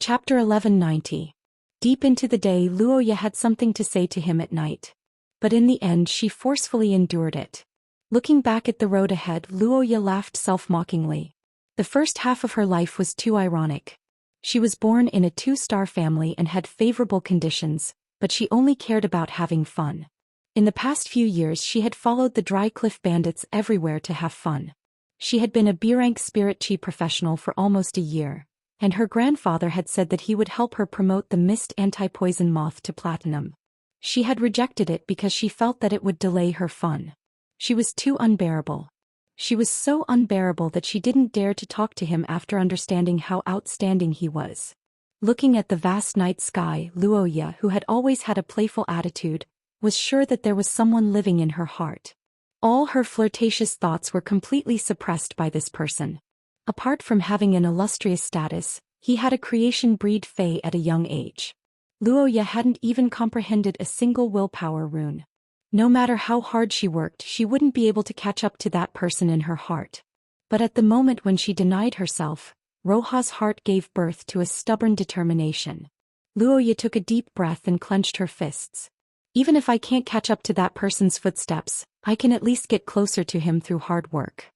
Chapter 1190. Deep into the day, Luoya had something to say to him at night. But in the end she forcefully endured it. Looking back at the road ahead, Luoya laughed self-mockingly. The first half of her life was too ironic. She was born in a 2-star family and had favorable conditions, but she only cared about having fun. In the past few years she had followed the Dry Cliff Bandits everywhere to have fun. She had been a B-rank spirit chi professional for almost a year, and her grandfather had said that he would help her promote the Mist Anti-Poison Moth to Platinum. She had rejected it because she felt that it would delay her fun. She was too unbearable. She was so unbearable that she didn't dare to talk to him after understanding how outstanding he was. Looking at the vast night sky, Luoya, who had always had a playful attitude, was sure that there was someone living in her heart. All her flirtatious thoughts were completely suppressed by this person. Apart from having an illustrious status, he had a creation breed fae at a young age. Luoya hadn't even comprehended a single willpower rune. No matter how hard she worked, she wouldn't be able to catch up to that person in her heart. But at the moment when she denied herself, Roha's heart gave birth to a stubborn determination. Luoya took a deep breath and clenched her fists. Even if I can't catch up to that person's footsteps, I can at least get closer to him through hard work.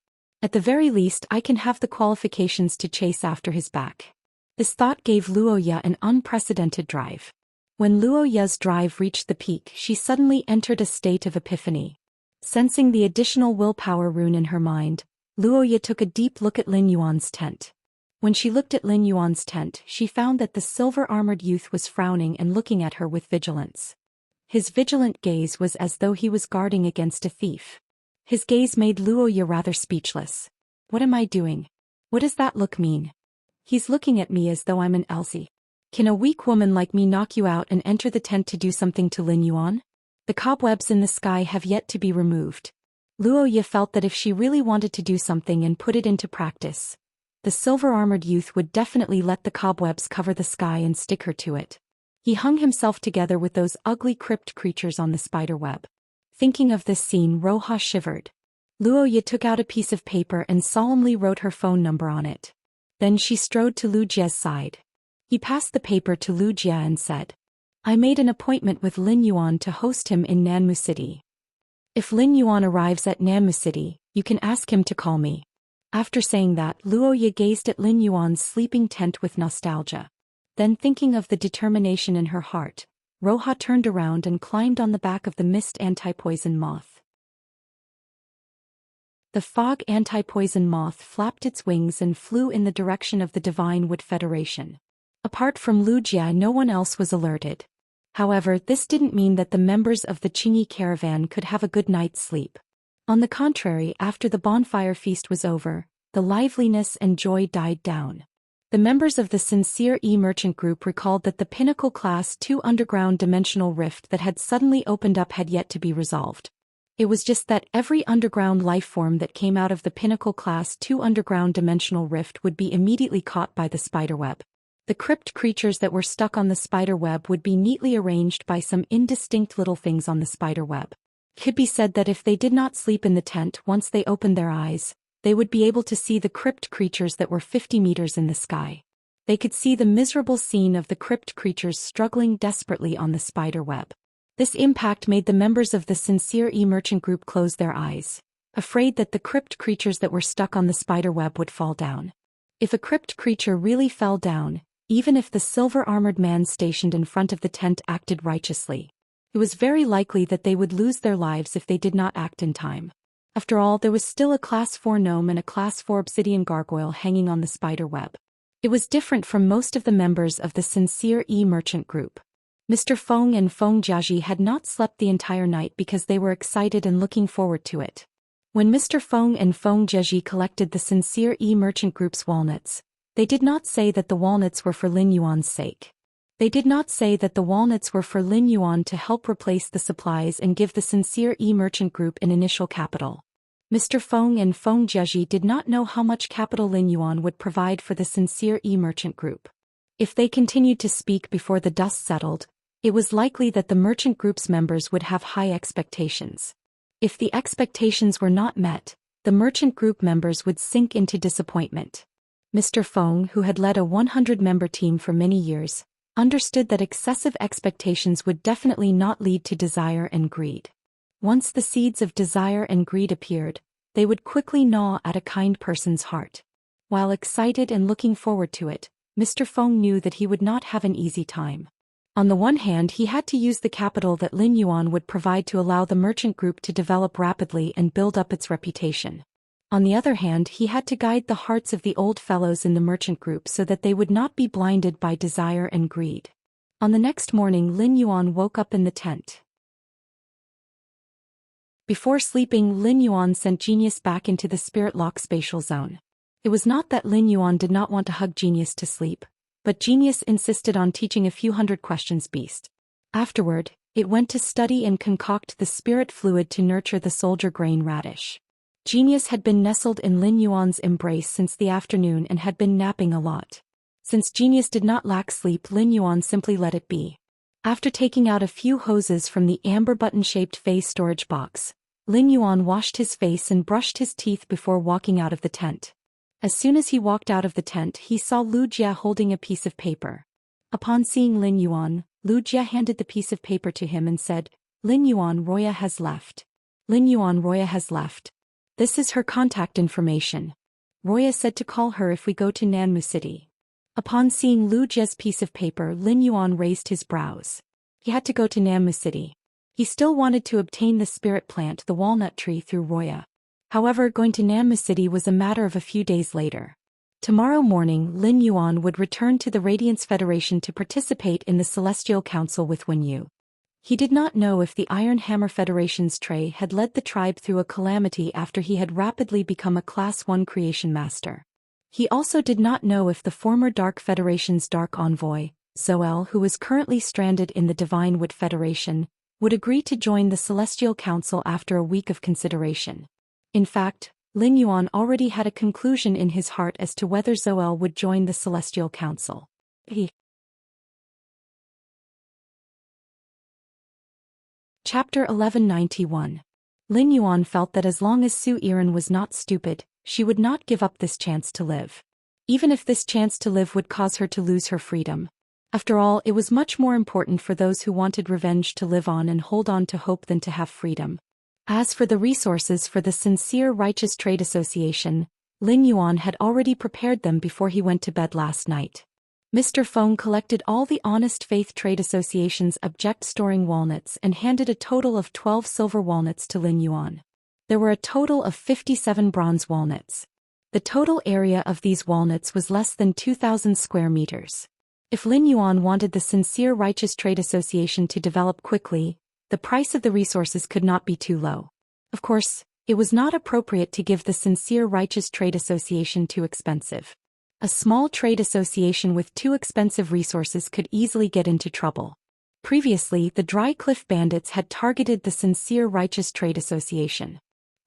At the very least, I can have the qualifications to chase after his back. This thought gave Luoya an unprecedented drive. When Luoya's drive reached the peak, she suddenly entered a state of epiphany. Sensing the additional willpower rune in her mind, Luoya took a deep look at Lin Yuan's tent. When she looked at Lin Yuan's tent, she found that the silver-armored youth was frowning and looking at her with vigilance. His vigilant gaze was as though he was guarding against a thief. His gaze made Luoya rather speechless. What am I doing? What does that look mean? He's looking at me as though I'm an Elsie. Can a weak woman like me knock you out and enter the tent to do something to Lin Yuan? The cobwebs in the sky have yet to be removed. Luoya felt that if she really wanted to do something and put it into practice, the silver-armored youth would definitely let the cobwebs cover the sky and stick her to it. He hung himself together with those ugly crypt creatures on the spider web. Thinking of this scene, Roha shivered. Luoya took out a piece of paper and solemnly wrote her phone number on it. Then she strode to Lu Jie's side. He passed the paper to Lu Jie and said, I made an appointment with Lin Yuan to host him in Nanmu City. If Lin Yuan arrives at Nanmu City, you can ask him to call me. After saying that, Luoya gazed at Lin Yuan's sleeping tent with nostalgia. Then thinking of the determination in her heart, Roha turned around and climbed on the back of the Mist Anti-Poison Moth. The Fog Anti-Poison Moth flapped its wings and flew in the direction of the Divine Wood Federation. Apart from Lu Jie, no one else was alerted. However, this didn't mean that the members of the Qingyi caravan could have a good night's sleep. On the contrary, after the bonfire feast was over, the liveliness and joy died down. The members of the Sincere E-Merchant group recalled that the Pinnacle Class 2 underground dimensional rift that had suddenly opened up had yet to be resolved. It was just that every underground life form that came out of the Pinnacle Class 2 underground dimensional rift would be immediately caught by the spiderweb. The crypt creatures that were stuck on the spiderweb would be neatly arranged by some indistinct little things on the spiderweb. It could be said that if they did not sleep in the tent once they opened their eyes, they would be able to see the crypt creatures that were 50 meters in the sky. They could see the miserable scene of the crypt creatures struggling desperately on the spider web. This impact made the members of the Sincere E-Merchant group close their eyes, afraid that the crypt creatures that were stuck on the spider web would fall down. If a crypt creature really fell down, even if the silver-armored man stationed in front of the tent acted righteously, it was very likely that they would lose their lives if they did not act in time. After all, there was still a Class 4 gnome and a Class 4 obsidian gargoyle hanging on the spider web. It was different from most of the members of the Sincere E-Merchant group. Mr. Feng and Feng Jiaji had not slept the entire night because they were excited and looking forward to it. When Mr. Feng and Feng Jiaji collected the Sincere E-Merchant group's walnuts, they did not say that the walnuts were for Lin Yuan's sake. They did not say that the walnuts were for Lin Yuan to help replace the supplies and give the Sincere E-Merchant group an initial capital. Mr. Feng and Feng Jiaji did not know how much capital Lin Yuan would provide for the Sincere E-Merchant group. If they continued to speak before the dust settled, it was likely that the merchant group's members would have high expectations. If the expectations were not met, the merchant group members would sink into disappointment. Mr. Feng, who had led a 100-member team for many years, understood that excessive expectations would definitely not lead to desire and greed. Once the seeds of desire and greed appeared, they would quickly gnaw at a kind person's heart. While excited and looking forward to it, Mr. Feng knew that he would not have an easy time. On the one hand, he had to use the capital that Lin Yuan would provide to allow the merchant group to develop rapidly and build up its reputation. On the other hand, he had to guide the hearts of the old fellows in the merchant group so that they would not be blinded by desire and greed. On the next morning, Lin Yuan woke up in the tent. Before sleeping, Lin Yuan sent Genius back into the spirit lock spatial zone. It was not that Lin Yuan did not want to hug Genius to sleep, but Genius insisted on teaching a few hundred questions beast. Afterward, it went to study and concoct the spirit fluid to nurture the soldier grain radish. Genius had been nestled in Lin Yuan's embrace since the afternoon and had been napping a lot. Since Genius did not lack sleep, Lin Yuan simply let it be. After taking out a few hoses from the amber button-shaped vase storage box, Lin Yuan washed his face and brushed his teeth before walking out of the tent. As soon as he walked out of the tent, he saw Lu Jia holding a piece of paper. Upon seeing Lin Yuan, Lu Jia handed the piece of paper to him and said, "Lin Yuan, Roya has left. Lin Yuan, Roya has left. This is her contact information. Roya said to call her if we go to Nanmu City." Upon seeing Lu Jia's piece of paper, Lin Yuan raised his brows. He had to go to Nanmu City. He still wanted to obtain the spirit plant, the walnut tree, through Roya. However, going to Nanmu City was a matter of a few days later. Tomorrow morning, Lin Yuan would return to the Radiance Federation to participate in the Celestial Council with Wen Yu. He did not know if the Iron Hammer Federation's Trey had led the tribe through a calamity after he had rapidly become a Class 1 creation master. He also did not know if the former Dark Federation's Dark Envoy, Zoel, who was currently stranded in the Divine Wood Federation, would agree to join the Celestial Council after a week of consideration. In fact, Lin Yuan already had a conclusion in his heart as to whether Zoel would join the Celestial Council. Chapter 1191. Lin Yuan felt that as long as Su Iran was not stupid, she would not give up this chance to live. Even if this chance to live would cause her to lose her freedom. After all, it was much more important for those who wanted revenge to live on and hold on to hope than to have freedom. As for the resources for the Sincere Righteous Trade Association, Lin Yuan had already prepared them before he went to bed last night. Mr. Feng collected all the Honest Faith Trade Association's object-storing walnuts and handed a total of 12 silver walnuts to Lin Yuan. There were a total of 57 bronze walnuts. The total area of these walnuts was less than 2,000 square meters. If Lin Yuan wanted the Sincere Righteous Trade Association to develop quickly, the price of the resources could not be too low. Of course, it was not appropriate to give the Sincere Righteous Trade Association too expensive. A small trade association with too expensive resources could easily get into trouble. Previously, the Dry Cliff Bandits had targeted the Sincere Righteous Trade Association.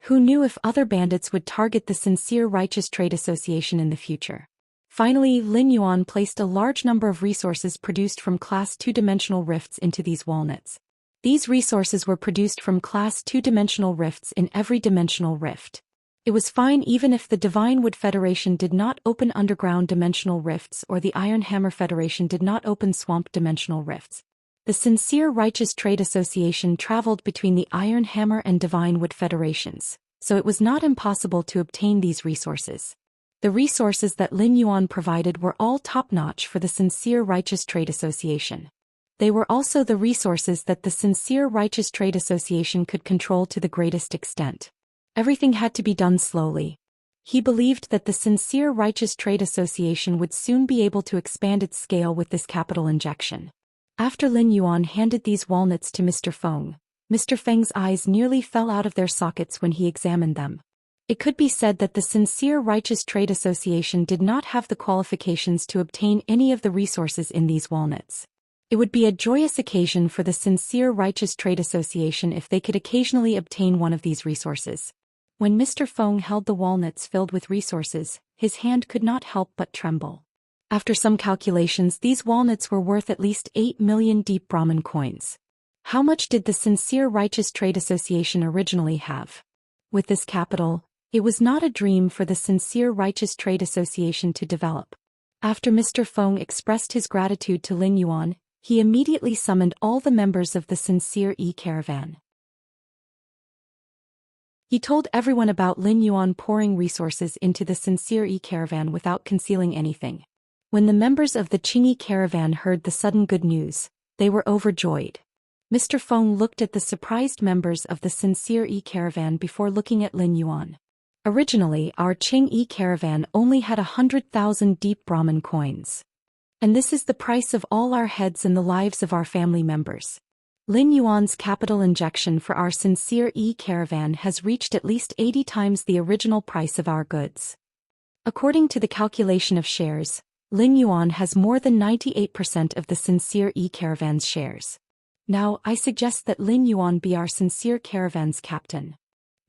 Who knew if other bandits would target the Sincere Righteous Trade Association in the future? Finally, Lin Yuan placed a large number of resources produced from Class 2-dimensional rifts into these walnuts. These resources were produced from Class 2-dimensional rifts in every dimensional rift. It was fine even if the Divine Wood Federation did not open underground dimensional rifts or the Iron Hammer Federation did not open swamp dimensional rifts. The Sincere Righteous Trade Association traveled between the Iron Hammer and Divine Wood Federations, so it was not impossible to obtain these resources. The resources that Lin Yuan provided were all top-notch for the Sincere Righteous Trade Association. They were also the resources that the Sincere Righteous Trade Association could control to the greatest extent. Everything had to be done slowly. He believed that the Sincere Righteous Trade Association would soon be able to expand its scale with this capital injection. After Lin Yuan handed these walnuts to Mr. Feng, Mr. Feng's eyes nearly fell out of their sockets when he examined them. It could be said that the Sincere Righteous Trade Association did not have the qualifications to obtain any of the resources in these walnuts. It would be a joyous occasion for the Sincere Righteous Trade Association if they could occasionally obtain one of these resources. When Mr. Feng held the walnuts filled with resources, his hand could not help but tremble. After some calculations, these walnuts were worth at least 8 million deep Brahmin coins. How much did the Sincere Righteous Trade Association originally have? With this capital, It was not a dream for the Sincere Righteous Trade Association to develop. After Mr. Feng expressed his gratitude to Lin Yuan, he immediately summoned all the members of the Sincere E-Caravan. He told everyone about Lin Yuan pouring resources into the Sincere E-Caravan without concealing anything. When the members of the Qingyi caravan heard the sudden good news, they were overjoyed. Mr. Feng looked at the surprised members of the Sincere E-Caravan before looking at Lin Yuan. Originally, our Qing E-Caravan only had 100,000 deep Brahmin coins. And this is the price of all our heads and the lives of our family members. Lin Yuan's capital injection for our Sincere E-Caravan has reached at least 80 times the original price of our goods. According to the calculation of shares, Lin Yuan has more than 98% of the Sincere E-Caravan's shares. Now, I suggest that Lin Yuan be our Sincere Caravan's captain.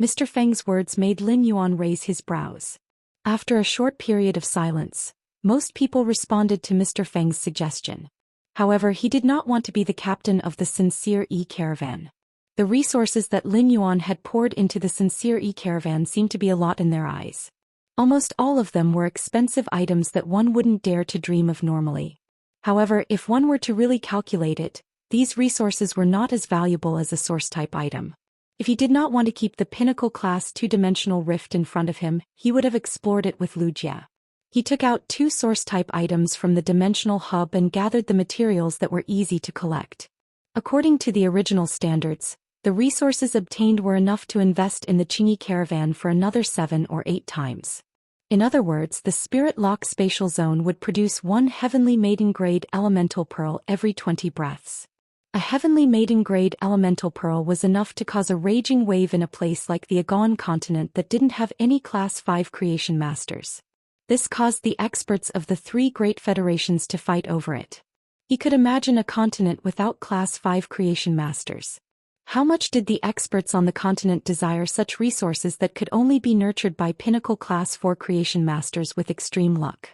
Mr. Feng's words made Lin Yuan raise his brows. After a short period of silence, most people responded to Mr. Feng's suggestion. However, he did not want to be the captain of the Sincere E-Caravan. The resources that Lin Yuan had poured into the Sincere E-Caravan seemed to be a lot in their eyes. Almost all of them were expensive items that one wouldn't dare to dream of normally. However, if one were to really calculate it, these resources were not as valuable as a source-type item. If he did not want to keep the pinnacle-class two-dimensional rift in front of him, he would have explored it with Wuxia. He took out 2 source-type items from the dimensional hub and gathered the materials that were easy to collect. According to the original standards, the resources obtained were enough to invest in the Qingyi caravan for another 7 or 8 times. In other words, the Spirit Lock spatial zone would produce 1 heavenly maiden-grade elemental pearl every 20 breaths. A heavenly maiden-grade elemental pearl was enough to cause a raging wave in a place like the Agawan continent that didn't have any Class 5 creation masters. This caused the experts of the 3 great federations to fight over it. He could imagine a continent without Class 5 creation masters. How much did the experts on the continent desire such resources that could only be nurtured by pinnacle Class 4 creation masters with extreme luck?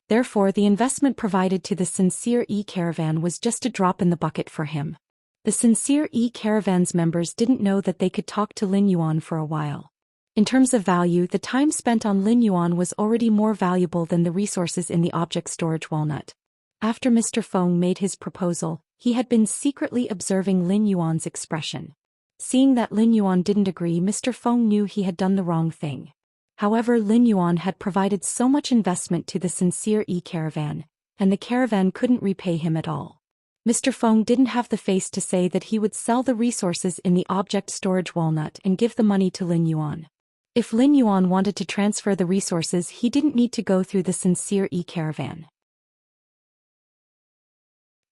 Therefore, the investment provided to the Sincere E-Caravan was just a drop in the bucket for him. The Sincere E-Caravan's members didn't know that they could talk to Lin Yuan for a while. In terms of value, the time spent on Lin Yuan was already more valuable than the resources in the object storage walnut. After Mr. Feng made his proposal, he had been secretly observing Lin Yuan's expression. Seeing that Lin Yuan didn't agree, Mr. Feng knew he had done the wrong thing. However, Lin Yuan had provided so much investment to the Sincere E-Caravan, and the caravan couldn't repay him at all. Mr. Feng didn't have the face to say that he would sell the resources in the object storage walnut and give the money to Lin Yuan. If Lin Yuan wanted to transfer the resources, he didn't need to go through the Sincere E-Caravan.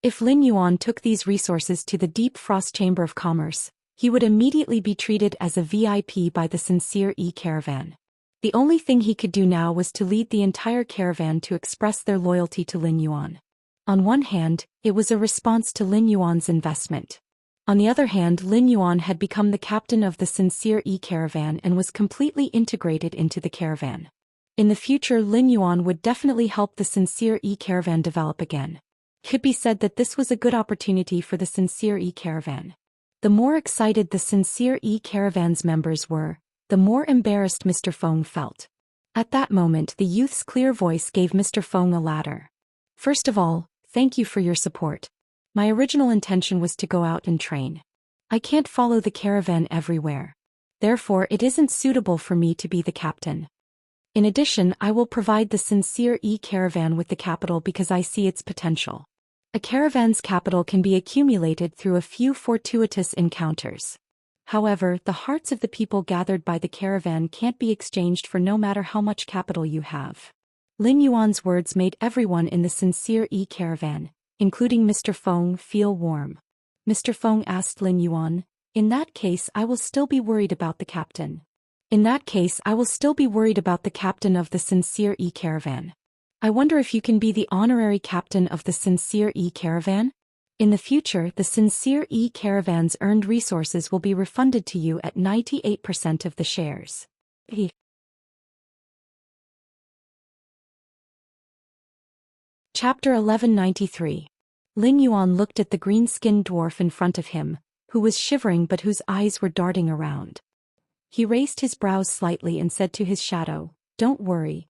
If Lin Yuan took these resources to the Deep Frost Chamber of Commerce, he would immediately be treated as a VIP by the Sincere E-Caravan. The only thing he could do now was to lead the entire caravan to express their loyalty to Lin Yuan. On one hand, it was a response to Lin Yuan's investment. On the other hand, Lin Yuan had become the captain of the Sincere E-Caravan and was completely integrated into the caravan. In the future, Lin Yuan would definitely help the Sincere E-Caravan develop again. It could be said that this was a good opportunity for the Sincere E-Caravan. The more excited the Sincere E-Caravan's members were, the more embarrassed Mr. Feng felt. At that moment, the youth's clear voice gave Mr. Feng a ladder. First of all, thank you for your support. My original intention was to go out and train. I can't follow the caravan everywhere. Therefore, it isn't suitable for me to be the captain. In addition, I will provide the Sincere E-Caravan with the capital because I see its potential. A caravan's capital can be accumulated through a few fortuitous encounters. However, the hearts of the people gathered by the caravan can't be exchanged for no matter how much capital you have. Lin Yuan's words made everyone in the Sincere E-Caravan, including Mr. Feng, feel warm. Mr. Feng asked Lin Yuan, "In that case, I will still be worried about the captain." "In that case, I will still be worried about the captain of the Sincere E-Caravan. I wonder if you can be the honorary captain of the Sincere E-Caravan? In the future, the Sincere E-Caravan's earned resources will be refunded to you at 98% of the shares." Chapter 1193. Lin Yuan looked at the green-skinned dwarf in front of him, who was shivering but whose eyes were darting around. He raised his brows slightly and said to his shadow, "Don't worry."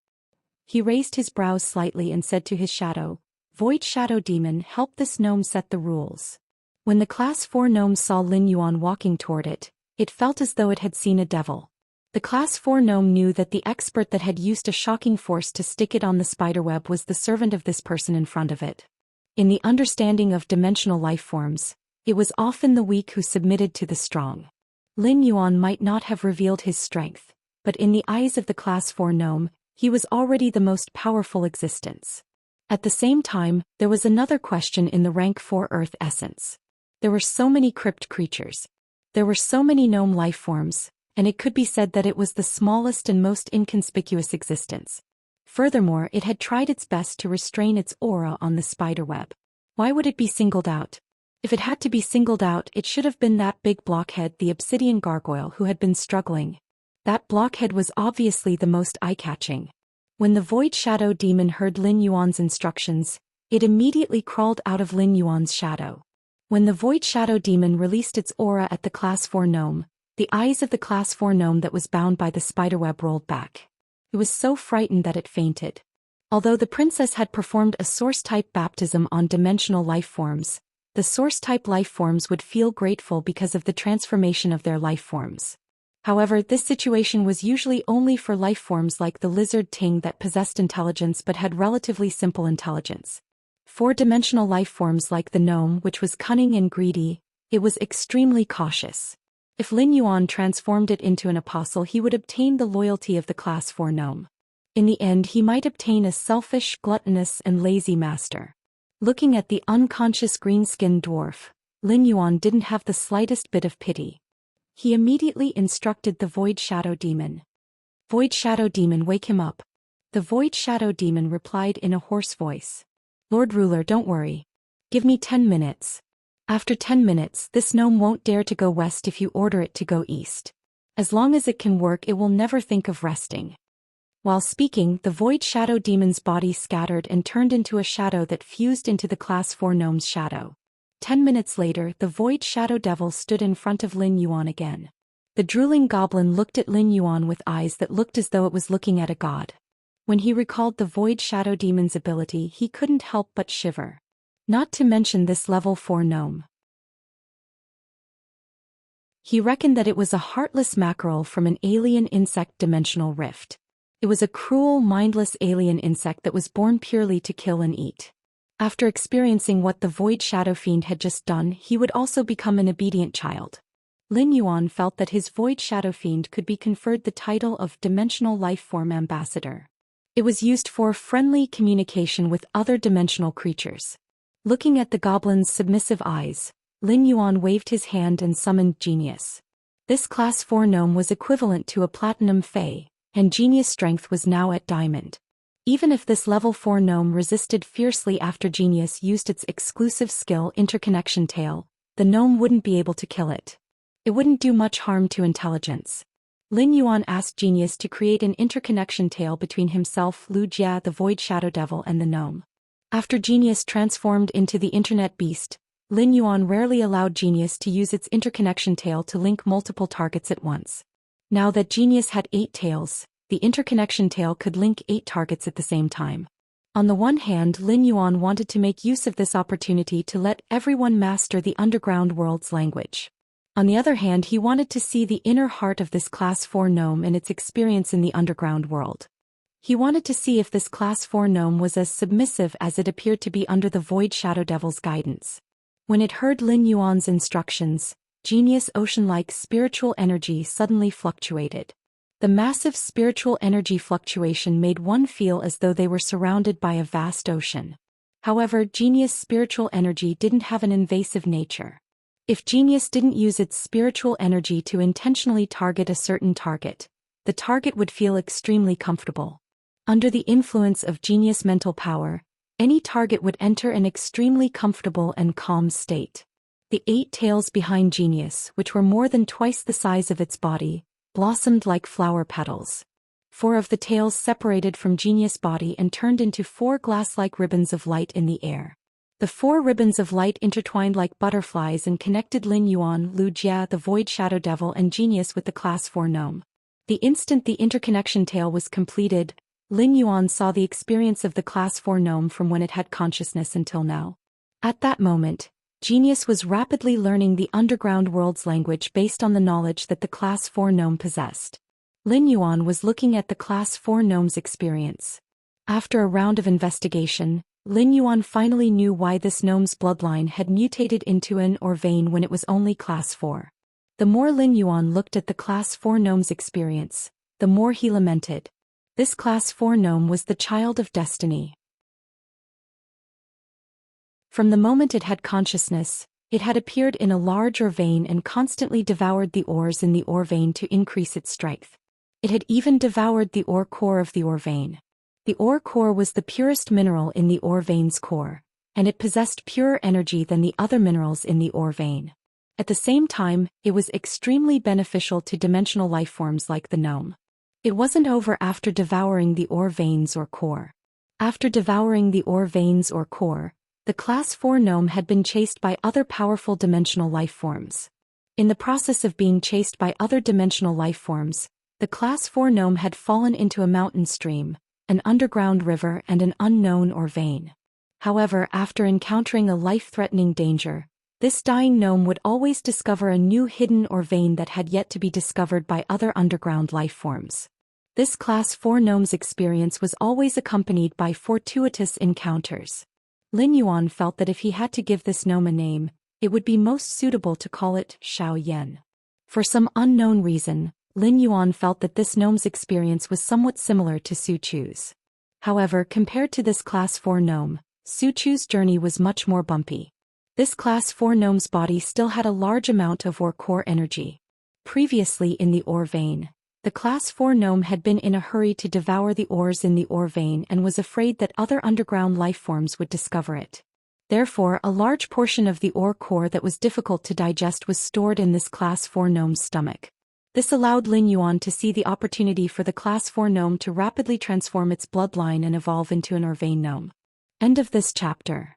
He raised his brows slightly and said to his shadow, "Void Shadow Demon, help this gnome set the rules." When the Class 4 gnome saw Lin Yuan walking toward it, it felt as though it had seen a devil. The Class 4 gnome knew that the expert that had used a shocking force to stick it on the spiderweb was the servant of this person in front of it. In the understanding of dimensional life forms, it was often the weak who submitted to the strong. Lin Yuan might not have revealed his strength, but in the eyes of the Class 4 gnome, he was already the most powerful existence. At the same time, there was another question in the rank 4 Earth essence. There were so many crypt creatures. There were so many gnome life forms, and it could be said that it was the smallest and most inconspicuous existence. Furthermore, it had tried its best to restrain its aura on the spiderweb. Why would it be singled out? If it had to be singled out, it should have been that big blockhead, the obsidian gargoyle, who had been struggling. That blockhead was obviously the most eye-catching. When the Void Shadow Demon heard Lin Yuan's instructions, it immediately crawled out of Lin Yuan's shadow. When the Void Shadow Demon released its aura at the Class 4 gnome, the eyes of the Class 4 gnome that was bound by the spiderweb rolled back. It was so frightened that it fainted. Although the princess had performed a source-type baptism on dimensional life forms, the source-type life forms would feel grateful because of the transformation of their life forms. However, this situation was usually only for life forms like the lizard Ting that possessed intelligence but had relatively simple intelligence. Four-dimensional life forms like the gnome, which was cunning and greedy, it was extremely cautious. If Lin Yuan transformed it into an apostle, he would obtain the loyalty of the Class 4 gnome. In the end, he might obtain a selfish, gluttonous, and lazy master. Looking at the unconscious green-skinned dwarf, Lin Yuan didn't have the slightest bit of pity. He immediately instructed the Void Shadow Demon. "Void Shadow Demon, wake him up." The Void Shadow Demon replied in a hoarse voice. "Lord Ruler, don't worry. Give me 10 minutes. After 10 minutes, this gnome won't dare to go west if you order it to go east. As long as it can work, it will never think of resting." While speaking, the Void Shadow Demon's body scattered and turned into a shadow that fused into the Class 4 gnome's shadow. 10 minutes later, the Void Shadow Devil stood in front of Lin Yuan again. The drooling goblin looked at Lin Yuan with eyes that looked as though it was looking at a god. When he recalled the Void Shadow Demon's ability, he couldn't help but shiver. Not to mention this level 4 gnome. He reckoned that it was a heartless mackerel from an alien insect dimensional rift. It was a cruel, mindless alien insect that was born purely to kill and eat. After experiencing what the Void Shadow Fiend had just done, he would also become an obedient child. Lin Yuan felt that his Void Shadow Fiend could be conferred the title of Dimensional Life Form Ambassador. It was used for friendly communication with other dimensional creatures. Looking at the goblin's submissive eyes, Lin Yuan waved his hand and summoned Genius. This Class 4 gnome was equivalent to a Platinum Fae, and Genius' strength was now at Diamond. Even if this level 4 gnome resisted fiercely after Genius used its exclusive skill Interconnection Tail, the gnome wouldn't be able to kill it. It wouldn't do much harm to intelligence. Lin Yuan asked Genius to create an interconnection tail between himself, Lu Jia, the Void Shadow Devil, and the gnome. After Genius transformed into the Internet Beast, Lin Yuan rarely allowed Genius to use its interconnection tail to link multiple targets at once. Now that Genius had 8 tails, the interconnection tail could link 8 targets at the same time. On the one hand, Lin Yuan wanted to make use of this opportunity to let everyone master the underground world's language. On the other hand, he wanted to see the inner heart of this Class 4 gnome and its experience in the underground world. He wanted to see if this Class 4 gnome was as submissive as it appeared to be under the Void Shadow Devil's guidance. When it heard Lin Yuan's instructions, Genius' ocean-like spiritual energy suddenly fluctuated. The massive spiritual energy fluctuation made one feel as though they were surrounded by a vast ocean. However, Genius' spiritual energy didn't have an invasive nature. If Genius didn't use its spiritual energy to intentionally target a certain target, the target would feel extremely comfortable. Under the influence of Genius' mental power, any target would enter an extremely comfortable and calm state. The 8 tails behind Genius, which were more than twice the size of its body, blossomed like flower petals. 4 of the tails separated from Genius' body and turned into 4 glass-like ribbons of light in the air. The 4 ribbons of light intertwined like butterflies and connected Lin Yuan, Lu Jia, the Void Shadow Devil, and Genius with the Class 4 gnome. The instant the interconnection tale was completed, Lin Yuan saw the experience of the Class 4 gnome from when it had consciousness until now. At that moment, Genius was rapidly learning the underground world's language based on the knowledge that the Class 4 gnome possessed. Lin Yuan was looking at the Class 4 gnome's experience. After a round of investigation, Lin Yuan finally knew why this gnome's bloodline had mutated into an or vein when it was only Class 4. The more Lin Yuan looked at the Class 4 gnome's experience, the more he lamented. This Class 4 gnome was the child of destiny. From the moment it had consciousness, it had appeared in a large ore vein and constantly devoured the ores in the ore vein to increase its strength. It had even devoured the ore core of the ore vein. The ore core was the purest mineral in the ore vein's core, and it possessed purer energy than the other minerals in the ore vein. At the same time, it was extremely beneficial to dimensional lifeforms like the gnome. It wasn't over after devouring the ore veins or core. After devouring the ore veins or core, the Class 4 gnome had been chased by other powerful dimensional lifeforms. In the process of being chased by other dimensional lifeforms, the Class 4 gnome had fallen into a mountain stream, an underground river, and an unknown ore vein. However, after encountering a life-threatening danger, this dying gnome would always discover a new hidden ore vein that had yet to be discovered by other underground lifeforms. This Class 4 gnome's experience was always accompanied by fortuitous encounters. Lin Yuan felt that if he had to give this gnome a name, it would be most suitable to call it Xiao Yan. For some unknown reason, Lin Yuan felt that this gnome's experience was somewhat similar to Su Chu's. However, compared to this Class 4 gnome, Su Chu's journey was much more bumpy. This Class 4 gnome's body still had a large amount of ore core energy. Previously in the ore vein, the Class 4 gnome had been in a hurry to devour the ores in the ore vein and was afraid that other underground lifeforms would discover it. Therefore, a large portion of the ore core that was difficult to digest was stored in this Class 4 gnome's stomach. This allowed Lin Yuan to see the opportunity for the Class 4 gnome to rapidly transform its bloodline and evolve into an ore vein gnome. End of this chapter.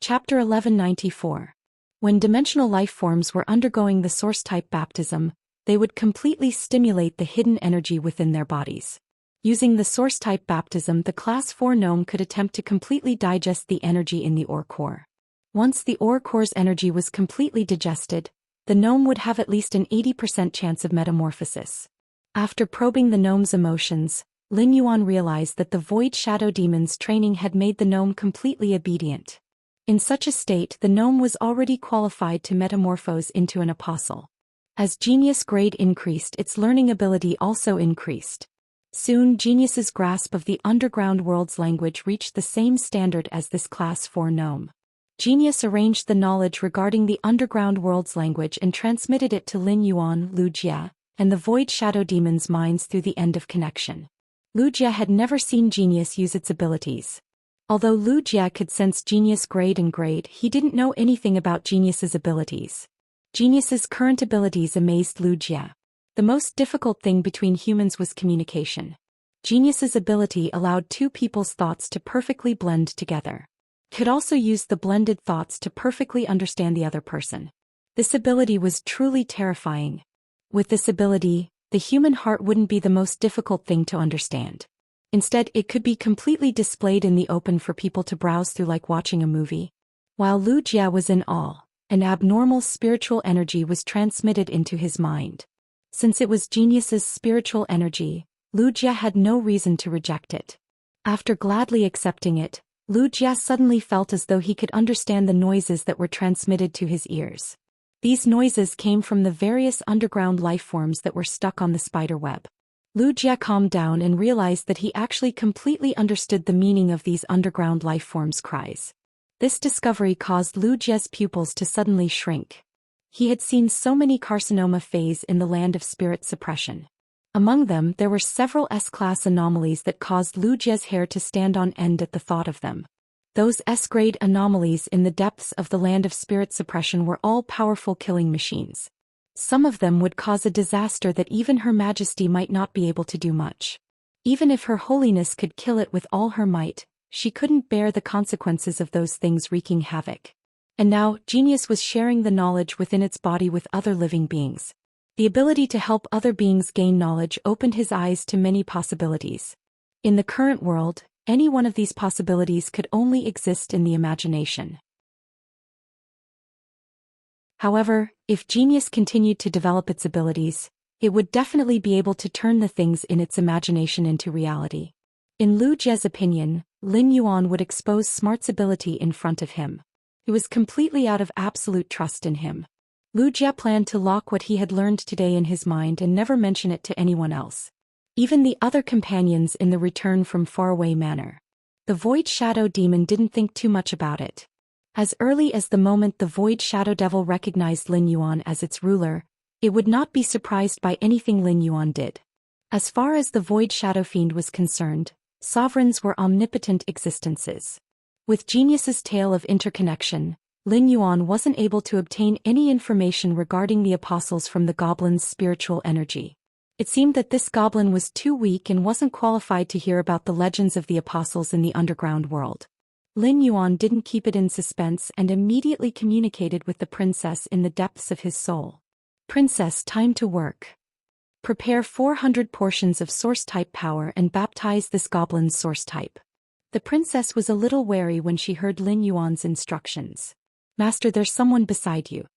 Chapter 1194. When dimensional lifeforms were undergoing the source-type baptism, they would completely stimulate the hidden energy within their bodies. Using the source-type baptism, the Class 4 gnome could attempt to completely digest the energy in the ore core. Once the ore core's energy was completely digested, the gnome would have at least an 80% chance of metamorphosis. After probing the gnome's emotions, Lin Yuan realized that the Void Shadow Demon's training had made the gnome completely obedient. In such a state, the gnome was already qualified to metamorphose into an apostle. As Genius grade increased, its learning ability also increased. Soon, Genius's grasp of the underground world's language reached the same standard as this Class 4 gnome. Genius arranged the knowledge regarding the underground world's language and transmitted it to Lin Yuan, Lu Jia, and the Void Shadow Demon's minds through the end of connection. Lu Jia had never seen Genius use its abilities. Although Lu Jia could sense Genius grade and grade, he didn't know anything about Genius's abilities. Genius's current abilities amazed Lu Jia. The most difficult thing between humans was communication. Genius's ability allowed two people's thoughts to perfectly blend together. Could also use the blended thoughts to perfectly understand the other person. This ability was truly terrifying. With this ability, the human heart wouldn't be the most difficult thing to understand. Instead, it could be completely displayed in the open for people to browse through like watching a movie. While Lu Jia was in awe, an abnormal spiritual energy was transmitted into his mind. Since it was Genius's spiritual energy, Lu Jia had no reason to reject it. After gladly accepting it, Lu Jia suddenly felt as though he could understand the noises that were transmitted to his ears. These noises came from the various underground lifeforms that were stuck on the spider web. Lu Jia calmed down and realized that he actually completely understood the meaning of these underground lifeforms' cries. This discovery caused Lu Jia's pupils to suddenly shrink. He had seen so many carcinoma phase in the land of spirit suppression. Among them, there were several S-class anomalies that caused Lu Jia's hair to stand on end at the thought of them. Those S-grade anomalies in the depths of the land of spirit suppression were all powerful killing machines. Some of them would cause a disaster that even Her Majesty might not be able to do much. Even if her holiness could kill it with all her might, she couldn't bear the consequences of those things wreaking havoc. And now, genius was sharing the knowledge within its body with other living beings. The ability to help other beings gain knowledge opened his eyes to many possibilities. In the current world, any one of these possibilities could only exist in the imagination. However, if genius continued to develop its abilities, it would definitely be able to turn the things in its imagination into reality. In Lu Jie's opinion, Lin Yuan would expose Smart's ability in front of him. He was completely out of absolute trust in him. Lu Jie planned to lock what he had learned today in his mind and never mention it to anyone else. Even the other companions in the return from faraway manor. The Void Shadow Demon didn't think too much about it. As early as the moment the Void Shadow Devil recognized Lin Yuan as its ruler, it would not be surprised by anything Lin Yuan did. As far as the Void Shadow Fiend was concerned, sovereigns were omnipotent existences. With genius's tale of interconnection, Lin Yuan wasn't able to obtain any information regarding the apostles from the goblin's spiritual energy. It seemed that this goblin was too weak and wasn't qualified to hear about the legends of the apostles in the underground world. Lin Yuan didn't keep it in suspense and immediately communicated with the princess in the depths of his soul. Princess, time to work. Prepare 400 portions of source-type power and baptize this goblin's source type. The princess was a little wary when she heard Lin Yuan's instructions. Master, there's someone beside you.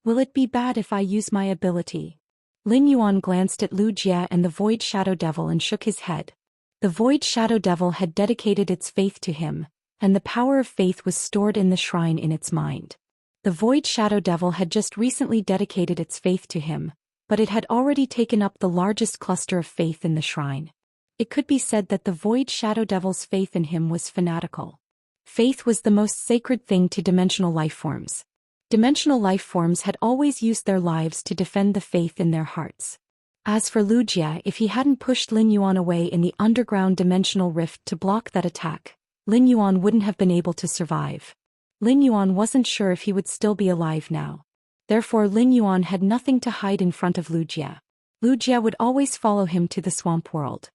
Will it be bad if I use my ability? Lin Yuan glanced at Lu Jie and the Void Shadow Devil and shook his head. The Void Shadow Devil had dedicated its faith to him, and the power of faith was stored in the shrine in its mind. The Void Shadow Devil had just recently dedicated its faith to him, but it had already taken up the largest cluster of faith in the shrine. It could be said that the Void Shadow Devil's faith in him was fanatical. Faith was the most sacred thing to dimensional life forms. Dimensional life forms had always used their lives to defend the faith in their hearts. As for Lu Jie, if he hadn't pushed Lin Yuan away in the underground dimensional rift to block that attack, Lin Yuan wouldn't have been able to survive. Lin Yuan wasn't sure if he would still be alive now. Therefore Lin Yuan had nothing to hide in front of Lu Jie. Lu Jie would always follow him to the swamp world.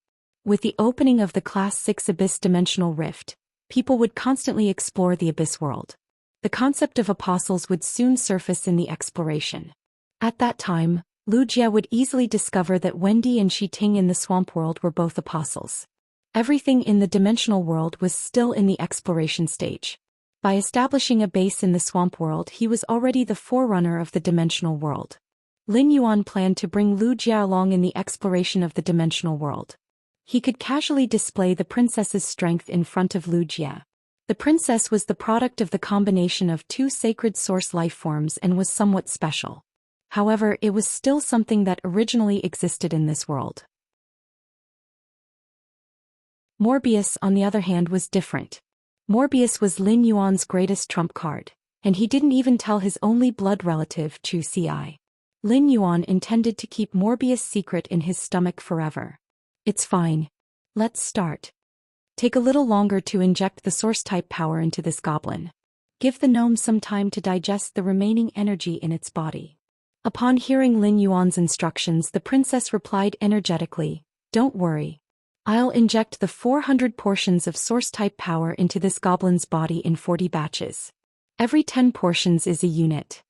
With the opening of the Class 6 Abyss Dimensional Rift, people would constantly explore the Abyss world. The concept of apostles would soon surface in the exploration. At that time, Lu Jie would easily discover that Wendy and Shi Ting in the swamp world were both apostles. Everything in the dimensional world was still in the exploration stage. By establishing a base in the swamp world, he was already the forerunner of the dimensional world. Lin Yuan planned to bring Lu Jie along in the exploration of the dimensional world. He could casually display the princess's strength in front of Lu Jie. The princess was the product of the combination of two sacred source life forms and was somewhat special. However, it was still something that originally existed in this world. Morbius, on the other hand, was different. Morbius was Lin Yuan's greatest trump card, and he didn't even tell his only blood relative, Zhou Xian. Lin Yuan intended to keep Morbius' secret in his stomach forever. It's fine. Let's start. Take a little longer to inject the source-type power into this goblin. Give the gnome some time to digest the remaining energy in its body. Upon hearing Lin Yuan's instructions, the princess replied energetically, "Don't worry. I'll inject the 400 portions of source-type power into this goblin's body in 40 batches. Every 10 portions is a unit."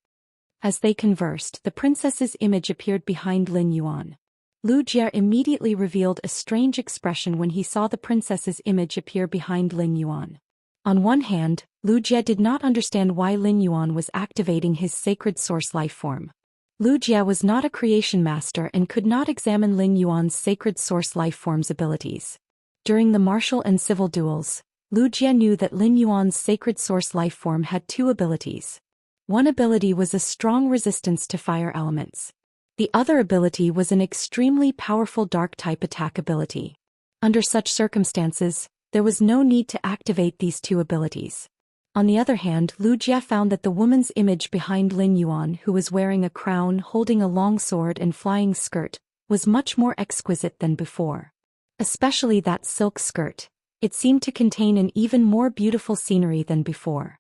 As they conversed, the princess's image appeared behind Lin Yuan. Lu Jie immediately revealed a strange expression when he saw the princess's image appear behind Lin Yuan. On one hand, Lu Jie did not understand why Lin Yuan was activating his sacred source life form. Lu Jie was not a creation master and could not examine Lin Yuan's sacred source life form's abilities. During the martial and civil duels, Lu Jie knew that Lin Yuan's sacred source life form had two abilities. One ability was a strong resistance to fire elements. The other ability was an extremely powerful dark-type attack ability. Under such circumstances, there was no need to activate these two abilities. On the other hand, Lu Jie found that the woman's image behind Lin Yuan, who was wearing a crown, holding a long sword and flying skirt, was much more exquisite than before. Especially that silk skirt. It seemed to contain an even more beautiful scenery than before.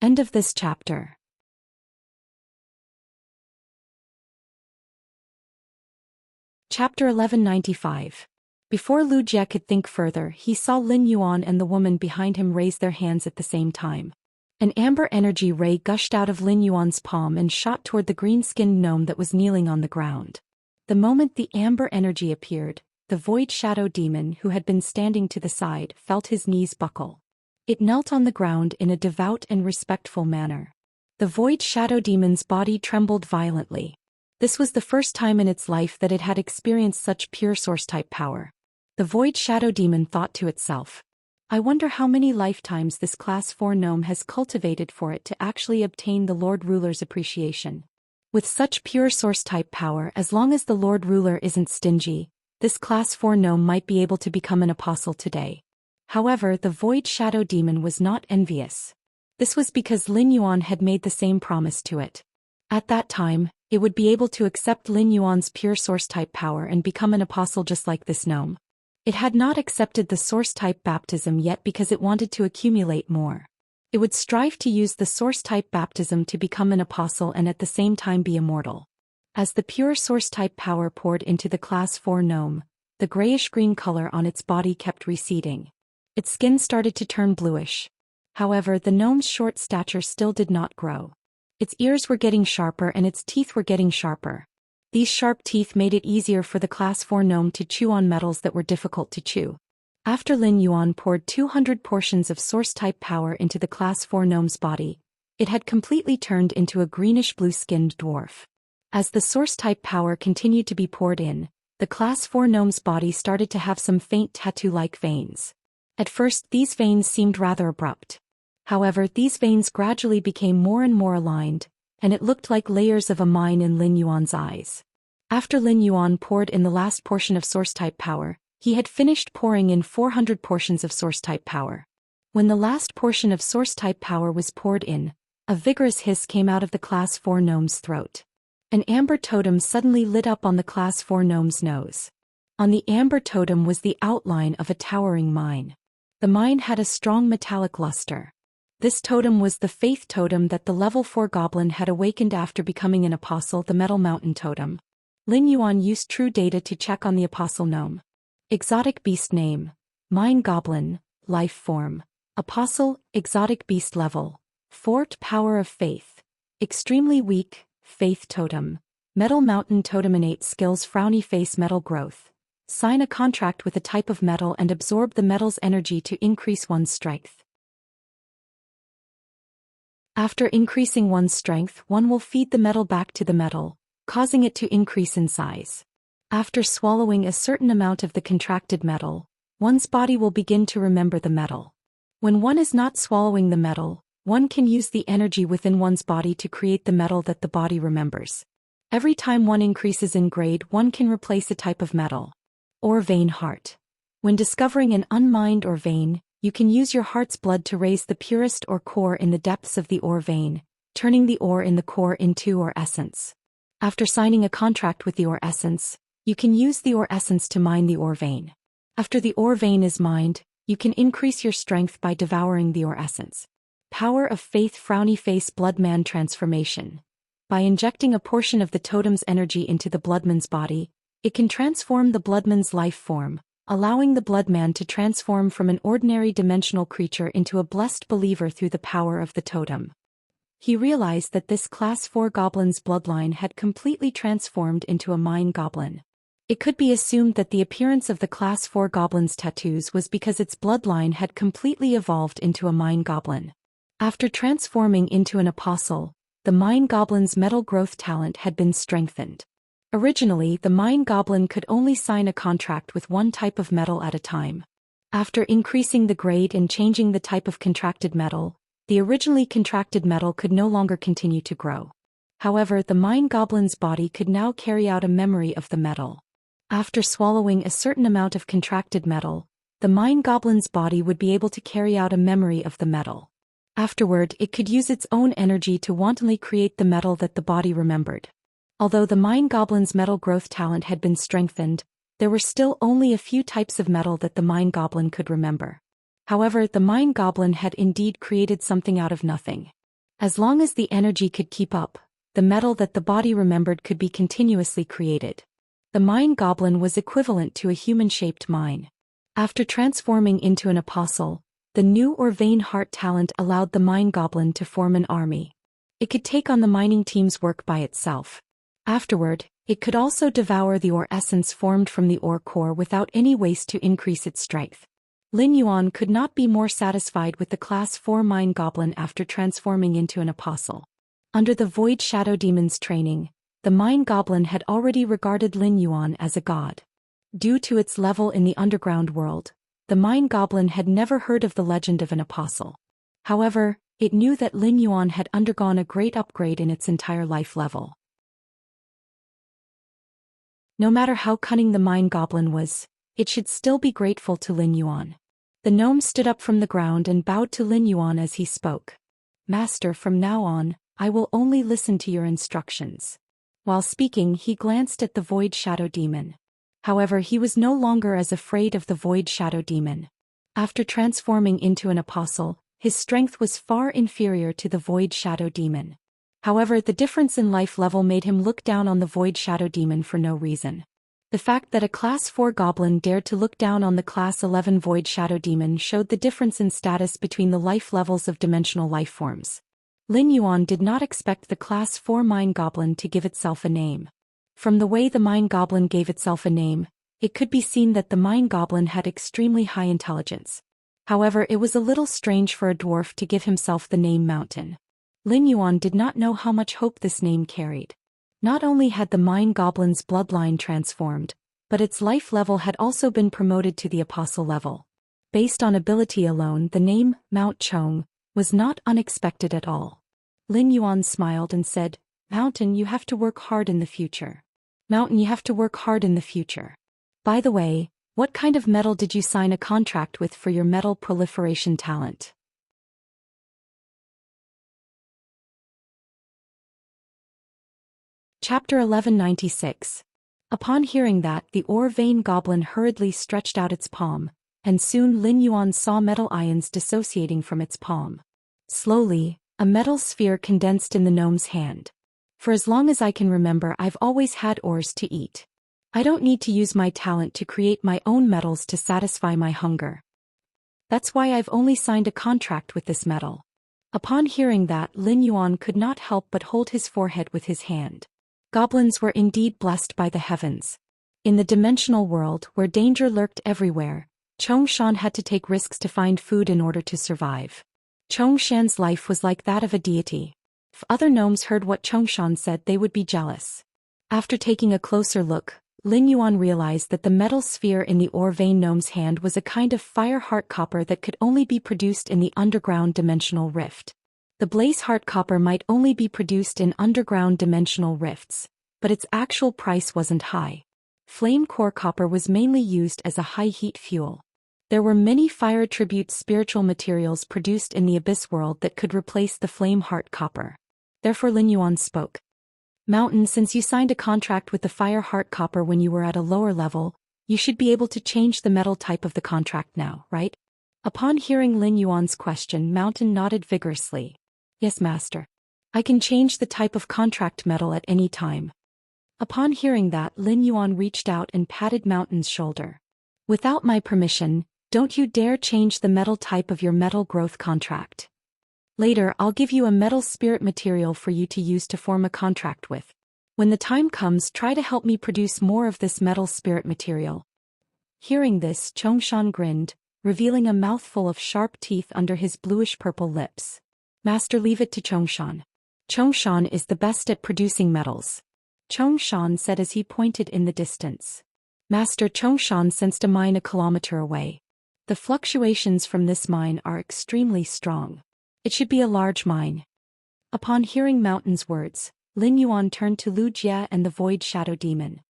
End of this chapter. Chapter 1195. Before Lu Jie could think further, he saw Lin Yuan and the woman behind him raise their hands at the same time. An amber energy ray gushed out of Lin Yuan's palm and shot toward the green-skinned gnome that was kneeling on the ground. The moment the amber energy appeared, the void shadow demon who had been standing to the side felt his knees buckle. It knelt on the ground in a devout and respectful manner. The void shadow demon's body trembled violently. This was the first time in its life that it had experienced such pure source-type power. The void shadow demon thought to itself, I wonder how many lifetimes this class 4 gnome has cultivated for it to actually obtain the Lord Ruler's appreciation. With such pure source-type power, as long as the Lord Ruler isn't stingy, this class 4 gnome might be able to become an apostle today. However, the void shadow demon was not envious. This was because Lin Yuan had made the same promise to it. At that time, it would be able to accept Lin Yuan's pure source-type power and become an apostle just like this gnome. It had not accepted the source-type baptism yet because it wanted to accumulate more. It would strive to use the source-type baptism to become an apostle and at the same time be immortal. As the pure source-type power poured into the class 4 gnome, the grayish-green color on its body kept receding. Its skin started to turn bluish. However, the gnome's short stature still did not grow. Its ears were getting sharper and its teeth were getting sharper. These sharp teeth made it easier for the class 4 gnome to chew on metals that were difficult to chew. After Lin Yuan poured 200 portions of source-type power into the class 4 gnome's body, it had completely turned into a greenish-blue-skinned dwarf. As the source-type power continued to be poured in, the class 4 gnome's body started to have some faint tattoo-like veins. At first, these veins seemed rather abrupt. However, these veins gradually became more and more aligned, and it looked like layers of a mine in Lin Yuan's eyes. After Lin Yuan poured in the last portion of source-type power, he had finished pouring in 400 portions of source-type power. When the last portion of source-type power was poured in, a vigorous hiss came out of the class 4 gnome's throat. An amber totem suddenly lit up on the class 4 gnome's nose. On the amber totem was the outline of a towering mine. The mine had a strong metallic luster. This totem was the faith totem that the level 4 goblin had awakened after becoming an apostle, the metal mountain totem. Lin Yuan used true data to check on the apostle gnome. Exotic beast name: Mine Goblin, life form. Apostle, exotic beast level. Fort power of faith. Extremely weak, faith totem. Metal mountain totem innate skills frowny face metal growth. Sign a contract with a type of metal and absorb the metal's energy to increase one's strength. After increasing one's strength, one will feed the metal back to the metal, causing it to increase in size. After swallowing a certain amount of the contracted metal, one's body will begin to remember the metal. When one is not swallowing the metal, one can use the energy within one's body to create the metal that the body remembers. Every time one increases in grade, one can replace a type of metal. Ore vein heart. When discovering an unmined ore vein, you can use your heart's blood to raise the purest ore core in the depths of the ore vein, turning the ore in the core into ore essence. After signing a contract with the ore essence, you can use the ore essence to mine the ore vein. After the ore vein is mined, you can increase your strength by devouring the ore essence. Power of faith frowny face bloodman transformation. By injecting a portion of the totem's energy into the bloodman's body, it can transform the bloodman's life form, allowing the bloodman to transform from an ordinary dimensional creature into a blessed believer through the power of the totem. He realized that this class 4 goblin's bloodline had completely transformed into a mine goblin. It could be assumed that the appearance of the class 4 goblin's tattoos was because its bloodline had completely evolved into a mine goblin. After transforming into an apostle, the mine goblin's metal growth talent had been strengthened. Originally, the mine goblin could only sign a contract with one type of metal at a time. After increasing the grade and changing the type of contracted metal, the originally contracted metal could no longer continue to grow. However, the mine goblin's body could now carry out a memory of the metal. After swallowing a certain amount of contracted metal, the mine goblin's body would be able to carry out a memory of the metal. Afterward, it could use its own energy to wantonly create the metal that the body remembered. Although the mine goblin's metal growth talent had been strengthened, there were still only a few types of metal that the mine goblin could remember. However, the mine goblin had indeed created something out of nothing. As long as the energy could keep up, the metal that the body remembered could be continuously created. The mine goblin was equivalent to a human-shaped mine. After transforming into an apostle, the new or vein heart talent allowed the mine goblin to form an army. It could take on the mining team's work by itself. Afterward, it could also devour the ore essence formed from the ore core without any waste to increase its strength. Lin Yuan could not be more satisfied with the Class 4 mine goblin after transforming into an apostle. Under the Void Shadow Demon's training, the mine goblin had already regarded Lin Yuan as a god. Due to its level in the underground world, the mine goblin had never heard of the legend of an apostle. However, it knew that Lin Yuan had undergone a great upgrade in its entire life level. No matter how cunning the mine goblin was, it should still be grateful to Lin Yuan. The gnome stood up from the ground and bowed to Lin Yuan as he spoke. "Master, from now on, I will only listen to your instructions." While speaking, he glanced at the Void Shadow Demon. However, he was no longer as afraid of the Void Shadow Demon. After transforming into an apostle, his strength was far inferior to the Void Shadow Demon. However, the difference in life level made him look down on the Void Shadow Demon for no reason. The fact that a Class 4 goblin dared to look down on the Class 11 Void Shadow Demon showed the difference in status between the life levels of dimensional life forms. Lin Yuan did not expect the Class 4 mine goblin to give itself a name. From the way the mine goblin gave itself a name, it could be seen that the mine goblin had extremely high intelligence. However, it was a little strange for a dwarf to give himself the name Mountain. Lin Yuan did not know how much hope this name carried. Not only had the mine goblin's bloodline transformed, but its life level had also been promoted to the apostle level. Based on ability alone, the name, Mount Chong, was not unexpected at all. Lin Yuan smiled and said, "Mountain, you have to work hard in the future. Mountain, you have to work hard in the future. By the way, what kind of metal did you sign a contract with for your metal proliferation talent?" Chapter 1196. Upon hearing that, the ore vein goblin hurriedly stretched out its palm, and soon Lin Yuan saw metal ions dissociating from its palm. Slowly, a metal sphere condensed in the gnome's hand. "For as long as I can remember, I've always had ores to eat. I don't need to use my talent to create my own metals to satisfy my hunger. That's why I've only signed a contract with this metal." Upon hearing that, Lin Yuan could not help but hold his forehead with his hand. Goblins were indeed blessed by the heavens. In the dimensional world, where danger lurked everywhere, Zhou Xian had to take risks to find food in order to survive. Zhou Xian's life was like that of a deity. If other gnomes heard what Zhou Xian said, they would be jealous. After taking a closer look, Lin Yuan realized that the metal sphere in the ore vein gnome's hand was a kind of fire heart copper that could only be produced in the underground dimensional rift. The blaze heart copper might only be produced in underground dimensional rifts, but its actual price wasn't high. Flame core copper was mainly used as a high-heat fuel. There were many fire attribute spiritual materials produced in the abyss world that could replace the flame heart copper. Therefore Lin Yuan spoke. "Mountain, since you signed a contract with the fire heart copper when you were at a lower level, you should be able to change the metal type of the contract now, right?" Upon hearing Lin Yuan's question, Mountain nodded vigorously. "Yes, master. I can change the type of contract metal at any time." Upon hearing that, Lin Yuan reached out and patted Mountain's shoulder. "Without my permission, don't you dare change the metal type of your metal growth contract. Later, I'll give you a metal spirit material for you to use to form a contract with. When the time comes, try to help me produce more of this metal spirit material." Hearing this, Zhou Xian grinned, revealing a mouthful of sharp teeth under his bluish-purple lips. "Master, leave it to Zhou Xian. Zhou Xian is the best at producing metals," Zhou Xian said as he pointed in the distance. Master, Zhou Xian sensed a mine a kilometer away. The fluctuations from this mine are extremely strong. It should be a large mine. Upon hearing Mountain's words, Lin Yuan turned to Lu Jie and the Void Shadow Demon.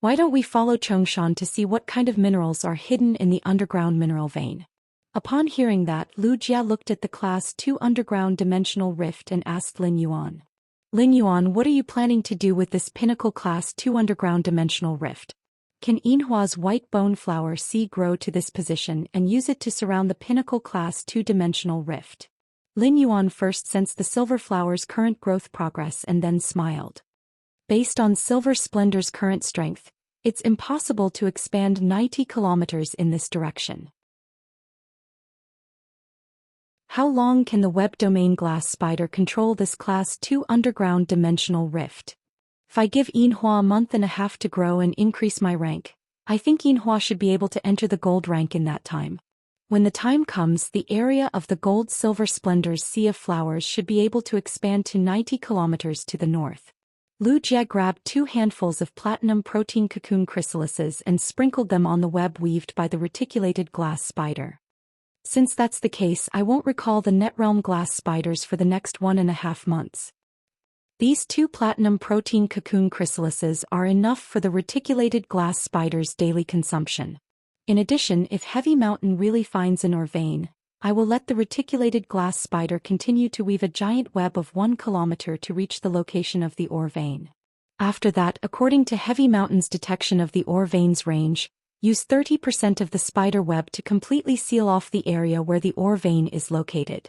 "Why don't we follow Zhou Xian to see what kind of minerals are hidden in the underground mineral vein?" Upon hearing that, Lu Jie looked at the Class 2 underground dimensional rift and asked Lin Yuan. "Lin Yuan, what are you planning to do with this pinnacle Class 2 underground dimensional rift? Can Yinhua's white bone flower seed grow to this position and use it to surround the pinnacle Class 2 dimensional rift?" Lin Yuan first sensed the silver flower's current growth progress and then smiled. Based on Silver Splendor's current strength, it's impossible to expand 90 kilometers in this direction. How long can the web domain glass spider control this Class 2 underground dimensional rift? If I give Yinhua a month and a half to grow and increase my rank, I think Yinhua should be able to enter the gold rank in that time. When the time comes, the area of the gold-silver splendor's sea of flowers should be able to expand to 90 kilometers to the north. Lu Jie grabbed 2 handfuls of platinum protein cocoon chrysalises and sprinkled them on the web weaved by the reticulated glass spider. Since that's the case, I won't recall the NetRealm glass spiders for the next 1.5 months. These 2 platinum protein cocoon chrysalises are enough for the reticulated glass spider's daily consumption. In addition, if Heavy Mountain really finds an ore vein, I will let the reticulated glass spider continue to weave a giant web of 1 kilometer to reach the location of the ore vein. After that, according to Heavy Mountain's detection of the ore vein's range, use 30% of the spider web to completely seal off the area where the ore vein is located.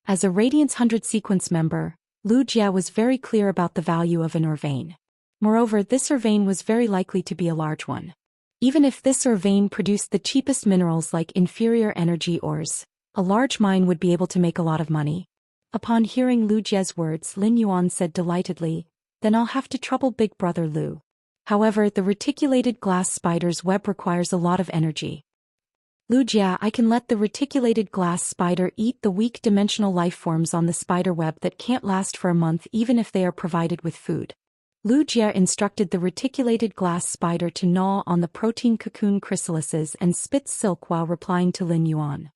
As a Radiance 100 sequence member, Lu Jie was very clear about the value of an ore vein. Moreover, this ore vein was very likely to be a large one. Even if this ore vein produced the cheapest minerals like inferior energy ores, a large mine would be able to make a lot of money. Upon hearing Lu Jie's words, Lin Yuan said delightedly, "Then I'll have to trouble Big Brother Lu." However, the reticulated glass spider's web requires a lot of energy. Lu Jie, I can let the reticulated glass spider eat the weak dimensional life forms on the spider web that can't last for a month even if they are provided with food. Lu Jie instructed the reticulated glass spider to gnaw on the protein cocoon chrysalises and spit silk while replying to Lin Yuan.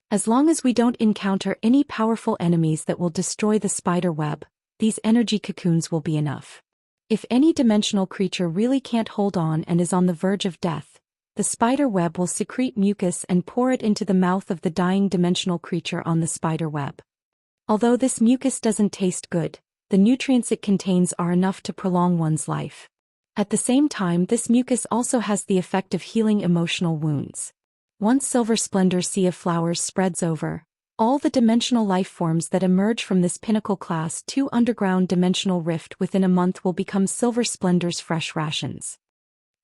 As long as we don't encounter any powerful enemies that will destroy the spider web, these energy cocoons will be enough. If any dimensional creature really can't hold on and is on the verge of death, the spider web will secrete mucus and pour it into the mouth of the dying dimensional creature on the spider web. Although this mucus doesn't taste good, the nutrients it contains are enough to prolong one's life. At the same time, this mucus also has the effect of healing emotional wounds. Once Silver Splendor Sea of Flowers spreads over, all the dimensional life forms that emerge from this pinnacle Class 2 underground dimensional rift within a month will become Silver Splendor's fresh rations.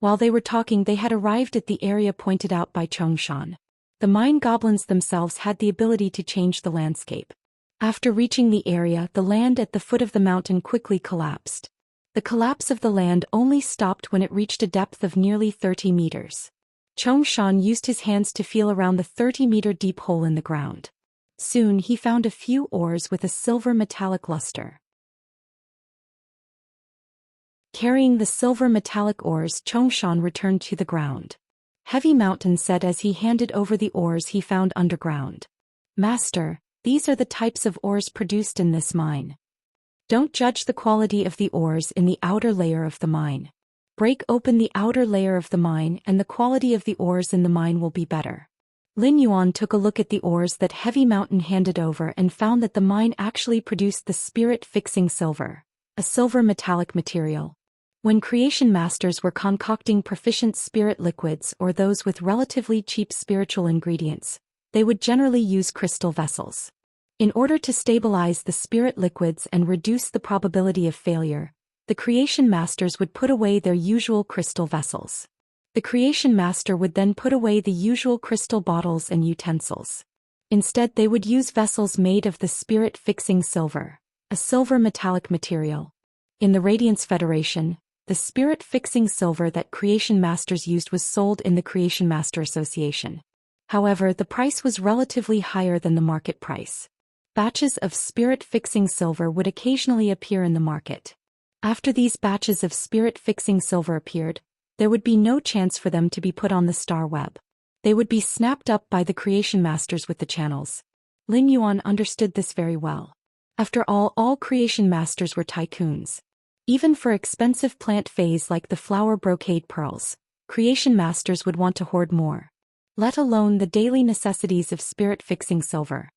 While they were talking, they had arrived at the area pointed out by Zhou Xian. The mine goblins themselves had the ability to change the landscape. After reaching the area, the land at the foot of the mountain quickly collapsed. The collapse of the land only stopped when it reached a depth of nearly 30 meters. Zhou Xian used his hands to feel around the 30-meter deep hole in the ground. Soon he found a few ores with a silver metallic luster. Carrying the silver metallic ores, Zhou Xian returned to the ground. Heavy Mountain said as he handed over the ores he found underground. "Master, these are the types of ores produced in this mine. Don't judge the quality of the ores in the outer layer of the mine. Break open the outer layer of the mine and the quality of the ores in the mine will be better." Lin Yuan took a look at the ores that Heavy Mountain handed over and found that the mine actually produced the spirit-fixing silver, a silver metallic material. When creation masters were concocting proficient spirit liquids or those with relatively cheap spiritual ingredients, they would generally use crystal vessels. In order to stabilize the spirit liquids and reduce the probability of failure, the creation masters would put away their usual crystal vessels. The creation master would then put away the usual crystal bottles and utensils. Instead, they would use vessels made of the spirit-fixing silver, a silver metallic material. In the Radiance Federation, the spirit-fixing silver that creation masters used was sold in the Creation Master Association. However, the price was relatively higher than the market price. Batches of spirit-fixing silver would occasionally appear in the market. After these batches of spirit-fixing silver appeared, there would be no chance for them to be put on the star web. They would be snapped up by the creation masters with the channels. Lin Yuan understood this very well. After all creation masters were tycoons. Even for expensive plant phase like the flower brocade pearls, creation masters would want to hoard more. Let alone the daily necessities of spirit-fixing silver.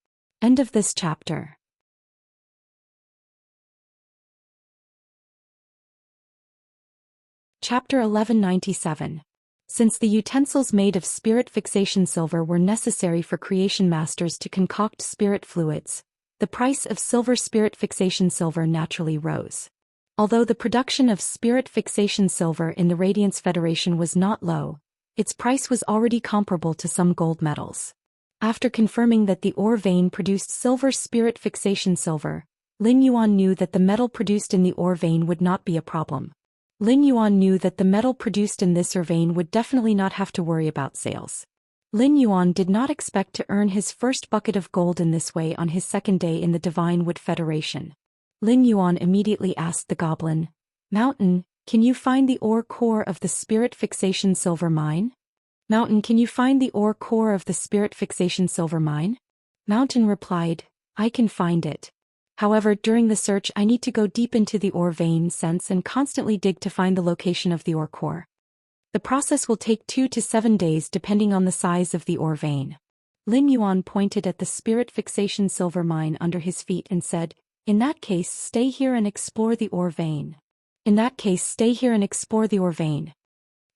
End of this chapter. Chapter 1197. Since the utensils made of spirit fixation silver were necessary for creation masters to concoct spirit fluids, the price of silver spirit fixation silver naturally rose. Although the production of spirit fixation silver in the Radiance Federation was not low, its price was already comparable to some gold metals. After confirming that the ore vein produced silver spirit fixation silver, Lin Yuan knew that the metal produced in the ore vein would not be a problem. Lin Yuan knew that the metal produced in this ore vein would definitely not have to worry about sales. Lin Yuan did not expect to earn his first bucket of gold in this way on his second day in the Divine Wood Federation. Lin Yuan immediately asked the goblin, "Mountain, can you find the ore core of the spirit fixation silver mine? Mountain, can you find the ore core of the spirit fixation silver mine?" Mountain replied, "I can find it. However, during the search I need to go deep into the ore vein sense and constantly dig to find the location of the ore core. The process will take 2 to 7 days depending on the size of the ore vein." Lin Yuan pointed at the spirit fixation silver mine under his feet and said, "In that case, stay here and explore the ore vein.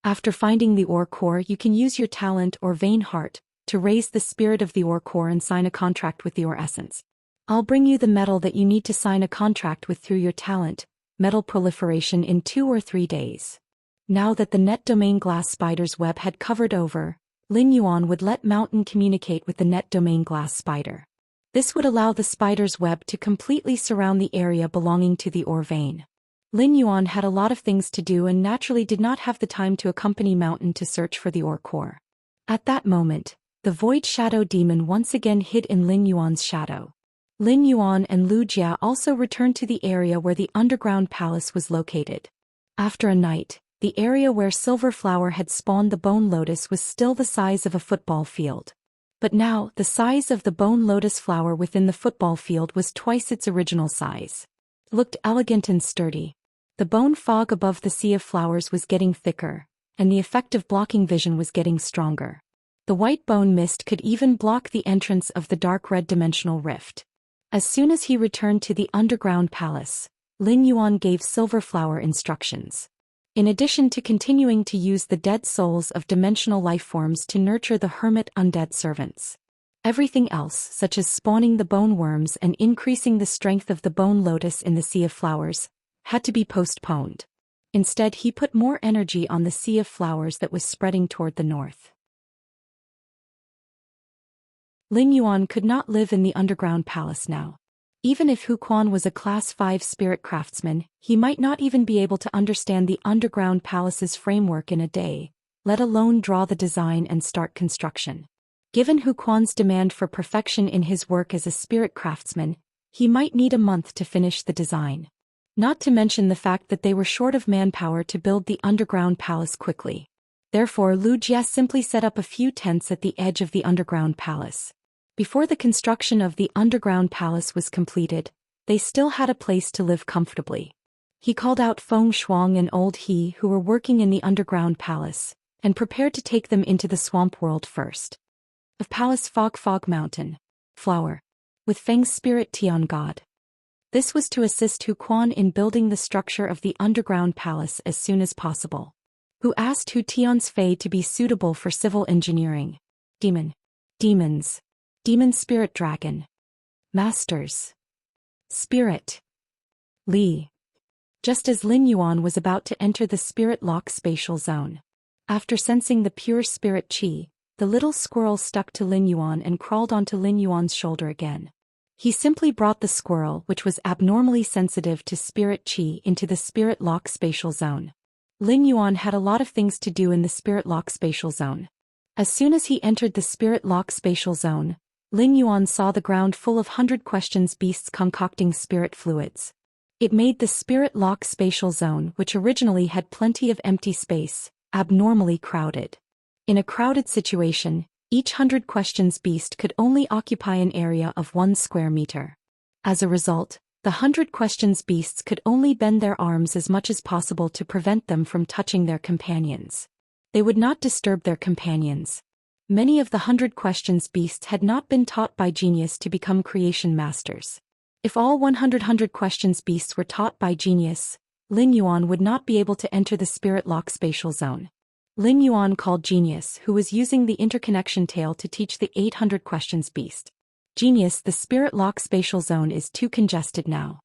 After finding the ore core, you can use your talent or vein heart to raise the spirit of the ore core and sign a contract with the ore essence. I'll bring you the metal that you need to sign a contract with through your talent, metal proliferation, in 2 or 3 days." Now that the net domain glass spider's web had covered over, Lin Yuan would let Mountain communicate with the net domain glass spider. This would allow the spider's web to completely surround the area belonging to the ore vein. Lin Yuan had a lot of things to do and naturally did not have the time to accompany Mountain to search for the ore core. At that moment, the Void Shadow Demon once again hid in Lin Yuan's shadow. Lin Yuan and Lu Jia also returned to the area where the underground palace was located. After a night, the area where Silver Flower had spawned the Bone Lotus was still the size of a football field. But now, the size of the Bone Lotus flower within the football field was twice its original size. It looked elegant and sturdy. The bone fog above the sea of flowers was getting thicker, and the effect of blocking vision was getting stronger. The white bone mist could even block the entrance of the dark red dimensional rift. As soon as he returned to the underground palace, Lin Yuan gave Silver Flower instructions. In addition to continuing to use the dead souls of dimensional lifeforms to nurture the hermit undead servants, everything else, such as spawning the bone worms and increasing the strength of the bone lotus in the sea of flowers, had to be postponed. Instead, he put more energy on the sea of flowers that was spreading toward the north. Lin Yuan could not live in the underground palace now. Even if Hu Quan was a Class 5 spirit craftsman, he might not even be able to understand the underground palace's framework in a day, let alone draw the design and start construction. Given Hu Quan's demand for perfection in his work as a spirit craftsman, he might need a month to finish the design. Not to mention the fact that they were short of manpower to build the underground palace quickly. Therefore, Lu Jia simply set up a few tents at the edge of the underground palace. Before the construction of the underground palace was completed, they still had a place to live comfortably. He called out Feng Shuang and Old He, who were working in the underground palace, and prepared to take them into the swamp world first. Of Palace Fog Mountain. Flower. With Feng's spirit Tian God. This was to assist Hu Quan in building the structure of the underground palace as soon as possible. Who asked Hu Tian's Fei to be suitable for civil engineering. Demons. Demon Spirit Dragon. Masters. Spirit. Li. Just as Lin Yuan was about to enter the Spirit Lock spatial zone. After sensing the pure spirit qi, the little squirrel stuck to Lin Yuan and crawled onto Lin Yuan's shoulder again. He simply brought the squirrel, which was abnormally sensitive to spirit qi, into the Spirit Lock spatial zone. Lin Yuan had a lot of things to do in the Spirit Lock spatial zone. As soon as he entered the Spirit Lock spatial zone, Lin Yuan saw the ground full of 100 questions beasts concocting spirit fluids. It made the Spirit Lock spatial zone, which originally had plenty of empty space, abnormally crowded. In a crowded situation, each 100 questions beast could only occupy an area of 1 square meter. As a result, the 100 questions beasts could only bend their arms as much as possible to prevent them from touching their companions. They would not disturb their companions. Many of the 100 questions beasts had not been taught by genius to become creation masters. If all 100 questions beasts were taught by genius, Lin Yuan would not be able to enter the Spirit Lock spatial zone. Lin Yuan called Genius, who was using the interconnection tail to teach the 800 questions beast. Genius, the Spirit Lock spatial zone is too congested now.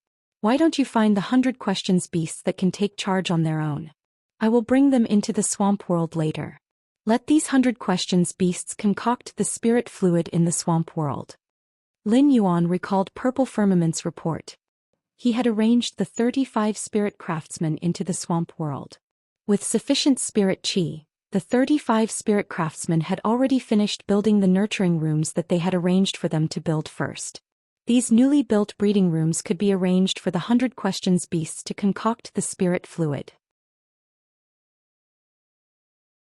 Why don't you find the 100 questions beasts that can take charge on their own? I will bring them into the swamp world later. Let these 100 questions beasts concoct the spirit fluid in the swamp world. Lin Yuan recalled Purple Firmament's report. He had arranged the 35 spirit craftsmen into the swamp world. With sufficient spirit qi, the 35 spirit craftsmen had already finished building the nurturing rooms that they had arranged for them to build first. These newly built breeding rooms could be arranged for the 100 questions beasts to concoct the spirit fluid.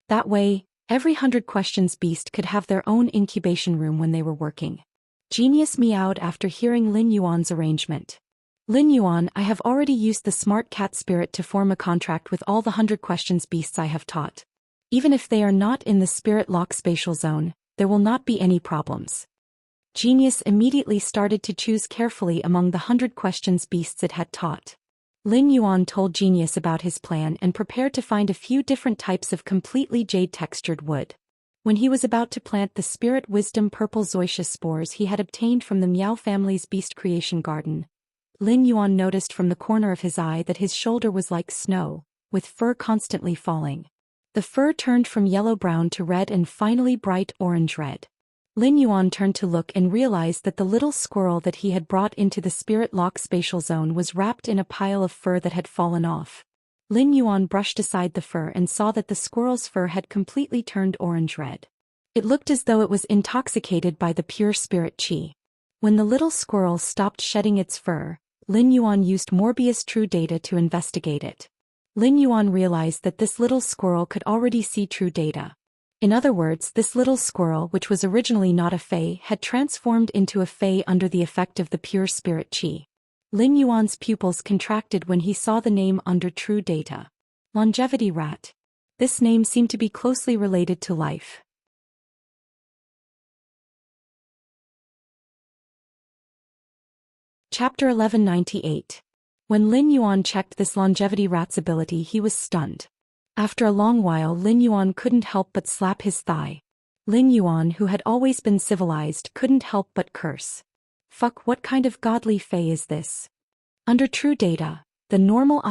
That way, every 100 questions beast could have their own incubation room when they were working. Genius meowed after hearing Lin Yuan's arrangement. Lin Yuan, I have already used the smart cat spirit to form a contract with all the 100 questions beasts I have taught. Even if they are not in the spirit lock spatial zone, there will not be any problems. Genius immediately started to choose carefully among the 100 questions beasts it had taught. Lin Yuan told Genius about his plan and prepared to find a few different types of completely jade-textured wood. When he was about to plant the spirit wisdom purple zoysia spores he had obtained from the Miao family's beast creation garden, Lin Yuan noticed from the corner of his eye that his shoulder was like snow, with fur constantly falling. The fur turned from yellow-brown to red and finally bright orange-red. Lin Yuan turned to look and realized that the little squirrel that he had brought into the spirit lock spatial zone was wrapped in a pile of fur that had fallen off. Lin Yuan brushed aside the fur and saw that the squirrel's fur had completely turned orange-red. It looked as though it was intoxicated by the pure spirit qi. When the little squirrel stopped shedding its fur, Lin Yuan used Morbius True Data to investigate it. Lin Yuan realized that this little squirrel could already see true data. In other words, this little squirrel, which was originally not a fae, had transformed into a fae under the effect of the pure spirit qi. Lin Yuan's pupils contracted when he saw the name under true data. Longevity rat. This name seemed to be closely related to life. Chapter 1198. When Lin Yuan checked this longevity rat's ability, he was stunned. After a long while, Lin Yuan couldn't help but slap his thigh. Lin Yuan, who had always been civilized, couldn't help but curse. Fuck, what kind of godly fae is this? Under true data, the normal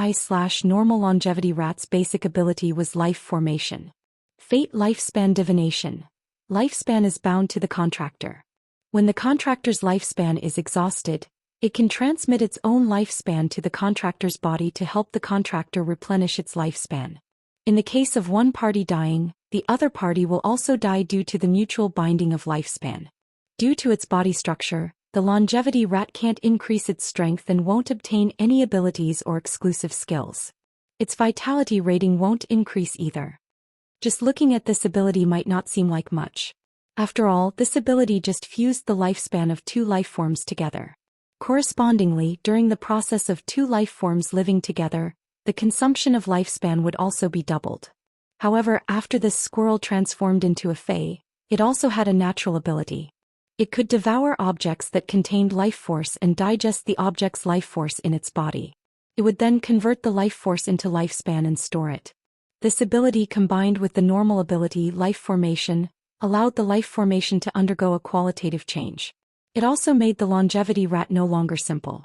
normal longevity rat's basic ability was life formation. Fate lifespan divination. Lifespan is bound to the contractor. When the contractor's lifespan is exhausted, it can transmit its own lifespan to the contractor's body to help the contractor replenish its lifespan. In the case of one party dying, the other party will also die due to the mutual binding of lifespan. Due to its body structure, the longevity rat can't increase its strength and won't obtain any abilities or exclusive skills. Its vitality rating won't increase either. Just looking at this ability might not seem like much. After all, this ability just fused the lifespan of two life forms together. Correspondingly, during the process of two life forms living together, the consumption of lifespan would also be doubled. However, after this squirrel transformed into a fae, it also had a natural ability. It could devour objects that contained life force and digest the object's life force in its body. It would then convert the life force into lifespan and store it. This ability, combined with the normal ability life formation, allowed the life formation to undergo a qualitative change. It also made the longevity rat no longer simple.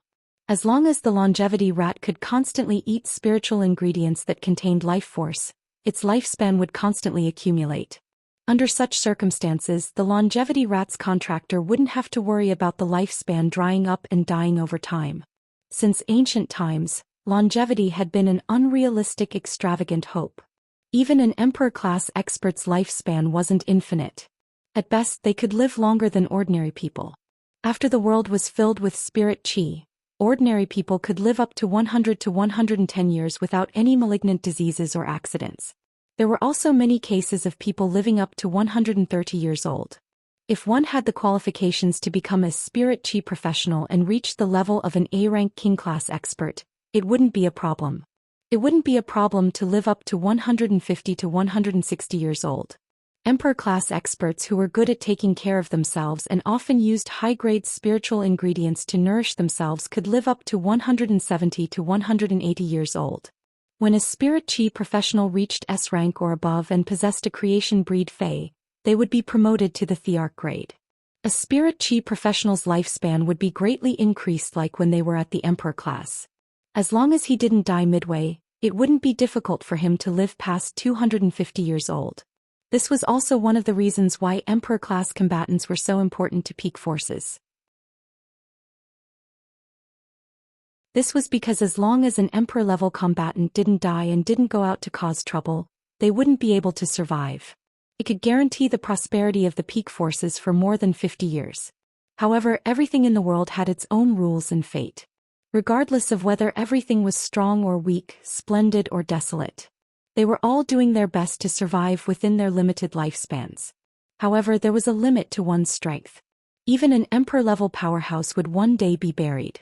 As long as the longevity rat could constantly eat spiritual ingredients that contained life force, its lifespan would constantly accumulate. Under such circumstances, the longevity rat's contractor wouldn't have to worry about the lifespan drying up and dying over time. Since ancient times, longevity had been an unrealistic, extravagant hope. Even an emperor-class expert's lifespan wasn't infinite. At best, they could live longer than ordinary people. After the world was filled with spirit qi, ordinary people could live up to 100 to 110 years without any malignant diseases or accidents. There were also many cases of people living up to 130 years old. If one had the qualifications to become a spirit qi professional and reach the level of an A-rank king-class expert, it wouldn't be a problem. It wouldn't be a problem to live up to 150 to 160 years old. Emperor-class experts who were good at taking care of themselves and often used high-grade spiritual ingredients to nourish themselves could live up to 170 to 180 years old. When a spirit qi professional reached S rank or above and possessed a creation breed fae, they would be promoted to the thearch grade. A spirit qi professional's lifespan would be greatly increased like when they were at the emperor class. As long as he didn't die midway, it wouldn't be difficult for him to live past 250 years old. This was also one of the reasons why Emperor-class combatants were so important to peak forces. This was because as long as an Emperor-level combatant didn't die and didn't go out to cause trouble, they wouldn't be able to survive. It could guarantee the prosperity of the peak forces for more than 50 years. However, everything in the world had its own rules and fate. Regardless of whether everything was strong or weak, splendid or desolate. They were all doing their best to survive within their limited lifespans. However, there was a limit to one's strength. Even an emperor-level powerhouse would one day be buried.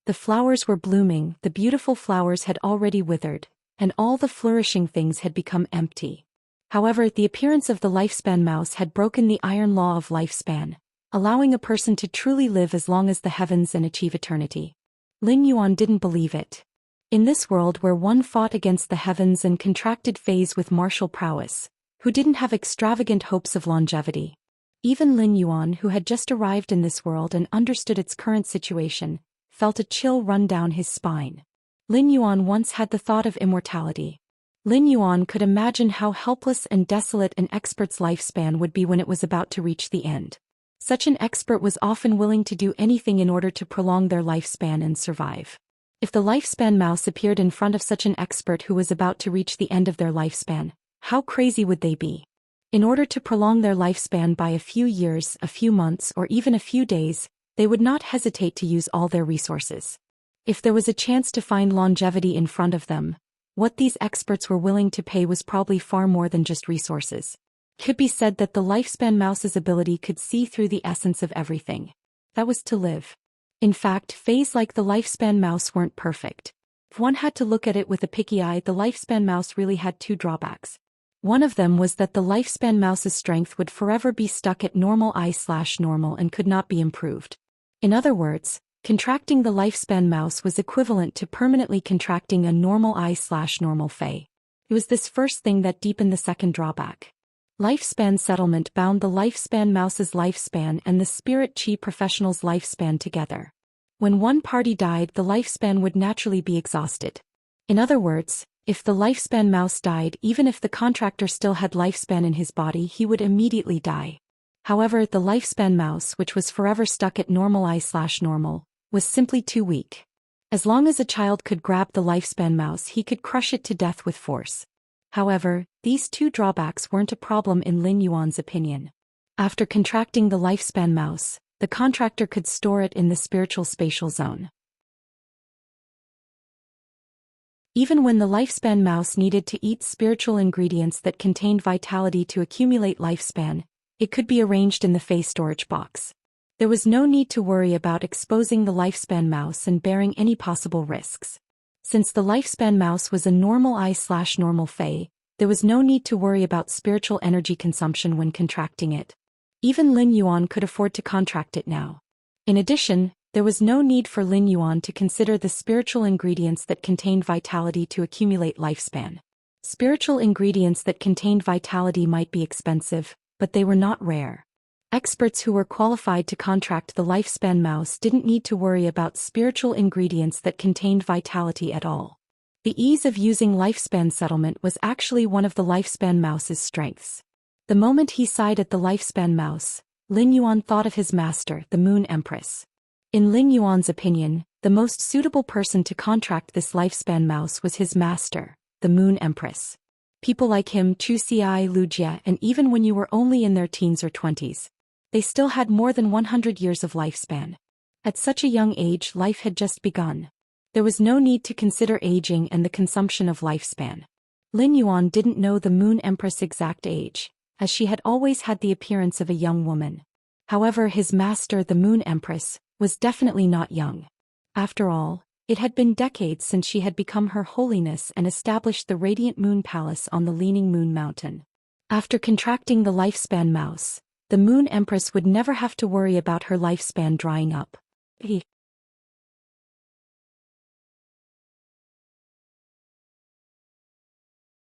The flowers were blooming, the beautiful flowers had already withered, and all the flourishing things had become empty. However, the appearance of the lifespan mouse had broken the iron law of lifespan, allowing a person to truly live as long as the heavens and achieve eternity. Lin Yuan didn't believe it. In this world where one fought against the heavens and contracted phase with martial prowess, who didn't have extravagant hopes of longevity. Even Lin Yuan, who had just arrived in this world and understood its current situation, felt a chill run down his spine. Lin Yuan once had the thought of immortality. Lin Yuan could imagine how helpless and desolate an expert's lifespan would be when it was about to reach the end. Such an expert was often willing to do anything in order to prolong their lifespan and survive. If the lifespan mouse appeared in front of such an expert who was about to reach the end of their lifespan, how crazy would they be? In order to prolong their lifespan by a few years, a few months, or even a few days, they would not hesitate to use all their resources. If there was a chance to find longevity in front of them, what these experts were willing to pay was probably far more than just resources. It could be said that the lifespan mouse's ability could see through the essence of everything. That was to live. In fact, phase like the lifespan mouse weren't perfect. If one had to look at it with a picky eye, the lifespan mouse really had two drawbacks. One of them was that the lifespan mouse's strength would forever be stuck at normal I/normal and could not be improved. In other words, contracting the lifespan mouse was equivalent to permanently contracting a normal I/normal Fey. It was this first thing that deepened the second drawback. Lifespan settlement bound the lifespan mouse's lifespan and the spirit chi professional's lifespan together. When one party died, the lifespan would naturally be exhausted. In other words, if the lifespan mouse died, even if the contractor still had lifespan in his body, he would immediately die. However, the lifespan mouse, which was forever stuck at normal I/normal, was simply too weak. As long as a child could grab the lifespan mouse, he could crush it to death with force. However, these two drawbacks weren't a problem in Lin Yuan's opinion. After contracting the lifespan mouse, the contractor could store it in the spiritual spatial zone. Even when the lifespan mouse needed to eat spiritual ingredients that contained vitality to accumulate lifespan, it could be arranged in the Fey storage box. There was no need to worry about exposing the lifespan mouse and bearing any possible risks. Since the lifespan mouse was a normal I/normal Fey, there was no need to worry about spiritual energy consumption when contracting it. Even Lin Yuan could afford to contract it now. In addition, there was no need for Lin Yuan to consider the spiritual ingredients that contained vitality to accumulate lifespan. Spiritual ingredients that contained vitality might be expensive, but they were not rare. Experts who were qualified to contract the lifespan mouse didn't need to worry about spiritual ingredients that contained vitality at all. The ease of using lifespan settlement was actually one of the lifespan mouse's strengths. The moment he sighed at the lifespan mouse, Lin Yuan thought of his master, the Moon Empress. In Lin Yuan's opinion, the most suitable person to contract this lifespan mouse was his master, the Moon Empress. People like him, Wuxia, Wuxia, and even when you were only in their teens or 20s, they still had more than 100 years of lifespan. At such a young age, life had just begun. There was no need to consider aging and the consumption of lifespan. Lin Yuan didn't know the Moon Empress' exact age, as she had always had the appearance of a young woman. However, his master, the Moon Empress, was definitely not young. After all, it had been decades since she had become Her Holiness and established the Radiant Moon Palace on the Leaning Moon Mountain. After contracting the lifespan mouse, the Moon Empress would never have to worry about her lifespan drying up.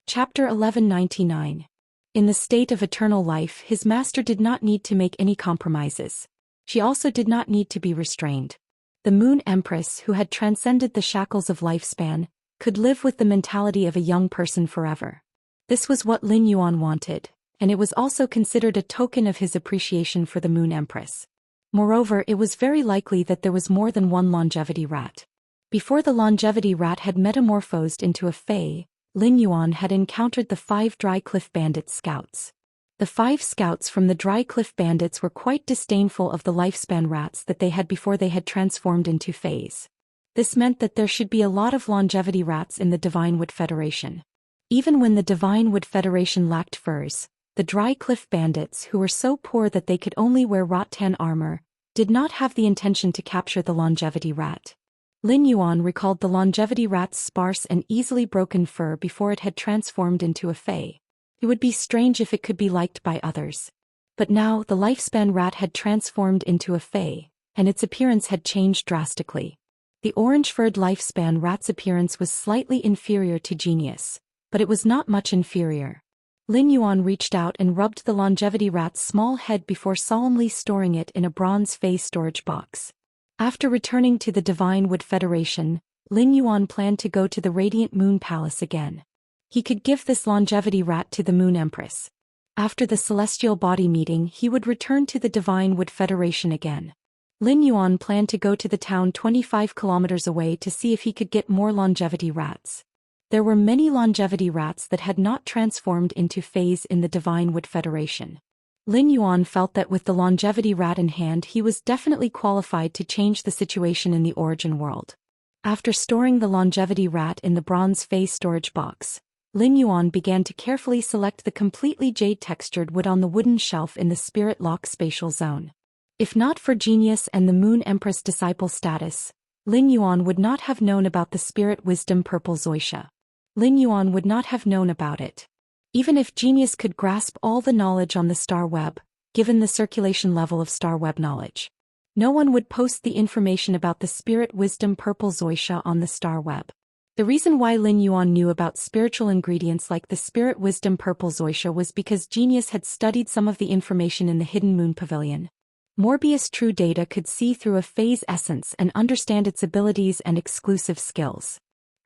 Chapter 1199. In the state of eternal life, his master did not need to make any compromises. She also did not need to be restrained. The Moon Empress, who had transcended the shackles of lifespan, could live with the mentality of a young person forever. This was what Lin Yuan wanted, and it was also considered a token of his appreciation for the Moon Empress. Moreover, it was very likely that there was more than one longevity rat. Before the longevity rat had metamorphosed into a fae, Lin Yuan had encountered the 5 Dry Cliff Bandits scouts. The 5 scouts from the Dry Cliff Bandits were quite disdainful of the lifespan rats that they had before they had transformed into fays. This meant that there should be a lot of longevity rats in the Divine Wood Federation. Even when the Divine Wood Federation lacked furs, the Dry Cliff Bandits, who were so poor that they could only wear rattan armor, did not have the intention to capture the longevity rat. Lin Yuan recalled the longevity rat's sparse and easily broken fur before it had transformed into a fae. It would be strange if it could be liked by others. But now the lifespan rat had transformed into a fae, and its appearance had changed drastically. The orange-furred lifespan rat's appearance was slightly inferior to Genius, but it was not much inferior. Lin Yuan reached out and rubbed the longevity rat's small head before solemnly storing it in a bronze fae storage box. After returning to the Divine Wood Federation, Lin Yuan planned to go to the Radiant Moon Palace again. He could give this longevity rat to the Moon Empress. After the Celestial Body meeting, he would return to the Divine Wood Federation again. Lin Yuan planned to go to the town 25 kilometers away to see if he could get more longevity rats. There were many longevity rats that had not transformed into fays in the Divine Wood Federation. Lin Yuan felt that with the longevity rat in hand he was definitely qualified to change the situation in the origin world. After storing the longevity rat in the bronze fae storage box, Lin Yuan began to carefully select the completely jade-textured wood on the wooden shelf in the Spirit Lock spatial zone. If not for Genius and the Moon Empress disciple status, Lin Yuan would not have known about the Spirit Wisdom Purple Zhou Xian. Lin Yuan would not have known about it. Even if Genius could grasp all the knowledge on the star web, given the circulation level of star web knowledge, no one would post the information about the Spirit Wisdom Purple Zhou Xian on the star web. The reason why Lin Yuan knew about spiritual ingredients like the Spirit Wisdom Purple Zhou Xian was because Genius had studied some of the information in the Hidden Moon Pavilion. Morbius True Data could see through a phase essence and understand its abilities and exclusive skills.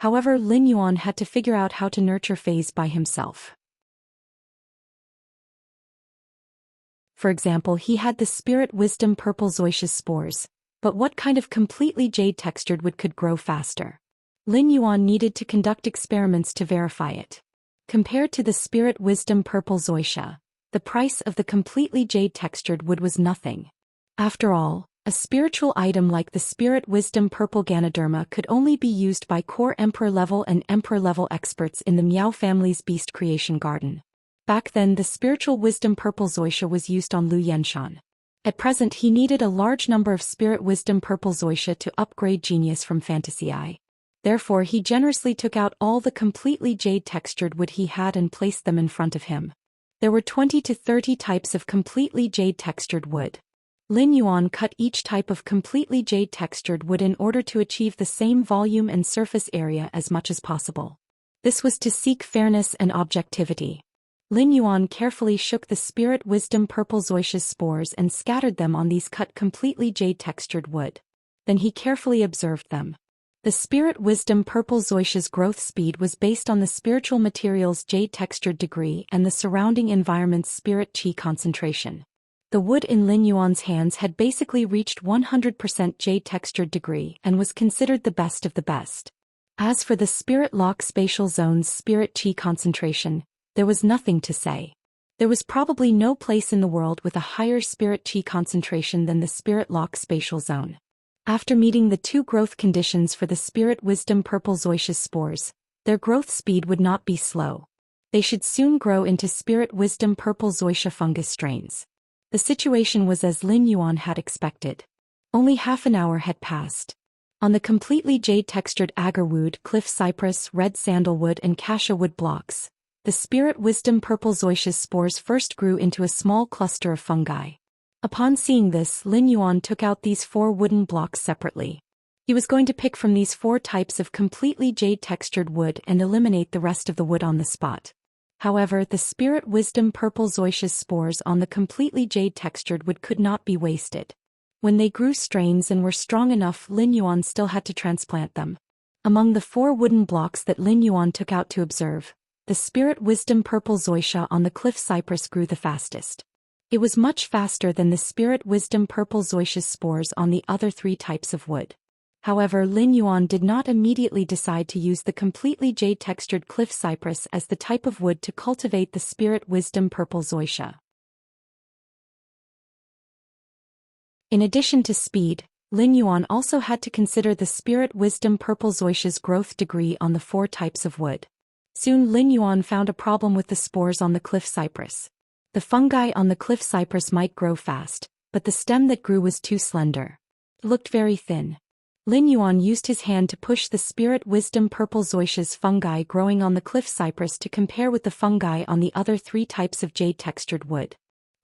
However, Lin Yuan had to figure out how to nurture phase by himself. For example, he had the Spirit Wisdom Purple Zhou Xian spores, but what kind of completely jade-textured wood could grow faster? Lin Yuan needed to conduct experiments to verify it. Compared to the Spirit Wisdom Purple Zhou Xian, the price of the completely jade-textured wood was nothing. After all, a spiritual item like the Spirit Wisdom Purple Ganoderma could only be used by core Emperor-level and Emperor-level experts in the Miao family's Beast Creation Garden. Back then the Spiritual Wisdom Purple Zhou Xian was used on Lu Yenshan. At present he needed a large number of Spirit Wisdom Purple Zhou Xian to upgrade Genius from Fantasy Eye. Therefore he generously took out all the completely jade-textured wood he had and placed them in front of him. There were 20 to 30 types of completely jade-textured wood. Lin Yuan cut each type of completely jade-textured wood in order to achieve the same volume and surface area as much as possible. This was to seek fairness and objectivity. Lin Yuan carefully shook the Spirit Wisdom Purple Zhou Xian spores and scattered them on these cut completely jade-textured wood. Then he carefully observed them. The Spirit Wisdom Purple Zhou Xian's growth speed was based on the spiritual material's jade-textured degree and the surrounding environment's spirit qi concentration. The wood in Lin Yuan's hands had basically reached 100% jade-textured degree and was considered the best of the best. As for the Spirit Lock spatial zone's spirit qi concentration, there was nothing to say. There was probably no place in the world with a higher spirit qi concentration than the Spirit Lock spatial zone. After meeting the 2 growth conditions for the Spirit Wisdom Purple Zhou Xian spores, their growth speed would not be slow. They should soon grow into Spirit Wisdom Purple Zhou Xian fungus strains. The situation was as Lin Yuan had expected. Only half an hour had passed. On the completely jade-textured agarwood, cliff cypress, red sandalwood and cassia wood blocks, the Spirit Wisdom Purple Zhou Xian spores first grew into a small cluster of fungi. Upon seeing this, Lin Yuan took out these 4 wooden blocks separately. He was going to pick from these 4 types of completely jade-textured wood and eliminate the rest of the wood on the spot. However, the Spirit Wisdom Purple Zhou Xian spores on the completely jade-textured wood could not be wasted. When they grew strains and were strong enough, Lin Yuan still had to transplant them. Among the 4 wooden blocks that Lin Yuan took out to observe, the spirit wisdom purple zoysia on the cliff cypress grew the fastest. It was much faster than the spirit wisdom purple zoysia's spores on the other 3 types of wood. However, Lin Yuan did not immediately decide to use the completely jade-textured cliff cypress as the type of wood to cultivate the spirit wisdom purple zoysia. In addition to speed, Lin Yuan also had to consider the spirit wisdom purple zoysia's growth degree on the 4 types of wood. Soon Lin Yuan found a problem with the spores on the cliff cypress. The fungi on the cliff cypress might grow fast, but the stem that grew was too slender. It looked very thin. Lin Yuan used his hand to push the spirit wisdom purple zoysia's fungi growing on the cliff cypress to compare with the fungi on the other 3 types of jade-textured wood.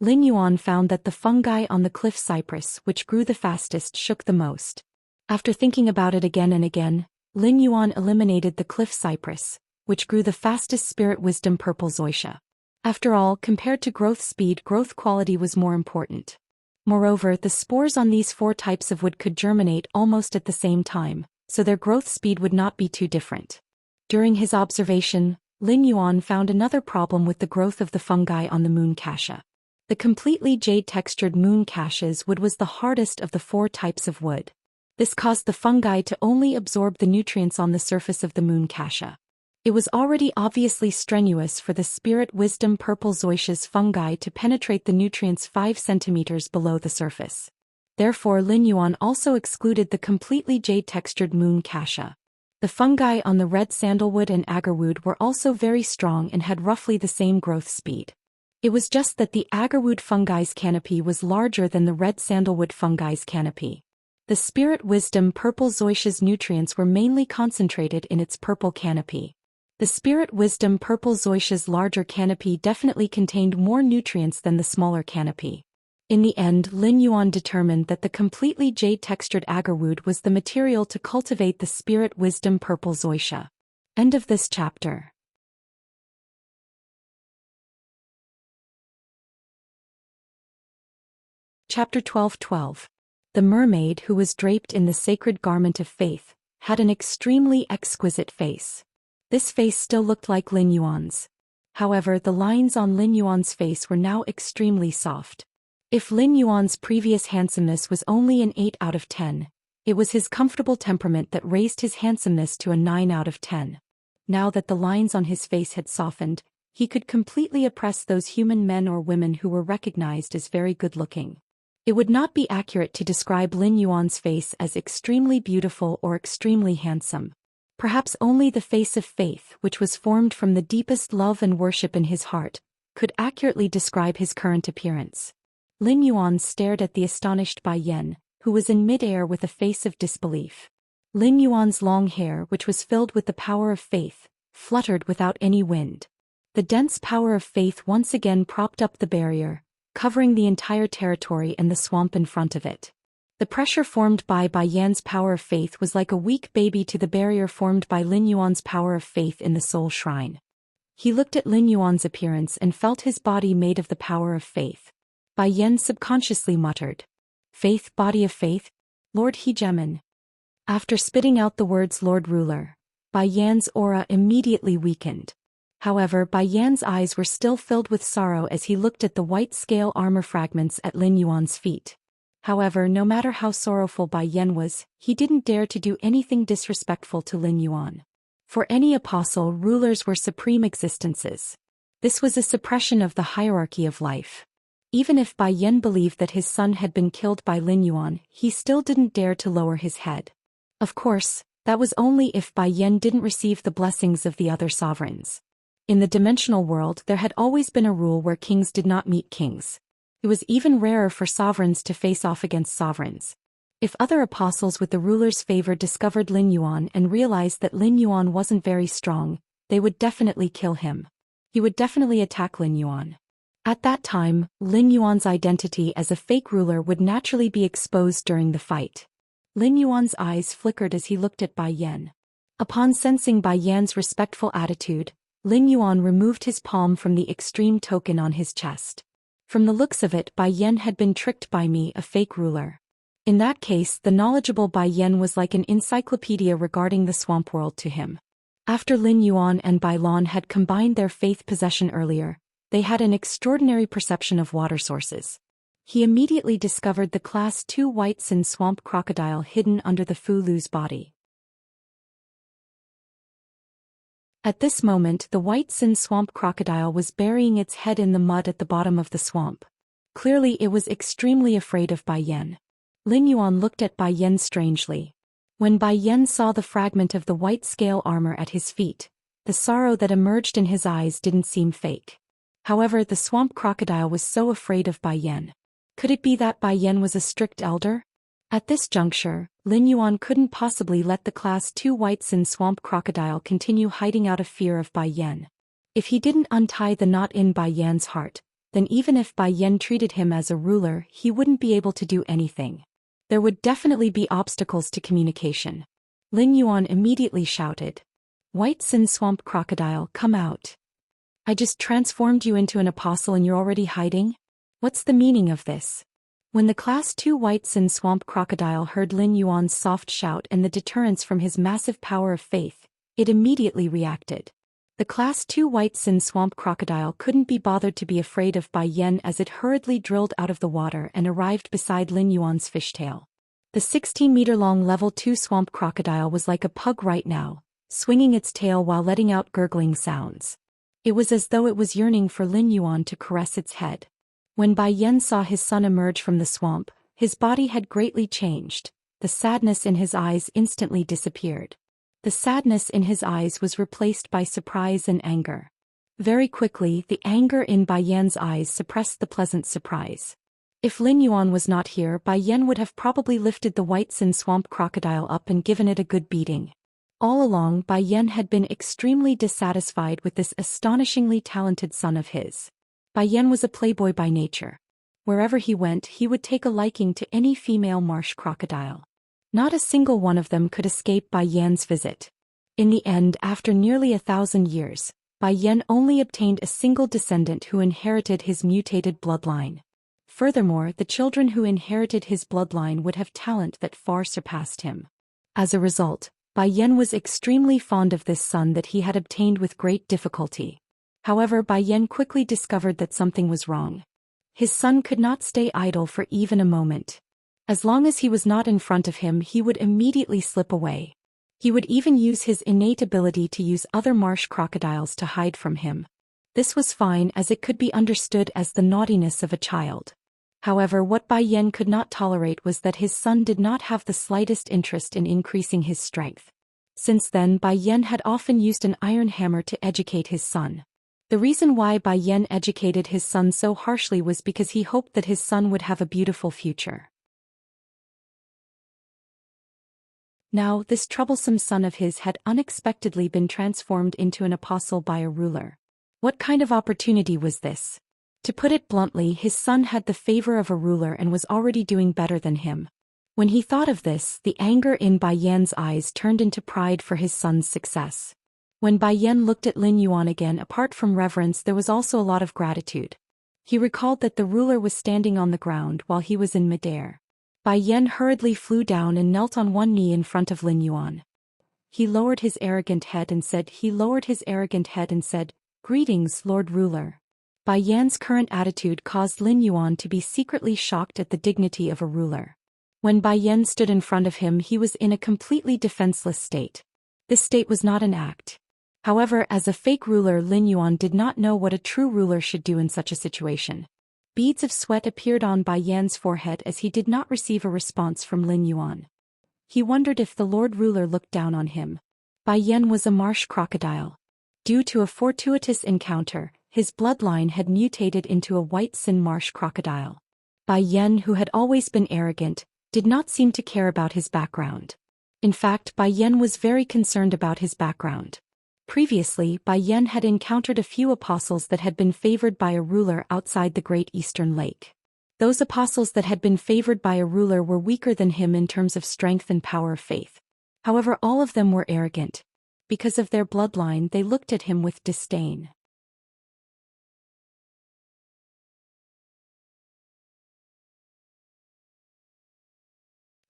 Lin Yuan found that the fungi on the cliff cypress, which grew the fastest, shook the most. After thinking about it again and again, Lin Yuan eliminated the cliff cypress, which grew the fastest spirit wisdom purple zoysia. After all, compared to growth speed, growth quality was more important. Moreover, the spores on these 4 types of wood could germinate almost at the same time, so their growth speed would not be too different. During his observation, Lin Yuan found another problem with the growth of the fungi on the moon cassia. The completely jade-textured moon cassia's wood was the hardest of the 4 types of wood. This caused the fungi to only absorb the nutrients on the surface of the moon cassia. It was already obviously strenuous for the spirit wisdom purple zoysia's fungi to penetrate the nutrients 5 centimeters below the surface. Therefore, Lin Yuan also excluded the completely jade-textured moon cassia. The fungi on the red sandalwood and agarwood were also very strong and had roughly the same growth speed. It was just that the agarwood fungi's canopy was larger than the red sandalwood fungi's canopy. The spirit wisdom purple zoysia's nutrients were mainly concentrated in its purple canopy. The spirit wisdom purple zoysia's larger canopy definitely contained more nutrients than the smaller canopy. In the end, Lin Yuan determined that the completely jade-textured agarwood was the material to cultivate the spirit wisdom purple zoysia. End of this chapter. Chapter 12:12. The mermaid, who was draped in the sacred garment of faith, had an extremely exquisite face. This face still looked like Lin Yuan's. However, the lines on Lin Yuan's face were now extremely soft. If Lin Yuan's previous handsomeness was only an 8 out of 10, it was his comfortable temperament that raised his handsomeness to a 9 out of 10. Now that the lines on his face had softened, he could completely oppress those human men or women who were recognized as very good-looking. It would not be accurate to describe Lin Yuan's face as extremely beautiful or extremely handsome. Perhaps only the face of faith, which was formed from the deepest love and worship in his heart, could accurately describe his current appearance. Lin Yuan stared at the astonished Bai Yan, who was in mid-air with a face of disbelief. Lin Yuan's long hair, which was filled with the power of faith, fluttered without any wind. The dense power of faith once again propped up the barrier, covering the entire territory and the swamp in front of it. The pressure formed by Bai Yan's power of faith was like a weak baby to the barrier formed by Lin Yuan's power of faith in the soul shrine. He looked at Lin Yuan's appearance and felt his body made of the power of faith. Bai Yan subconsciously muttered, "Faith, body of faith, Lord Hegemon." After spitting out the words Lord Ruler, Bai Yan's aura immediately weakened. However, Bai Yan's eyes were still filled with sorrow as he looked at the white scale armor fragments at Lin Yuan's feet. However, no matter how sorrowful Bai Yan was, he didn't dare to do anything disrespectful to Lin Yuan. For any apostle, rulers were supreme existences. This was a suppression of the hierarchy of life. Even if Bai Yan believed that his son had been killed by Lin Yuan, he still didn't dare to lower his head. Of course, that was only if Bai Yan didn't receive the blessings of the other sovereigns. In the dimensional world, there had always been a rule where kings did not meet kings. It was even rarer for sovereigns to face off against sovereigns. If other apostles with the ruler's favor discovered Lin Yuan and realized that Lin Yuan wasn't very strong, they would definitely kill him. He would definitely attack Lin Yuan. At that time, Lin Yuan's identity as a fake ruler would naturally be exposed during the fight. Lin Yuan's eyes flickered as he looked at Bai Yan. Upon sensing Bai Yan's respectful attitude, Lin Yuan removed his palm from the extreme token on his chest. From the looks of it, Bai Yan had been tricked by me, a fake ruler. In that case, the knowledgeable Bai Yan was like an encyclopedia regarding the swamp world to him. After Lin Yuan and Bai Lan had combined their faith possession earlier, they had an extraordinary perception of water sources. He immediately discovered the Class 2 White Sin Swamp Crocodile hidden under the Fu Lu's body. At this moment, the White Sin Swamp Crocodile was burying its head in the mud at the bottom of the swamp. Clearly it was extremely afraid of Bai Yan. Lin Yuan looked at Bai Yan strangely. When Bai Yan saw the fragment of the white scale armor at his feet, the sorrow that emerged in his eyes didn't seem fake. However, the swamp crocodile was so afraid of Bai Yan. Could it be that Bai Yan was a strict elder? At this juncture, Lin Yuan couldn't possibly let the Class 2 White Sin Swamp Crocodile continue hiding out of fear of Bai Yan. If he didn't untie the knot in Bai Yan's heart, then even if Bai Yan treated him as a ruler, he wouldn't be able to do anything. There would definitely be obstacles to communication. Lin Yuan immediately shouted, "White Sin Swamp Crocodile, come out. I just transformed you into an apostle and you're already hiding? What's the meaning of this?" When the Class 2 White Sin Swamp Crocodile heard Lin Yuan's soft shout and the deterrence from his massive power of faith, it immediately reacted. The Class 2 White Sin Swamp Crocodile couldn't be bothered to be afraid of Bai Yan as it hurriedly drilled out of the water and arrived beside Lin Yuan's fishtail. The 16-meter-long Level 2 Swamp Crocodile was like a pug right now, swinging its tail while letting out gurgling sounds. It was as though it was yearning for Lin Yuan to caress its head. When Bai Yan saw his son emerge from the swamp, his body had greatly changed. The sadness in his eyes instantly disappeared. The sadness in his eyes was replaced by surprise and anger. Very quickly, the anger in Bai Yan's eyes suppressed the pleasant surprise. If Lin Yuan was not here, Bai Yan would have probably lifted the White Sin Swamp Crocodile up and given it a good beating. All along, Bai Yan had been extremely dissatisfied with this astonishingly talented son of his. Bai Yan was a playboy by nature. Wherever he went, he would take a liking to any female marsh crocodile. Not a single one of them could escape Bai Yan's visit. In the end, after nearly 1,000 years, Bai Yan only obtained a single descendant who inherited his mutated bloodline. Furthermore, the children who inherited his bloodline would have talent that far surpassed him. As a result, Bai Yan was extremely fond of this son that he had obtained with great difficulty. However, Bai Yan quickly discovered that something was wrong. His son could not stay idle for even a moment. As long as he was not in front of him, he would immediately slip away. He would even use his innate ability to use other marsh crocodiles to hide from him. This was fine as it could be understood as the naughtiness of a child. However, what Bai Yan could not tolerate was that his son did not have the slightest interest in increasing his strength. Since then, Bai Yan had often used an iron hammer to educate his son. The reason why Bai Yan educated his son so harshly was because he hoped that his son would have a beautiful future. Now, this troublesome son of his had unexpectedly been transformed into an apostle by a ruler. What kind of opportunity was this? To put it bluntly, his son had the favor of a ruler and was already doing better than him. When he thought of this, the anger in Bai Yan's eyes turned into pride for his son's success. When Bai Yan looked at Lin Yuan again, apart from reverence, there was also a lot of gratitude. He recalled that the ruler was standing on the ground while he was in midair. Bai Yan hurriedly flew down and knelt on one knee in front of Lin Yuan. He lowered his arrogant head and said, "Greetings, Lord Ruler." Bai Yan's current attitude caused Lin Yuan to be secretly shocked at the dignity of a ruler. When Bai Yan stood in front of him, he was in a completely defenseless state. This state was not an act. However, as a fake ruler, Lin Yuan did not know what a true ruler should do in such a situation. Beads of sweat appeared on Bai Yan's forehead as he did not receive a response from Lin Yuan. He wondered if the Lord Ruler looked down on him. Bai Yan was a marsh crocodile. Due to a fortuitous encounter, his bloodline had mutated into a White Sin marsh crocodile. Bai Yan, who had always been arrogant, did not seem to care about his background. In fact, Bai Yan was very concerned about his background. Previously, Bai Yan had encountered a few apostles that had been favored by a ruler outside the Great Eastern Lake. Those apostles that had been favored by a ruler were weaker than him in terms of strength and power of faith. However, all of them were arrogant. Because of their bloodline, they looked at him with disdain.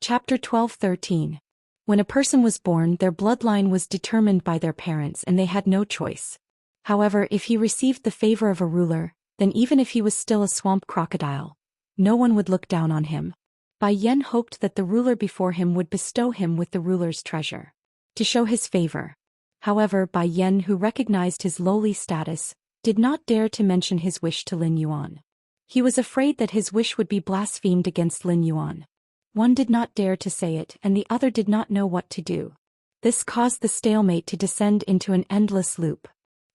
Chapter 12-13. When a person was born, their bloodline was determined by their parents and they had no choice. However, if he received the favor of a ruler, then even if he was still a swamp crocodile, no one would look down on him. Bai Yan hoped that the ruler before him would bestow him with the ruler's treasure to show his favor. However, Bai Yan, who recognized his lowly status, did not dare to mention his wish to Lin Yuan. He was afraid that his wish would be blasphemed against Lin Yuan. One did not dare to say it and the other did not know what to do. This caused the stalemate to descend into an endless loop.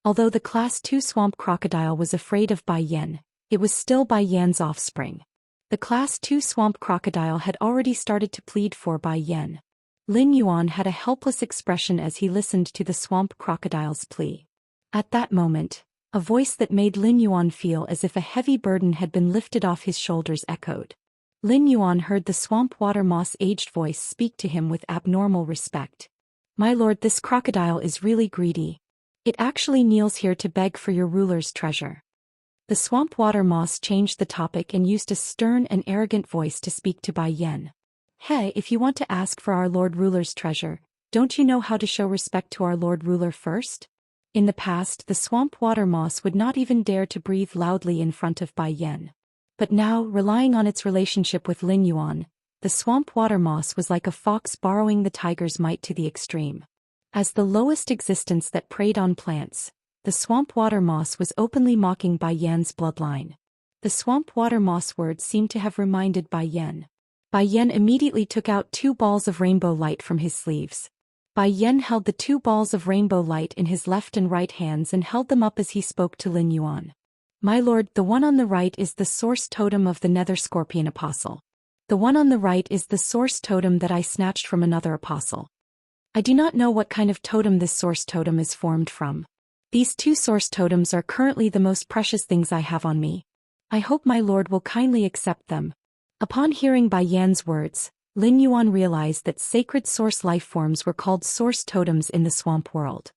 Although the Class 2 swamp crocodile was afraid of Bai Yan, it was still Bai Yan's offspring. The Class 2 swamp crocodile had already started to plead for Bai Yan. Lin Yuan had a helpless expression as he listened to the swamp crocodile's plea. At that moment, a voice that made Lin Yuan feel as if a heavy burden had been lifted off his shoulders echoed. Lin Yuan heard the swamp water moss-aged voice speak to him with abnormal respect. "My lord, this crocodile is really greedy. It actually kneels here to beg for your ruler's treasure." The swamp water moss changed the topic and used a stern and arrogant voice to speak to Bai Yan. "Hey, if you want to ask for our lord ruler's treasure, don't you know how to show respect to our lord ruler first?" In the past, the swamp water moss would not even dare to breathe loudly in front of Bai Yan. But now, relying on its relationship with Lin Yuan, the swamp water moss was like a fox borrowing the tiger's might to the extreme. As the lowest existence that preyed on plants, the swamp water moss was openly mocking Bai Yan's bloodline. The swamp water moss words seemed to have reminded Bai Yan. Bai Yan immediately took out 2 balls of rainbow light from his sleeves. Bai Yan held the 2 balls of rainbow light in his left and right hands and held them up as he spoke to Lin Yuan. "My lord, the one on the right is the source totem of the Nether Scorpion Apostle. The one on the right is the source totem that I snatched from another apostle. I do not know what kind of totem this source totem is formed from. These 2 source totems are currently the most precious things I have on me. I hope my lord will kindly accept them." Upon hearing Bai Yan's words, Lin Yuan realized that sacred source life forms were called source totems in the swamp world.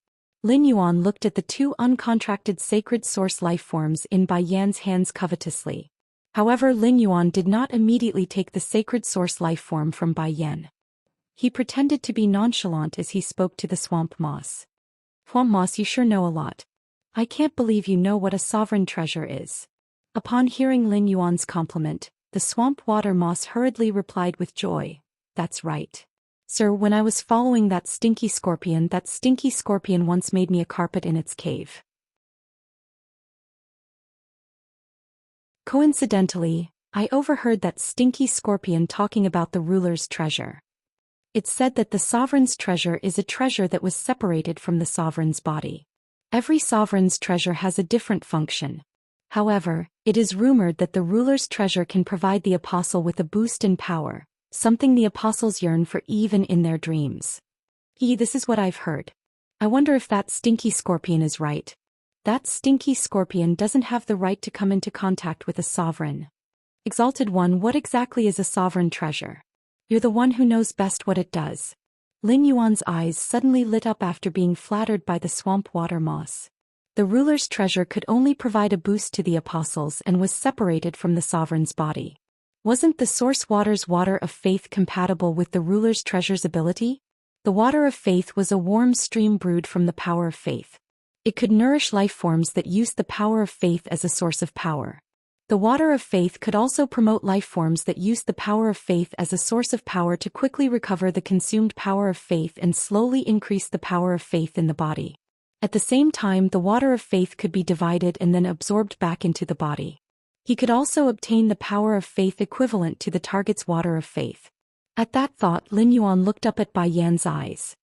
Lin Yuan looked at the 2 uncontracted sacred source life forms in Bai Yan's hands covetously. However, Lin Yuan did not immediately take the sacred source life form from Bai Yan. He pretended to be nonchalant as he spoke to the swamp moss. "Swamp moss, you sure know a lot. I can't believe you know what a sovereign treasure is." Upon hearing Lin Yuan's compliment, the swamp water moss hurriedly replied with joy, "That's right. Sir, when I was following that stinky scorpion once made me a carpet in its cave." Coincidentally, I overheard that stinky scorpion talking about the ruler's treasure. It said that the sovereign's treasure is a treasure that was separated from the sovereign's body. Every sovereign's treasure has a different function. However, it is rumored that the ruler's treasure can provide the apostle with a boost in power, something the apostles yearn for even in their dreams. This is what I've heard. I wonder if that stinky scorpion is right. That stinky scorpion doesn't have the right to come into contact with a sovereign. Exalted One, what exactly is a sovereign treasure? You're the one who knows best what it does. Lin Yuan's eyes suddenly lit up after being flattered by the swamp water moss. The ruler's treasure could only provide a boost to the apostles and was separated from the sovereign's body. Wasn't the source water's water of faith compatible with the ruler's treasure's ability? The water of faith was a warm stream brewed from the power of faith. It could nourish life forms that used the power of faith as a source of power. The water of faith could also promote life forms that used the power of faith as a source of power to quickly recover the consumed power of faith and slowly increase the power of faith in the body. At the same time, the water of faith could be divided and then absorbed back into the body. He could also obtain the power of faith equivalent to the target's water of faith. At that thought, Lin Yuan looked up at Bai Yan's eyes.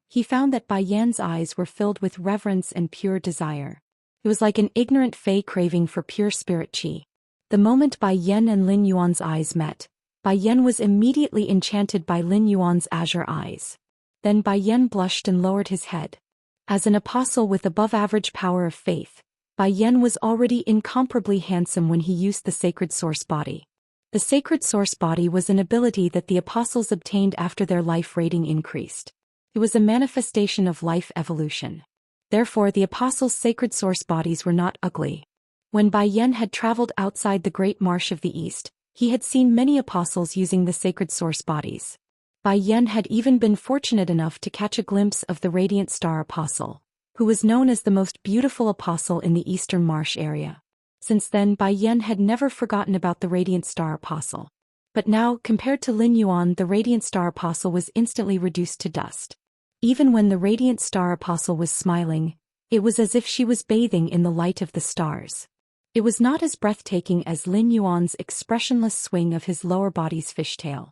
He found that Bai Yan's eyes were filled with reverence and pure desire. It was like an ignorant fae craving for pure spirit qi. The moment Bai Yan and Lin Yuan's eyes met, Bai Yan was immediately enchanted by Lin Yuan's azure eyes. Then Bai Yan blushed and lowered his head. As an apostle with above-average power of faith, Bai Yan was already incomparably handsome when he used the sacred source body. The sacred source body was an ability that the apostles obtained after their life rating increased. It was a manifestation of life evolution. Therefore, the apostles' sacred source bodies were not ugly. When Bai Yan had traveled outside the Great Marsh of the East, He had seen many apostles using the sacred source bodies. Bai Yan had even been fortunate enough to catch a glimpse of the Radiant Star Apostle, who was known as the most beautiful apostle in the Eastern Marsh area. Since then, Bai Yan had never forgotten about the Radiant Star Apostle. But now, compared to Lin Yuan, the Radiant Star Apostle was instantly reduced to dust. Even when the Radiant Star Apostle was smiling, it was as if she was bathing in the light of the stars. It was not as breathtaking as Lin Yuan's expressionless swing of his lower body's fishtail.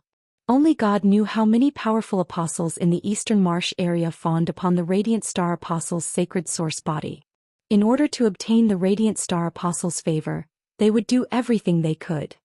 Only God knew how many powerful apostles in the Eastern Marsh area fawned upon the Radiant Star Apostle's sacred source body. In order to obtain the Radiant Star Apostle's favor, they would do everything they could.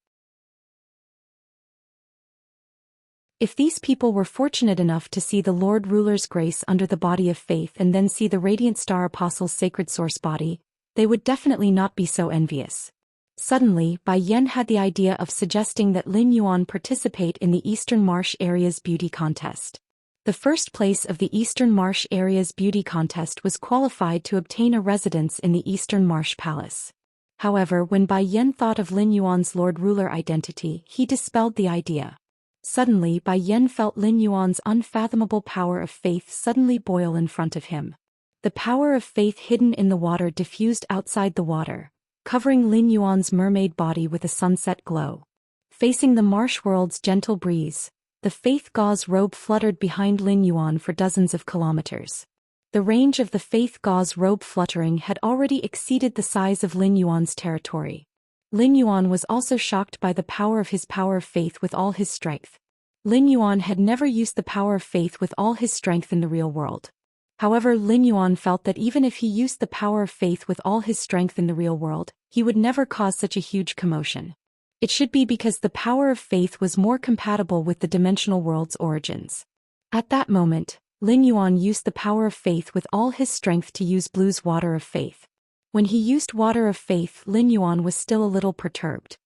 If these people were fortunate enough to see the Lord Ruler's grace under the body of faith and then see the Radiant Star Apostle's sacred source body, they would definitely not be so envious. Suddenly, Bai Yan had the idea of suggesting that Lin Yuan participate in the Eastern Marsh area's beauty contest. The first place of the Eastern Marsh area's beauty contest was qualified to obtain a residence in the Eastern Marsh Palace. However, when Bai Yan thought of Lin Yuan's Lord Ruler identity, he dispelled the idea. Suddenly, Bai Yan felt Lin Yuan's unfathomable power of faith suddenly boil in front of him. The power of faith hidden in the water diffused outside the water, covering Lin Yuan's mermaid body with a sunset glow. Facing the marsh world's gentle breeze, the faith gauze robe fluttered behind Lin Yuan for dozens of kilometers. The range of the faith gauze robe fluttering had already exceeded the size of Lin Yuan's territory. Lin Yuan was also shocked by the power of his power of faith with all his strength. Lin Yuan had never used the power of faith with all his strength in the real world. However, Lin Yuan felt that even if he used the power of faith with all his strength in the real world, he would never cause such a huge commotion. It should be because the power of faith was more compatible with the dimensional world's origins. At that moment, Lin Yuan used the power of faith with all his strength to use Blue's water of faith. When he used water of faith, Lin Yuan was still a little perturbed.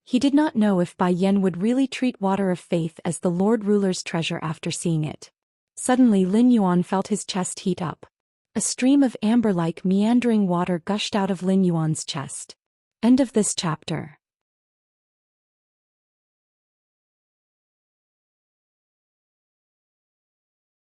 He did not know if Bai Yan would really treat water of faith as the Lord Ruler's treasure after seeing it. Suddenly Lin Yuan felt his chest heat up. A stream of amber-like meandering water gushed out of Lin Yuan's chest. End of this chapter.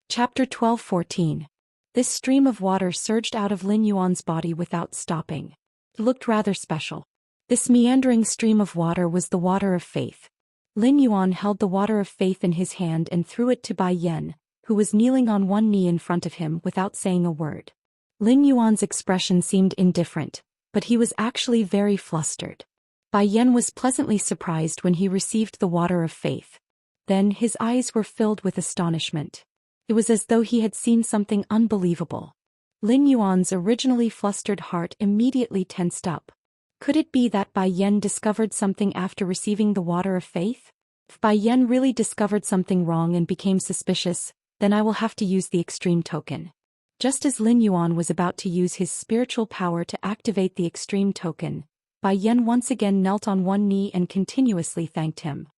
Chapter 12-14. This stream of water surged out of Lin Yuan's body without stopping. It looked rather special. This meandering stream of water was the water of faith. Lin Yuan held the water of faith in his hand and threw it to Bai Yan, who was kneeling on one knee in front of him without saying a word. Lin Yuan's expression seemed indifferent, but he was actually very flustered. Bai Yan was pleasantly surprised when he received the water of faith. Then his eyes were filled with astonishment. It was as though he had seen something unbelievable. Lin Yuan's originally flustered heart immediately tensed up. Could it be that Bai Yan discovered something after receiving the water of faith? If Bai Yan really discovered something wrong and became suspicious, then I will have to use the extreme token. Just as Lin Yuan was about to use his spiritual power to activate the extreme token, Bai Yan once again knelt on one knee and continuously thanked him.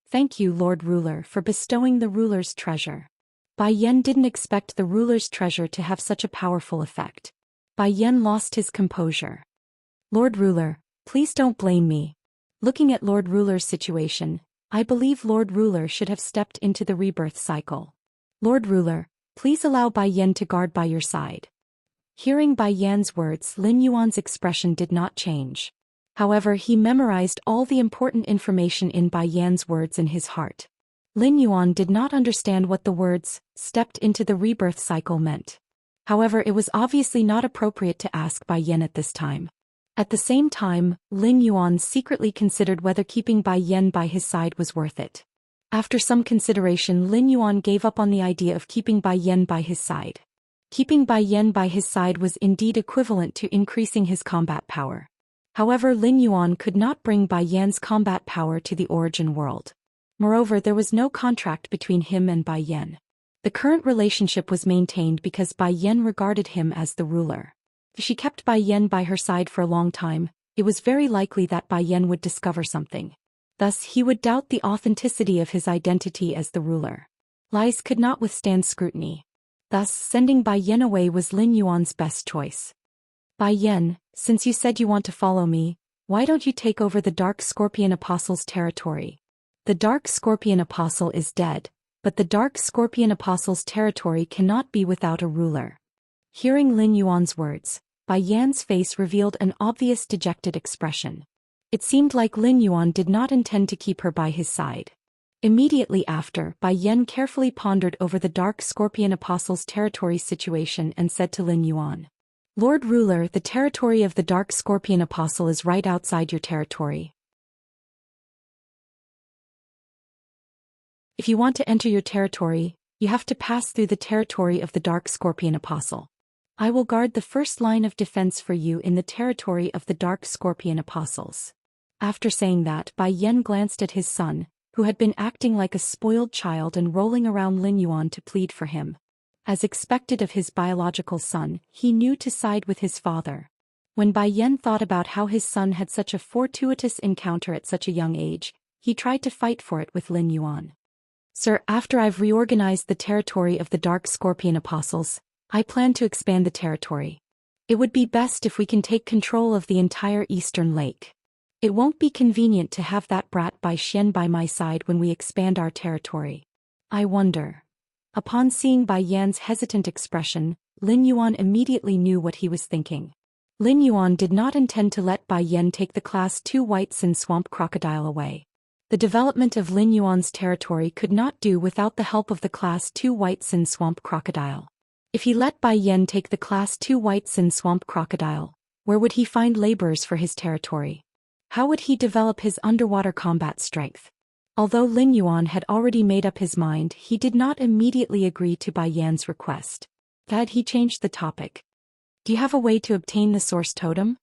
Thank you, Lord Ruler, for bestowing the ruler's treasure. Bai Yan didn't expect the ruler's treasure to have such a powerful effect. Bai Yan lost his composure. Lord Ruler, please don't blame me. Looking at Lord Ruler's situation, I believe Lord Ruler should have stepped into the rebirth cycle. Lord Ruler, please allow Bai Yan to guard by your side. Hearing Bai Yan's words, Lin Yuan's expression did not change. However, he memorized all the important information in Bai Yan's words in his heart. Lin Yuan did not understand what the words, stepped into the rebirth cycle meant. However, it was obviously not appropriate to ask Bai Yan at this time. At the same time, Lin Yuan secretly considered whether keeping Bai Yan by his side was worth it. After some consideration, Lin Yuan gave up on the idea of keeping Bai Yan by his side. Keeping Bai Yan by his side was indeed equivalent to increasing his combat power. However, Lin Yuan could not bring Bai Yan's combat power to the origin world. Moreover, there was no contract between him and Bai Yan. The current relationship was maintained because Bai Yan regarded him as the ruler. If she kept Bai Yan by her side for a long time, it was very likely that Bai Yan would discover something. Thus, he would doubt the authenticity of his identity as the ruler. Lies could not withstand scrutiny. Thus, sending Bai Yan away was Lin Yuan's best choice. Bai Yan, since you said you want to follow me, Why don't you take over the Dark Scorpion Apostle's territory? The Dark Scorpion Apostle is dead, but the Dark Scorpion Apostle's territory cannot be without a ruler. Hearing Lin Yuan's words, Bai Yan's face revealed an obvious dejected expression. It seemed like Lin Yuan did not intend to keep her by his side. Immediately after, Bai Yan carefully pondered over the Dark Scorpion Apostle's territory situation and said to Lin Yuan, Lord Ruler, the territory of the Dark Scorpion Apostle is right outside your territory. If you want to enter your territory, you have to pass through the territory of the Dark Scorpion Apostle. I will guard the first line of defense for you in the territory of the Dark Scorpion Apostles. After saying that, Bai Yan glanced at his son, who had been acting like a spoiled child and rolling around Lin Yuan to plead for him. As expected of his biological son, he knew to side with his father. When Bai Yan thought about how his son had such a fortuitous encounter at such a young age, he tried to fight for it with Lin Yuan. Sir, after I've reorganized the territory of the Dark Scorpion Apostles, I plan to expand the territory. It would be best if we can take control of the entire Eastern Lake. It won't be convenient to have that brat Bai Xian by my side when we expand our territory. I wonder. Upon seeing Bai Yan's hesitant expression, Lin Yuan immediately knew what he was thinking. Lin Yuan did not intend to let Bai Yan take the Class 2 White Sin Swamp Crocodile away. The development of Lin Yuan's territory could not do without the help of the Class 2 White Sin Swamp Crocodile. If he let Bai Yan take the Class 2 White Sin Swamp Crocodile, where would he find laborers for his territory? How would he develop his underwater combat strength? Although Lin Yuan had already made up his mind, he did not immediately agree to Bai Yan's request. Instead, he changed the topic. Do you have a way to obtain the source totem?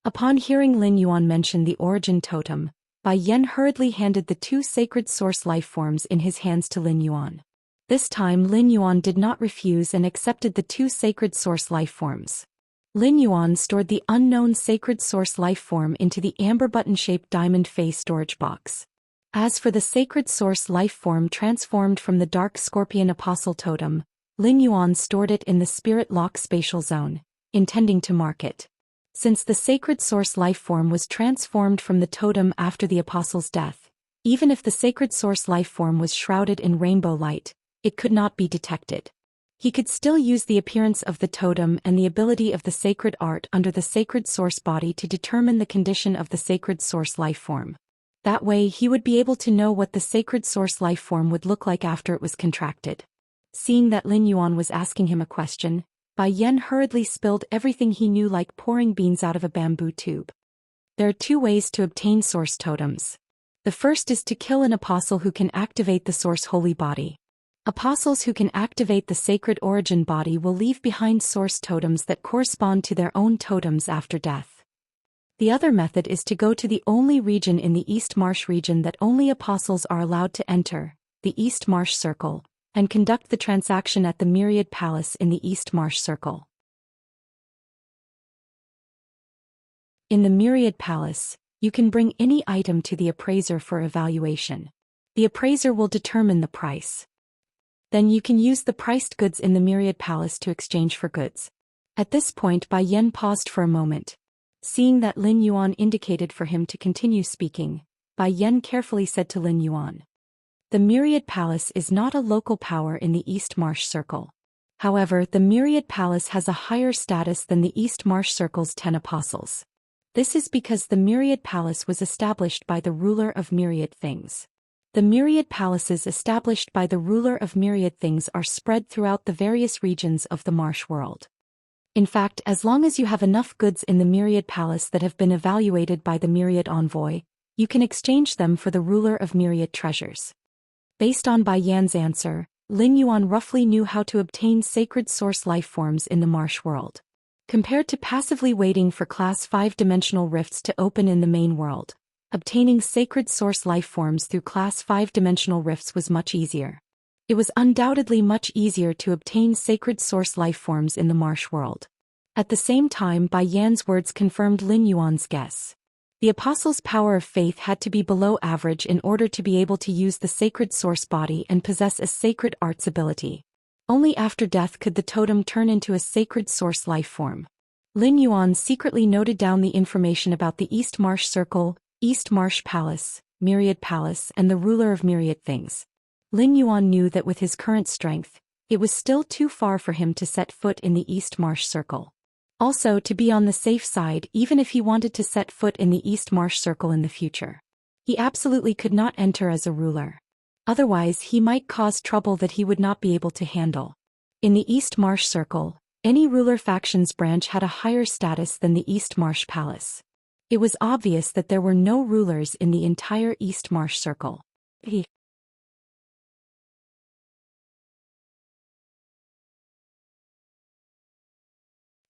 Upon hearing Lin Yuan mention the origin totem, Bai Yan hurriedly handed the two sacred source life forms in his hands to Lin Yuan. This time Lin Yuan did not refuse and accepted the two sacred source life forms. Lin Yuan stored the unknown sacred source life form into the amber button-shaped diamond face storage box. As for the sacred source life form transformed from the Dark Scorpion Apostle totem, Lin Yuan stored it in the Spirit Lock spatial zone, intending to mark it. Since the sacred source life form was transformed from the totem after the Apostle's death, even if the sacred source life form was shrouded in rainbow light, it could not be detected. He could still use the appearance of the totem and the ability of the sacred art under the sacred source body to determine the condition of the sacred source life form. That way he would be able to know what the sacred source life form would look like after it was contracted. Seeing that Lin Yuan was asking him a question, Bai Yan hurriedly spilled everything he knew like pouring beans out of a bamboo tube. There are two ways to obtain source totems. The first is to kill an apostle who can activate the source holy body. Apostles who can activate the sacred origin body will leave behind source totems that correspond to their own totems after death. The other method is to go to the only region in the East Marsh region that only apostles are allowed to enter, the East Marsh Circle, and conduct the transaction at the Myriad Palace in the East Marsh Circle. In the Myriad Palace, you can bring any item to the appraiser for evaluation. The appraiser will determine the price. Then you can use the priced goods in the Myriad Palace to exchange for goods. At this point Bai Yan paused for a moment. Seeing that Lin Yuan indicated for him to continue speaking, Bai Yan carefully said to Lin Yuan, "The Myriad Palace is not a local power in the East Marsh Circle. However, the Myriad Palace has a higher status than the East Marsh Circle's 10 apostles. This is because the Myriad Palace was established by the ruler of myriad things. The myriad palaces established by the ruler of myriad things are spread throughout the various regions of the marsh world. In fact, as long as you have enough goods in the Myriad Palace that have been evaluated by the Myriad Envoy, you can exchange them for the ruler of myriad treasures." Based on Bai Yan's answer, Lin Yuan roughly knew how to obtain sacred source life forms in the marsh world. Compared to passively waiting for Class 5 dimensional rifts to open in the main world, obtaining sacred source life forms through Class 5 dimensional rifts was much easier. It was undoubtedly much easier to obtain sacred source life forms in the marsh world. At the same time, Bai Yan's words confirmed Lin Yuan's guess. The apostle's power of faith had to be below average in order to be able to use the sacred source body and possess a sacred arts ability. Only after death could the totem turn into a sacred source life form. Lin Yuan secretly noted down the information about the East Marsh Circle, East Marsh Palace, Myriad Palace, and the ruler of myriad things. Lin Yuan knew that with his current strength, it was still too far for him to set foot in the East Marsh Circle. Also, to be on the safe side, even if he wanted to set foot in the East Marsh Circle in the future, he absolutely could not enter as a ruler. Otherwise, he might cause trouble that he would not be able to handle. In the East Marsh Circle, any ruler faction's branch had a higher status than the East Marsh Palace. It was obvious that there were no rulers in the entire East Marsh Circle.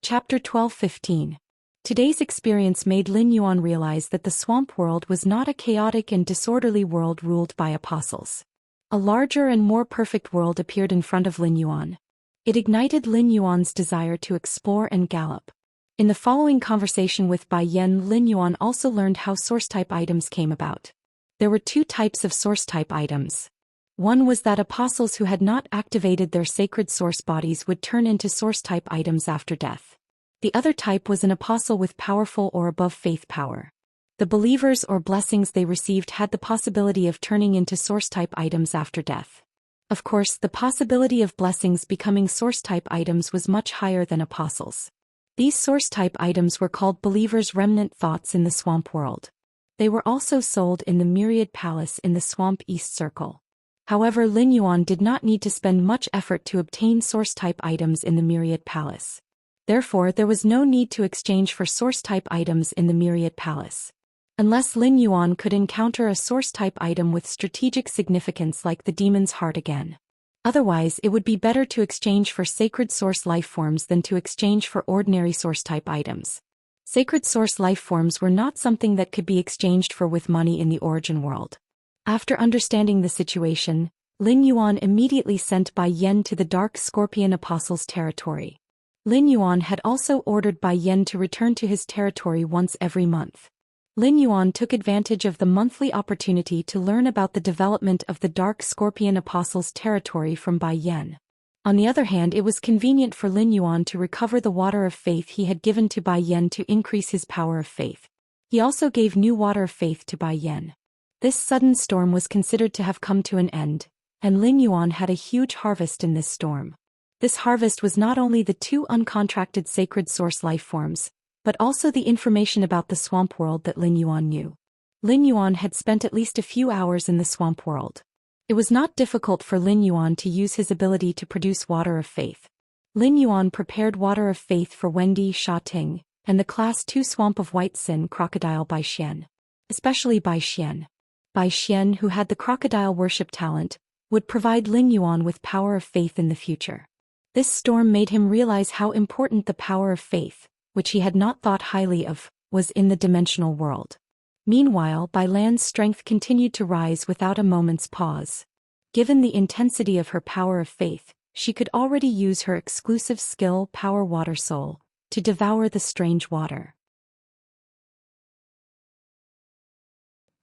Chapter 12:15. Today's experience made Lin Yuan realize that the swamp world was not a chaotic and disorderly world ruled by apostles. A larger and more perfect world appeared in front of Lin Yuan. It ignited Lin Yuan's desire to explore and gallop. In the following conversation with Bai Yan, Lin Yuan also learned how source-type items came about. There were two types of source-type items. One was that apostles who had not activated their sacred source bodies would turn into source-type items after death. The other type was an apostle with powerful or above faith power. The believers or blessings they received had the possibility of turning into source-type items after death. Of course, the possibility of blessings becoming source-type items was much higher than apostles. These source-type items were called believers' remnant thoughts in the swamp world. They were also sold in the Myriad Palace in the Swamp East Circle. However, Lin Yuan did not need to spend much effort to obtain source-type items in the Myriad Palace. Therefore, there was no need to exchange for source-type items in the Myriad Palace. Unless Lin Yuan could encounter a source-type item with strategic significance like the Demon's Heart again. Otherwise, it would be better to exchange for sacred source life forms than to exchange for ordinary source-type items. Sacred source life forms were not something that could be exchanged for with money in the origin world. After understanding the situation, Lin Yuan immediately sent Bai Yan to the Dark Scorpion Apostles' territory. Lin Yuan had also ordered Bai Yan to return to his territory once every month. Lin Yuan took advantage of the monthly opportunity to learn about the development of the Dark Scorpion Apostles' territory from Bai Yan. On the other hand, it was convenient for Lin Yuan to recover the water of faith he had given to Bai Yan to increase his power of faith. He also gave new water of faith to Bai Yan. This sudden storm was considered to have come to an end, and Lin Yuan had a huge harvest in this storm. This harvest was not only the two uncontracted sacred source life forms, but also the information about the swamp world that Lin Yuan knew. Lin Yuan had spent at least a few hours in the swamp world. It was not difficult for Lin Yuan to use his ability to produce water of faith. Lin Yuan prepared water of faith for Wendy Sha Ting, and the Class 2 Swamp of White Sin crocodile Bai Xian. Especially Bai Xian. Bai Xian, who had the crocodile worship talent, would provide Lin Yuan with power of faith in the future. This storm made him realize how important the power of faith, which he had not thought highly of, was in the dimensional world. Meanwhile, Bai Lan's strength continued to rise without a moment's pause. Given the intensity of her power of faith, she could already use her exclusive skill Power Water Soul to devour the strange water.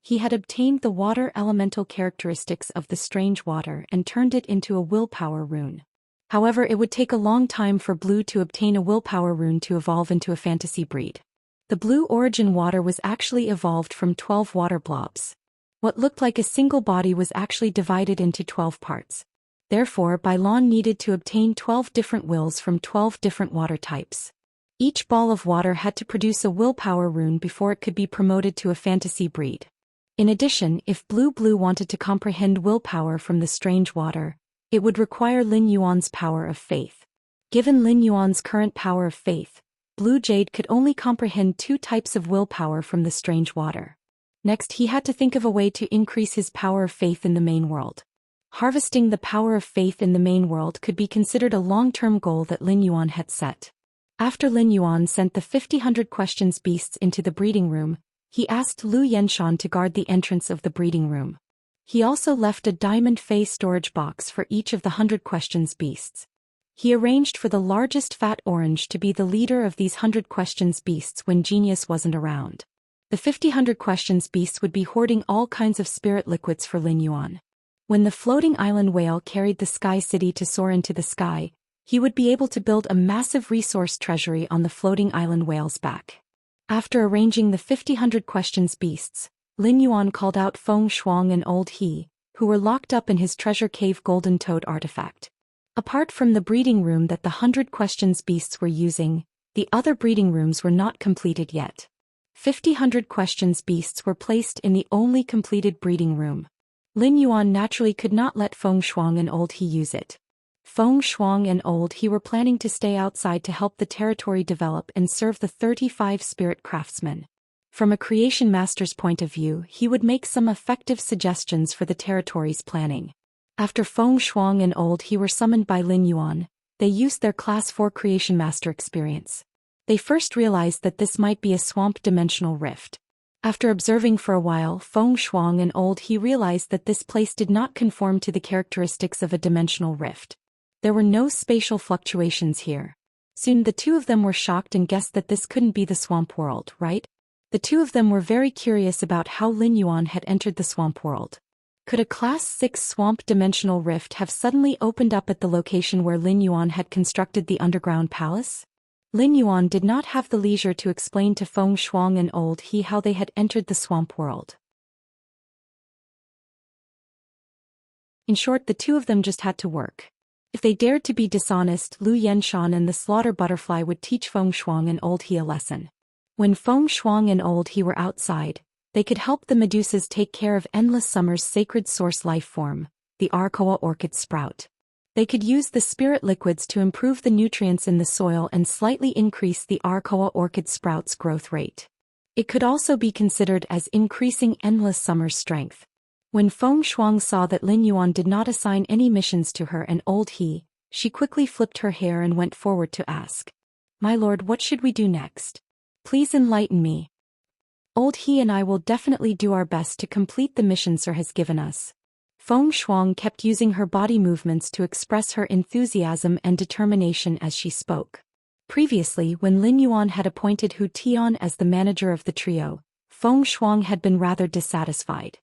He had obtained the water elemental characteristics of the strange water and turned it into a willpower rune. However, it would take a long time for Blue to obtain a willpower rune to evolve into a fantasy breed. The blue origin water was actually evolved from 12 water blobs. What looked like a single body was actually divided into 12 parts. Therefore, Bai Lan needed to obtain 12 different wills from 12 different water types. Each ball of water had to produce a willpower rune before it could be promoted to a fantasy breed. In addition, if Blue wanted to comprehend willpower from the strange water, it would require Lin Yuan's power of faith. Given Lin Yuan's current power of faith, Blue Jade could only comprehend 2 types of willpower from the strange water. Next, he had to think of a way to increase his power of faith in the main world. Harvesting the power of faith in the main world could be considered a long-term goal that Lin Yuan had set. After Lin Yuan sent the 50 questions beasts into the breeding room, he asked Lu Yenshan to guard the entrance of the breeding room. He also left a diamond Fey storage box for each of the 100 questions beasts. He arranged for the largest fat orange to be the leader of these 100 questions beasts when Genius wasn't around. The 50 questions beasts would be hoarding all kinds of spirit liquids for Lin Yuan. When the floating island whale carried the Sky City to soar into the sky, He would be able to build a massive resource treasury on the floating island whale's back. After arranging the 50 questions beasts, Lin Yuan called out Feng Shuang and Old He, who were locked up in his treasure cave golden toad artifact. Apart from the breeding room that the 100 questions beasts were using, the other breeding rooms were not completed yet. 50 questions beasts were placed in the only completed breeding room. Lin Yuan naturally could not let Feng Shuang and Old He use it. Feng Shuang and Old He were planning to stay outside to help the territory develop and serve the 35 spirit craftsmen. From a creation master's point of view, he would make some effective suggestions for the territory's planning. After Feng Shuang and Old He were summoned by Lin Yuan, they used their Class 4 creation master experience. They first realized that this might be a swamp dimensional rift. After observing for a while, Feng Shuang and Old He realized that this place did not conform to the characteristics of a dimensional rift. There were no spatial fluctuations here. Soon the two of them were shocked and guessed that this couldn't be the swamp world, right? The two of them were very curious about how Lin Yuan had entered the swamp world. Could a Class 6 swamp dimensional rift have suddenly opened up at the location where Lin Yuan had constructed the underground palace? Lin Yuan did not have the leisure to explain to Feng Shuang and Old He how they had entered the swamp world. In short, the two of them just had to work. If they dared to be dishonest, Lu Yenshan and the slaughter butterfly would teach Feng Shuang and Old He a lesson. When Feng Shuang and Old He were outside, they could help the Medusas take care of Endless Summer's sacred source life form, the Arcoa orchid sprout. They could use the spirit liquids to improve the nutrients in the soil and slightly increase the Arcoa orchid sprout's growth rate. It could also be considered as increasing Endless Summer's strength. When Feng Shuang saw that Lin Yuan did not assign any missions to her and Old He, she quickly flipped her hair and went forward to ask, "My lord, what should we do next? Please enlighten me. Old He and I will definitely do our best to complete the mission Sir has given us." Feng Shuang kept using her body movements to express her enthusiasm and determination as she spoke. Previously, when Lin Yuan had appointed Hu Tian as the manager of the trio, Feng Shuang had been rather dissatisfied.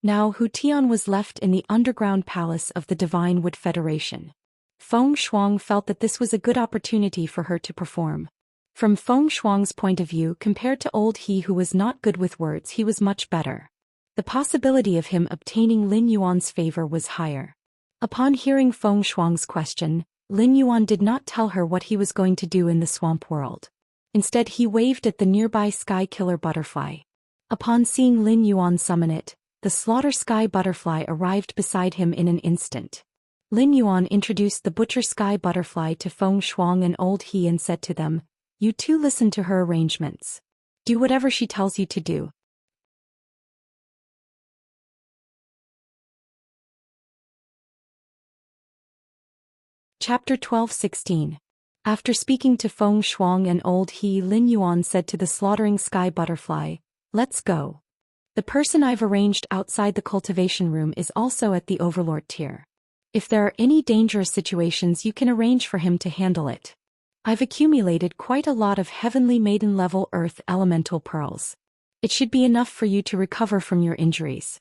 Now Hu Tian was left in the underground palace of the Divine Wood Federation. Feng Shuang felt that this was a good opportunity for her to perform. From Feng Shuang's point of view, compared to Old He who was not good with words, he was much better. The possibility of him obtaining Lin Yuan's favor was higher. Upon hearing Feng Shuang's question, Lin Yuan did not tell her what he was going to do in the swamp world. Instead, he waved at the nearby sky killer butterfly. Upon seeing Lin Yuan summon it, the slaughter sky butterfly arrived beside him in an instant. Lin Yuan introduced the butcher sky butterfly to Feng Shuang and Old He and said to them, "You two listen to her arrangements. Do whatever she tells you to do." Chapter 12:16. After speaking to Feng Shuang and Old He, Lin Yuan said to the slaughtering sky butterfly, "Let's go. The person I've arranged outside the cultivation room is also at the Overlord tier. If there are any dangerous situations, you can arrange for him to handle it. I've accumulated quite a lot of Heavenly Maiden level Earth Elemental Pearls. It should be enough for you to recover from your injuries."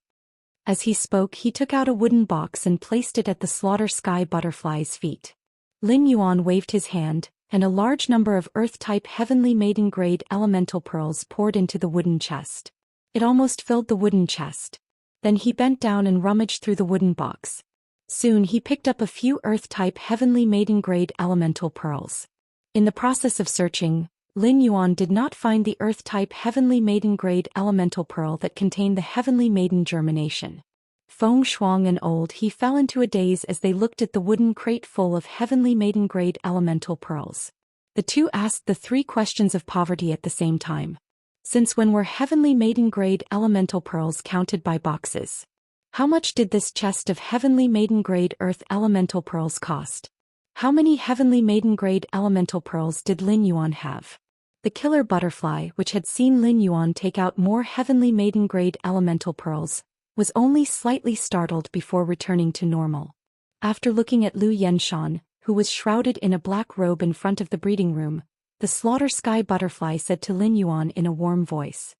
As he spoke, he took out a wooden box and placed it at the slaughter sky butterfly's feet. Lin Yuan waved his hand, and a large number of Earth-type Heavenly Maiden grade Elemental Pearls poured into the wooden chest. It almost filled the wooden chest. Then he bent down and rummaged through the wooden box. Soon he picked up a few Earth-type Heavenly Maiden grade Elemental Pearls. In the process of searching, Lin Yuan did not find the Earth-type Heavenly Maiden grade Elemental Pearl that contained the Heavenly Maiden germination. Feng Shuang and Old He fell into a daze as they looked at the wooden crate full of Heavenly Maiden grade Elemental Pearls. The two asked the three questions of poverty at the same time. Since when were Heavenly Maiden grade Elemental Pearls counted by boxes? How much did this chest of Heavenly Maiden grade Earth Elemental Pearls cost? How many Heavenly Maiden grade Elemental Pearls did Lin Yuan have? The killer butterfly, which had seen Lin Yuan take out more Heavenly Maiden grade Elemental Pearls, was only slightly startled before returning to normal. After looking at Lu Yenshan, who was shrouded in a black robe in front of the breeding room, the slaughter sky butterfly said to Lin Yuan in a warm voice,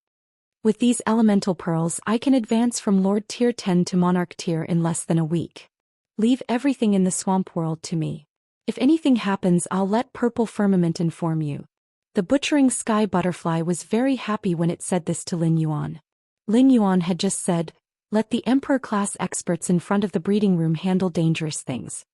"With these elemental pearls, I can advance from Lord Tier 10 to Monarch Tier in less than a week. Leave everything in the swamp world to me." If anything happens, I'll let Purple Firmament inform you. The butchering sky butterfly was very happy when it said this to Lin Yuan. Lin Yuan had just said, let the Emperor-class experts in front of the breeding room handle dangerous things.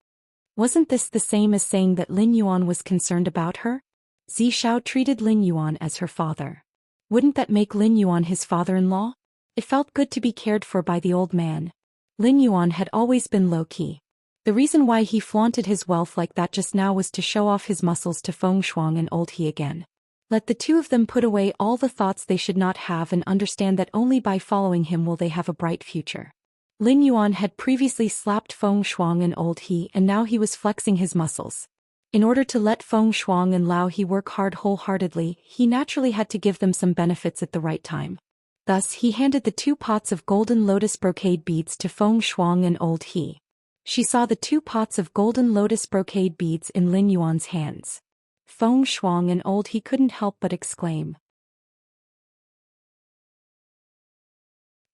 Wasn't this the same as saying that Lin Yuan was concerned about her? Zishao treated Lin Yuan as her father. Wouldn't that make Lin Yuan his father-in-law? It felt good to be cared for by the old man. Lin Yuan had always been low-key. The reason why he flaunted his wealth like that just now was to show off his muscles to Feng Shuang and Old He again. Let the two of them put away all the thoughts they should not have and understand that only by following him will they have a bright future. Lin Yuan had previously slapped Feng Shuang and Old He, and now he was flexing his muscles. In order to let Feng Shuang and Lao He work hard wholeheartedly, he naturally had to give them some benefits at the right time. Thus he handed the 2 pots of golden lotus brocade beads to Feng Shuang and Old He. She saw the 2 pots of golden lotus brocade beads in Lin Yuan's hands. Feng Shuang and Old He couldn't help but exclaim.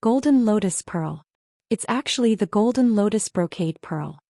Golden lotus pearl. It's actually the golden lotus brocade pearl.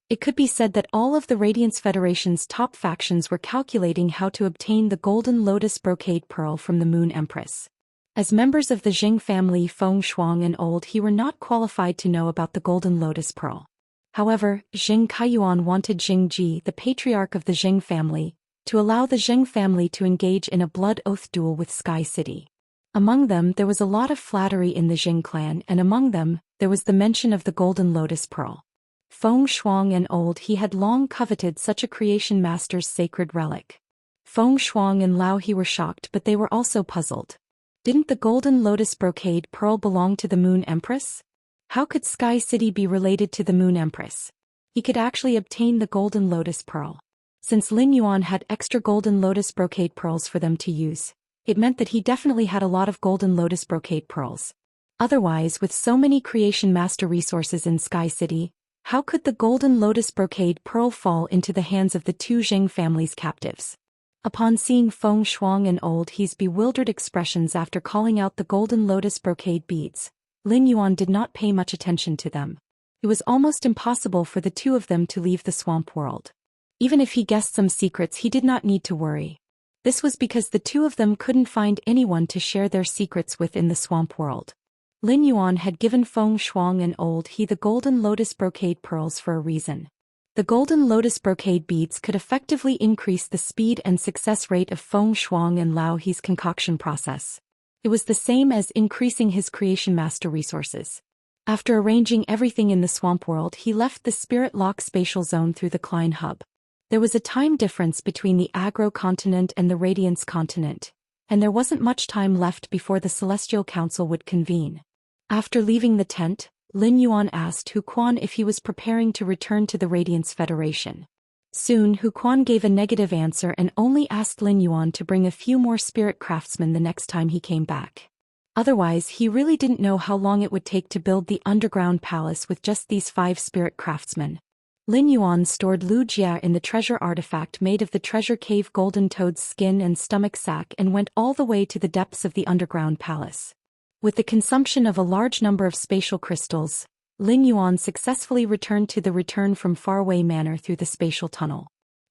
It could be said that all of the Radiance Federation's top factions were calculating how to obtain the golden lotus brocade pearl from the Moon Empress. As members of the Jing family, Feng Shuang and Old He were not qualified to know about the golden lotus pearl. However, Jing Kaiyuan wanted Jing Ji, the patriarch of the Jing family, to allow the Jing family to engage in a blood oath duel with Sky City. Among them there was a lot of flattery in the Jing clan, and among them, there was the mention of the golden lotus pearl. Feng Shuang and Old He had long coveted such a creation master's sacred relic. Feng Shuang and Lao He were shocked, but they were also puzzled. Didn't the golden lotus brocade pearl belong to the Moon Empress? How could Sky City be related to the Moon Empress? He could actually obtain the golden lotus pearl. Since Lin Yuan had extra golden lotus brocade pearls for them to use, it meant that he definitely had a lot of golden lotus brocade pearls. Otherwise, with so many creation master resources in Sky City, how could the golden lotus brocade pearl fall into the hands of the 2 Jing family's captives? Upon seeing Feng Shuang and Old He's bewildered expressions after calling out the golden lotus brocade beads, Lin Yuan did not pay much attention to them. It was almost impossible for the 2 of them to leave the swamp world. Even if he guessed some secrets, he did not need to worry. This was because the 2 of them couldn't find anyone to share their secrets with in the swamp world. Lin Yuan had given Feng Shuang and Old He the golden lotus brocade pearls for a reason. The golden lotus brocade beads could effectively increase the speed and success rate of Feng Shuang and Lao He's concoction process. It was the same as increasing his creation master resources. After arranging everything in the swamp world, he left the Spirit Lock spatial zone through the Klein hub. There was a time difference between the Agro continent and the Radiance continent, and there wasn't much time left before the Celestial Council would convene. After leaving the tent, Lin Yuan asked Hu Quan if he was preparing to return to the Radiance Federation. Soon Hu Quan gave a negative answer and only asked Lin Yuan to bring a few more spirit craftsmen the next time he came back. Otherwise, he really didn't know how long it would take to build the underground palace with just these 5 spirit craftsmen. Lin Yuan stored Lu Jia in the treasure artifact made of the treasure cave golden toad's skin and stomach sac and went all the way to the depths of the underground palace. With the consumption of a large number of spatial crystals, Lin Yuan successfully returned to the return from faraway manor through the spatial tunnel.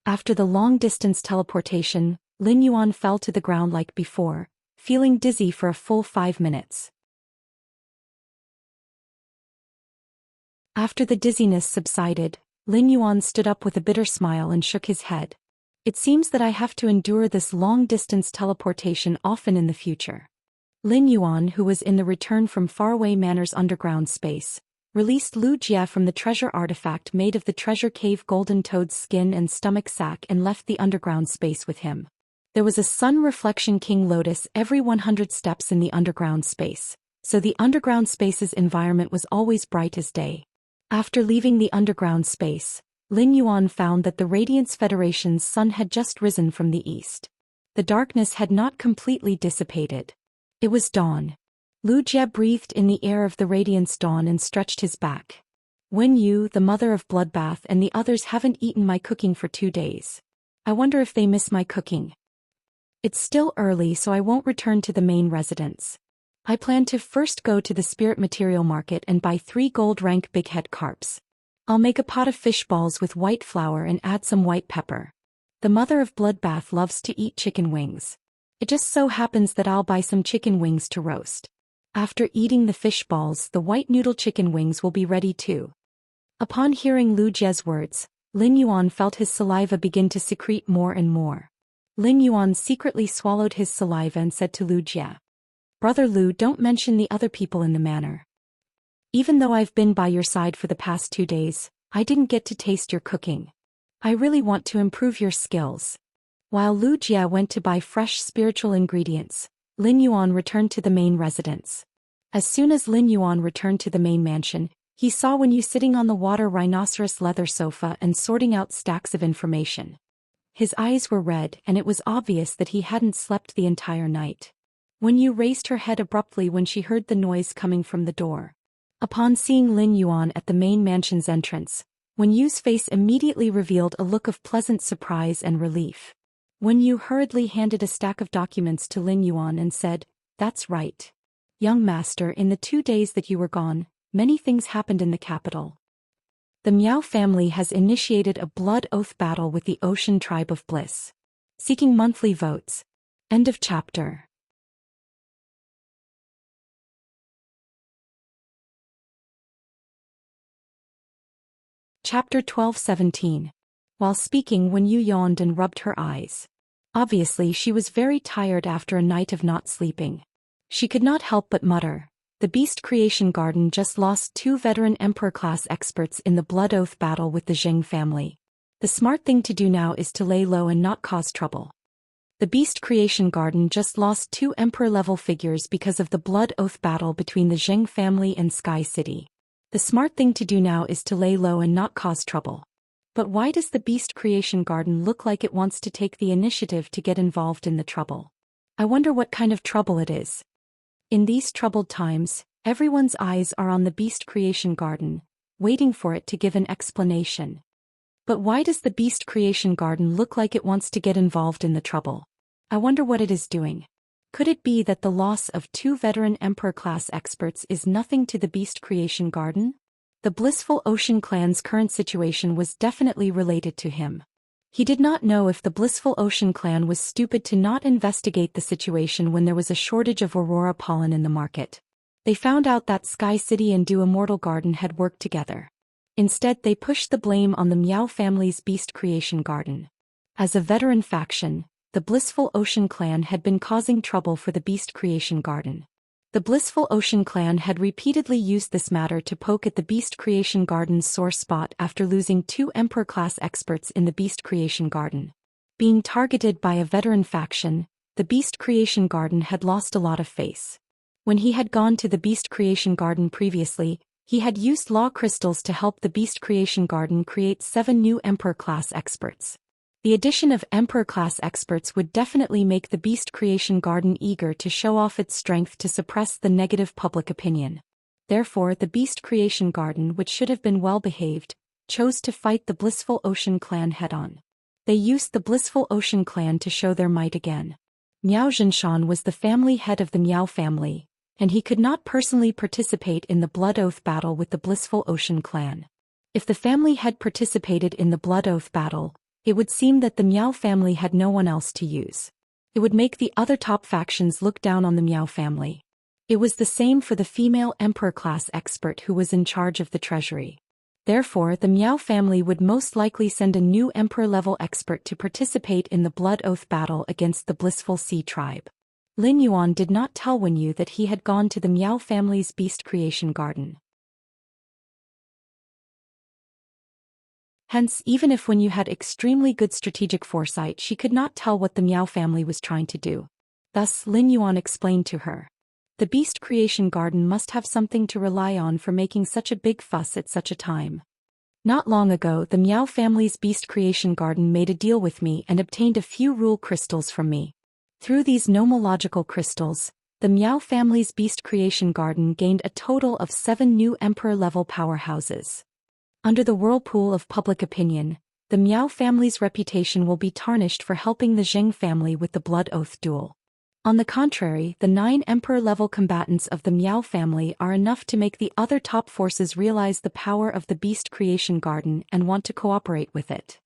After the long-distance teleportation, Lin Yuan fell to the ground like before, feeling dizzy for a full 5 minutes. After the dizziness subsided, Lin Yuan stood up with a bitter smile and shook his head. It seems that I have to endure this long-distance teleportation often in the future. Lin Yuan, who was in the return from faraway manor's underground space, released Lu Jia from the treasure artifact made of the treasure cave golden toad's skin and stomach sac and left the underground space with him. There was a sun reflection king lotus every 100 steps in the underground space, so the underground space's environment was always bright as day. After leaving the underground space, Lin Yuan found that the Radiance Federation's sun had just risen from the east. The darkness had not completely dissipated. It was dawn. Lu Jia breathed in the air of the Radiance dawn and stretched his back. When you, the mother of Bloodbath, and the others haven't eaten my cooking for 2 days. I wonder if they miss my cooking. It's still early, so I won't return to the main residence. I plan to first go to the spirit material market and buy 3 gold rank bighead carps. I'll make a pot of fish balls with white flour and add some white pepper. The mother of Bloodbath loves to eat chicken wings. It just so happens that I'll buy some chicken wings to roast. After eating the fish balls, the white noodle chicken wings will be ready too. Upon hearing Lu Jie's words, Lin Yuan felt his saliva begin to secrete more and more. Lin Yuan secretly swallowed his saliva and said to Lu Jie, "Brother Lu, don't mention the other people in the manor. Even though I've been by your side for the past 2 days, I didn't get to taste your cooking. I really want to improve your skills." While Lu Jie went to buy fresh spiritual ingredients, Lin Yuan returned to the main residence. As soon as Lin Yuan returned to the main mansion, he saw Wen Yu sitting on the water rhinoceros leather sofa and sorting out stacks of information. His eyes were red and it was obvious that he hadn't slept the entire night. Wen Yu raised her head abruptly when she heard the noise coming from the door. Upon seeing Lin Yuan at the main mansion's entrance, Wen Yu's face immediately revealed a look of pleasant surprise and relief. Wen Yu hurriedly handed a stack of documents to Lin Yuan and said, "That's right. Young master, in the 2 days that you were gone, many things happened in the capital. The Miao family has initiated a blood oath battle with the Ocean Tribe of Bliss, seeking monthly votes." End of chapter. Chapter 12-17. While speaking, Wen Yu yawned and rubbed her eyes. Obviously she was very tired after a night of not sleeping. She could not help but mutter, "The Beast Creation Garden just lost 2 veteran Emperor-class experts in the Blood Oath battle with the Zheng family. The smart thing to do now is to lay low and not cause trouble. The Beast Creation Garden just lost 2 Emperor-level figures because of the Blood Oath battle between the Zheng family and Sky City. The smart thing to do now is to lay low and not cause trouble. But why does the Beast Creation Garden look like it wants to take the initiative to get involved in the trouble? I wonder what kind of trouble it is." In these troubled times, everyone's eyes are on the Beast Creation Garden, waiting for it to give an explanation. But why does the Beast Creation Garden look like it wants to get involved in the trouble? I wonder what it is doing. Could it be that the loss of 2 veteran Emperor-class experts is nothing to the Beast Creation Garden? The Blissful Ocean clan's current situation was definitely related to him. He did not know if the Blissful Ocean clan was stupid to not investigate the situation when there was a shortage of Aurora pollen in the market. They found out that Sky City and Immortal Garden had worked together. Instead, they pushed the blame on the Miao family's Beast Creation Garden. As a veteran faction, the Blissful Ocean clan had been causing trouble for the Beast Creation Garden. The Blissful Ocean clan had repeatedly used this matter to poke at the Beast Creation Garden's sore spot after losing 2 Emperor-class experts in the Beast Creation Garden. Being targeted by a veteran faction, the Beast Creation Garden had lost a lot of face. When he had gone to the Beast Creation Garden previously, he had used law crystals to help the Beast Creation Garden create 7 new Emperor-class experts. The addition of Emperor-class experts would definitely make the Beast Creation Garden eager to show off its strength to suppress the negative public opinion. Therefore, the Beast Creation Garden, which should have been well-behaved, chose to fight the Blissful Ocean clan head-on. They used the Blissful Ocean clan to show their might again. Miao Zhenshan was the family head of the Miao family, and he could not personally participate in the Blood Oath battle with the Blissful Ocean clan. If the family had participated in the Blood Oath battle, it would seem that the Miao family had no one else to use. It would make the other top factions look down on the Miao family. It was the same for the female Emperor-class expert who was in charge of the treasury. Therefore, the Miao family would most likely send a new Emperor-level expert to participate in the Blood Oath battle against the Blissful Sea tribe. Lin Yuan did not tell Wen Yu that he had gone to the Miao family's Beast Creation Garden. Hence, even if Wen Yu had extremely good strategic foresight, she could not tell what the Miao family was trying to do. Thus, Lin Yuan explained to her. The Beast Creation Garden must have something to rely on for making such a big fuss at such a time. Not long ago, the Miao family's Beast Creation Garden made a deal with me and obtained a few rule crystals from me. Through these nomological crystals, the Miao family's Beast Creation Garden gained a total of 7 new Emperor-level powerhouses. Under the whirlpool of public opinion, the Miao family's reputation will be tarnished for helping the Zheng family with the Blood Oath duel. On the contrary, the 9 Emperor-level combatants of the Miao family are enough to make the other top forces realize the power of the Beast Creation Garden and want to cooperate with it.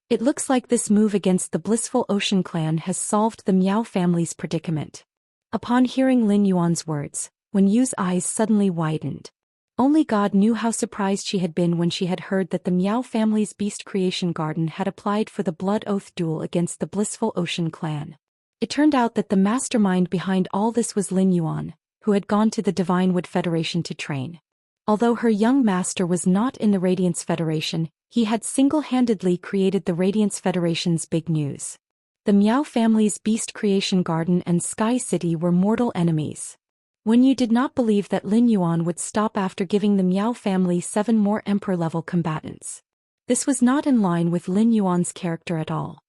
It looks like this move against the Blissful Ocean clan has solved the Miao family's predicament. Upon hearing Lin Yuan's words, Wen Yu's eyes suddenly widened. Only God knew how surprised she had been when she had heard that the Miao family's Beast Creation Garden had applied for the Blood Oath duel against the Blissful Ocean clan. It turned out that the mastermind behind all this was Lin Yuan, who had gone to the Divine Wood Federation to train. Although her young master was not in the Radiance Federation, he had single-handedly created the Radiance Federation's big news. The Miao family's Beast Creation Garden and Sky City were mortal enemies. Wen Yu did not believe that Lin Yuan would stop after giving the Miao family 7 more Emperor-level combatants. This was not in line with Lin Yuan's character at all.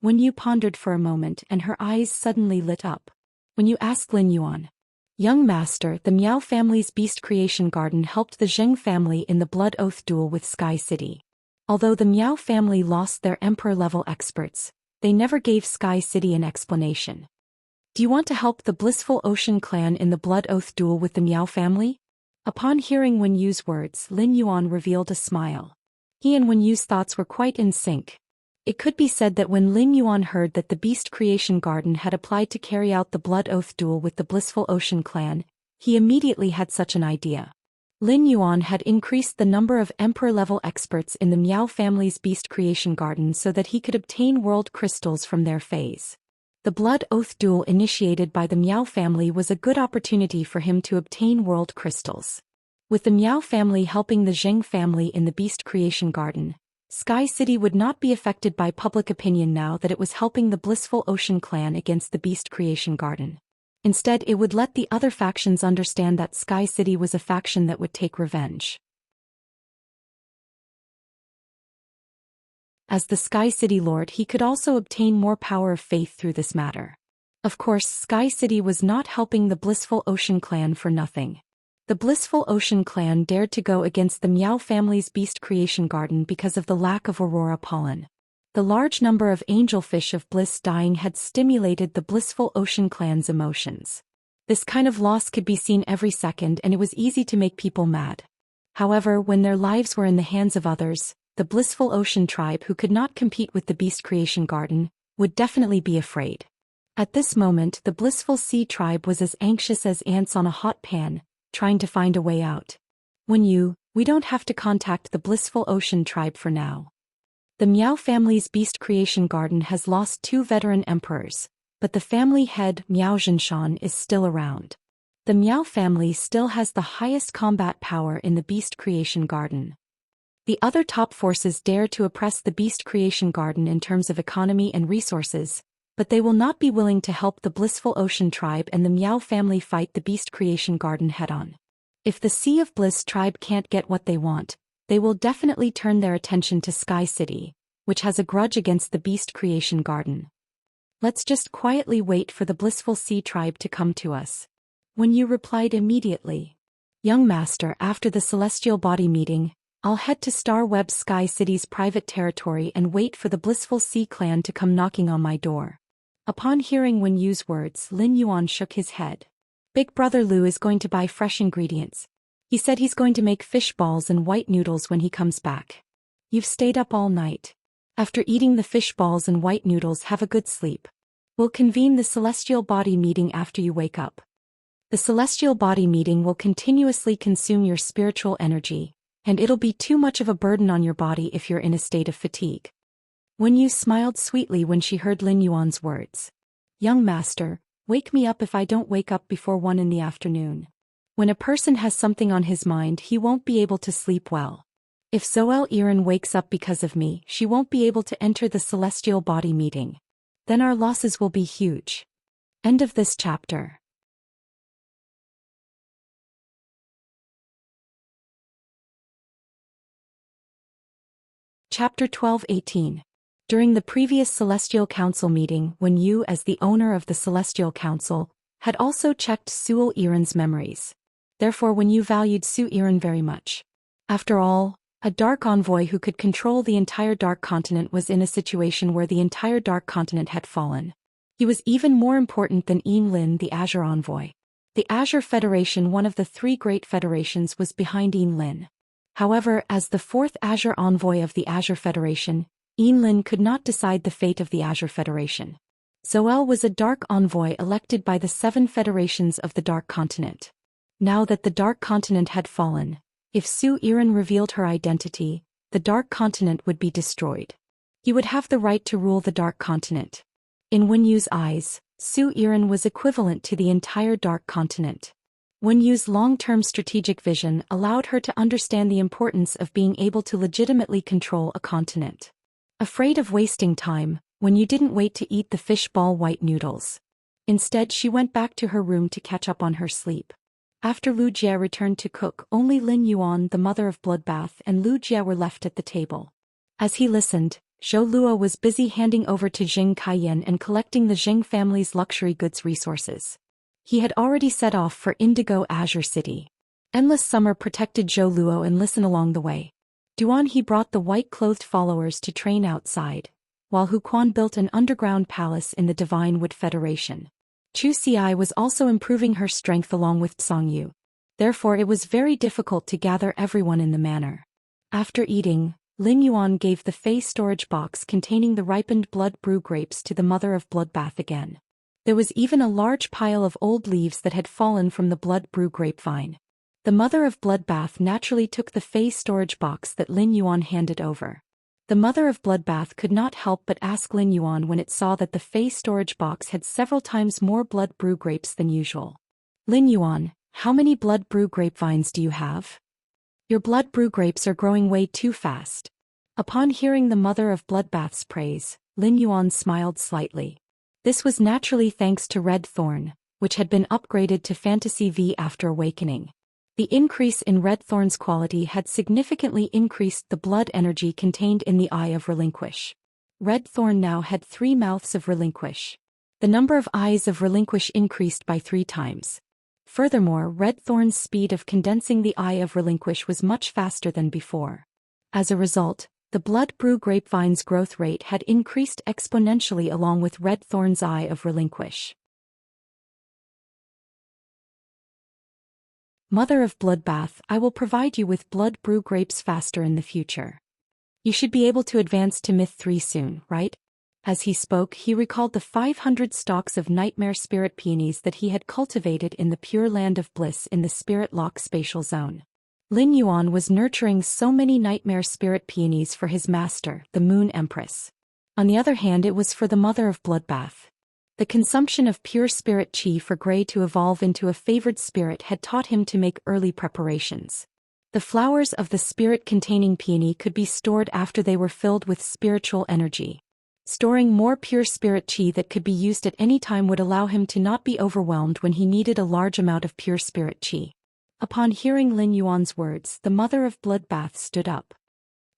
Wen Yu pondered for a moment and her eyes suddenly lit up. When you asked Lin Yuan, "Young master, the Miao family's Beast Creation Garden helped the Zheng family in the Blood Oath duel with Sky City. Although the Miao family lost their Emperor-level experts, they never gave Sky City an explanation. Do you want to help the Blissful Ocean clan in the Blood Oath duel with the Miao family?" Upon hearing Wen Yu's words, Lin Yuan revealed a smile. He and Wen Yu's thoughts were quite in sync. It could be said that when Lin Yuan heard that the Beast Creation Garden had applied to carry out the Blood Oath duel with the Blissful Ocean clan, he immediately had such an idea. Lin Yuan had increased the number of Emperor-level experts in the Miao family's Beast Creation Garden so that he could obtain world crystals from their phase. The Blood Oath duel initiated by the Miao family was a good opportunity for him to obtain world crystals. With the Miao family helping the Zheng family in the Beast Creation Garden, Sky City would not be affected by public opinion now that it was helping the Blissful Ocean clan against the Beast Creation Garden. Instead, it would let the other factions understand that Sky City was a faction that would take revenge. As the Sky City Lord, he could also obtain more power of faith through this matter. Of course, Sky City was not helping the Blissful Ocean clan for nothing. The Blissful Ocean clan dared to go against the Miao family's Beast Creation Garden because of the lack of Aurora pollen. The large number of angelfish of bliss dying had stimulated the Blissful Ocean clan's emotions. This kind of loss could be seen every second and it was easy to make people mad. However, when their lives were in the hands of others, the Blissful Ocean tribe who could not compete with the Beast Creation Garden would definitely be afraid. At this moment, the Blissful Sea tribe was as anxious as ants on a hot pan, trying to find a way out. We don't have to contact the Blissful Ocean tribe for now. The Miao family's Beast Creation Garden has lost 2 veteran emperors, but the family head Miao Zhenshan is still around. The Miao family still has the highest combat power in the Beast Creation Garden. The other top forces dare to oppress the Beast Creation Garden in terms of economy and resources, but they will not be willing to help the Blissful Ocean tribe and the Miao family fight the Beast Creation Garden head-on. If the Sea of Bliss tribe can't get what they want, they will definitely turn their attention to Sky City, which has a grudge against the Beast Creation Garden. Let's just quietly wait for the Blissful Sea tribe to come to us. Wen Yu replied immediately. Young master, after the Celestial Body meeting, I'll head to Star Web Sky City's private territory and wait for the Blissful Sea clan to come knocking on my door. Upon hearing Wen Yu's words, Lin Yuan shook his head. Big brother Lu is going to buy fresh ingredients. He said he's going to make fish balls and white noodles when he comes back. You've stayed up all night. After eating the fish balls and white noodles, have a good sleep. We'll convene the Celestial Body meeting after you wake up. The Celestial Body meeting will continuously consume your spiritual energy, and it'll be too much of a burden on your body if you're in a state of fatigue. Wen Yu smiled sweetly when she heard Lin Yuan's words. Young master, wake me up if I don't wake up before 1 in the afternoon. When a person has something on his mind, he won't be able to sleep well. If Zoel Iran wakes up because of me, she won't be able to enter the Celestial Body meeting. Then our losses will be huge. End of this chapter. Chapter 12-18. During the previous Celestial Council meeting, Wen Yu, as the owner of the Celestial Council, had also checked Zoel Iran's memories. Therefore Wen Yu valued Zoel Iran very much. After all, a Dark Envoy who could control the entire Dark Continent was in a situation where the entire Dark Continent had fallen. He was even more important than Lin, the Azure Envoy. The Azure Federation, one of the three great federations, was behind Lin. However, as the fourth Azure Envoy of the Azure Federation, Lin could not decide the fate of the Azure Federation. Zoel was a Dark Envoy elected by the 7 federations of the Dark Continent. Now that the Dark Continent had fallen, if Zhou Xian revealed her identity, the Dark Continent would be destroyed. He would have the right to rule the Dark Continent. In Wen Yu's eyes, Zhou Xian was equivalent to the entire Dark Continent. Wen Yu's long-term strategic vision allowed her to understand the importance of being able to legitimately control a continent. Afraid of wasting time, Wen Yu didn't wait to eat the fishball white noodles. Instead, she went back to her room to catch up on her sleep. After Lu Jie returned to cook, only Lin Yuan, the mother of Bloodbath, and Lu Jie were left at the table. As he listened, Zhou Luo was busy handing over to Jing Kaiyan and collecting the Jing family's luxury goods resources. He had already set off for Indigo Azure City. Endless Summer protected Zhou Luo and listened along the way. Duan he brought the white-clothed followers to train outside, while Hu Quan built an underground palace in the Divine Wood Federation. Chu Xi was also improving her strength along with Song Yu. Therefore it was very difficult to gather everyone in the manor. After eating, Lin Yuan gave the Fey storage box containing the ripened blood brew grapes to the mother of Bloodbath again. There was even a large pile of old leaves that had fallen from the blood brew grapevine. The mother of Bloodbath naturally took the Fey storage box that Lin Yuan handed over. The mother of Bloodbath could not help but ask Lin Yuan when it saw that the Fey storage box had several times more blood brew grapes than usual. Lin Yuan, how many blood brew grapevines do you have? Your blood brew grapes are growing way too fast. Upon hearing the mother of Bloodbath's praise, Lin Yuan smiled slightly. This was naturally thanks to Red Thorn, which had been upgraded to Fantasy V after awakening. The increase in Red Thorn's quality had significantly increased the blood energy contained in the Eye of Relinquish. Red Thorn now had 3 mouths of Relinquish. The number of eyes of Relinquish increased by 3 times. Furthermore, Red Thorn's speed of condensing the Eye of Relinquish was much faster than before. As a result, the blood brew grapevine's growth rate had increased exponentially along with Red Thorn's Eye of Relinquish. Mother of Bloodbath, I will provide you with blood brew grapes faster in the future. You should be able to advance to Myth 3 soon, right? As he spoke, he recalled the 500 stalks of nightmare spirit peonies that he had cultivated in the Pure Land of Bliss in the Spirit Lock spatial zone. Lin Yuan was nurturing so many nightmare spirit peonies for his master, the Moon Empress. On the other hand, it was for the mother of Bloodbath. The consumption of pure spirit chi for Grey to evolve into a favored spirit had taught him to make early preparations. The flowers of the spirit-containing peony could be stored after they were filled with spiritual energy. Storing more pure spirit chi that could be used at any time would allow him to not be overwhelmed when he needed a large amount of pure spirit chi. Upon hearing Lin Yuan's words, the mother of Bloodbath stood up.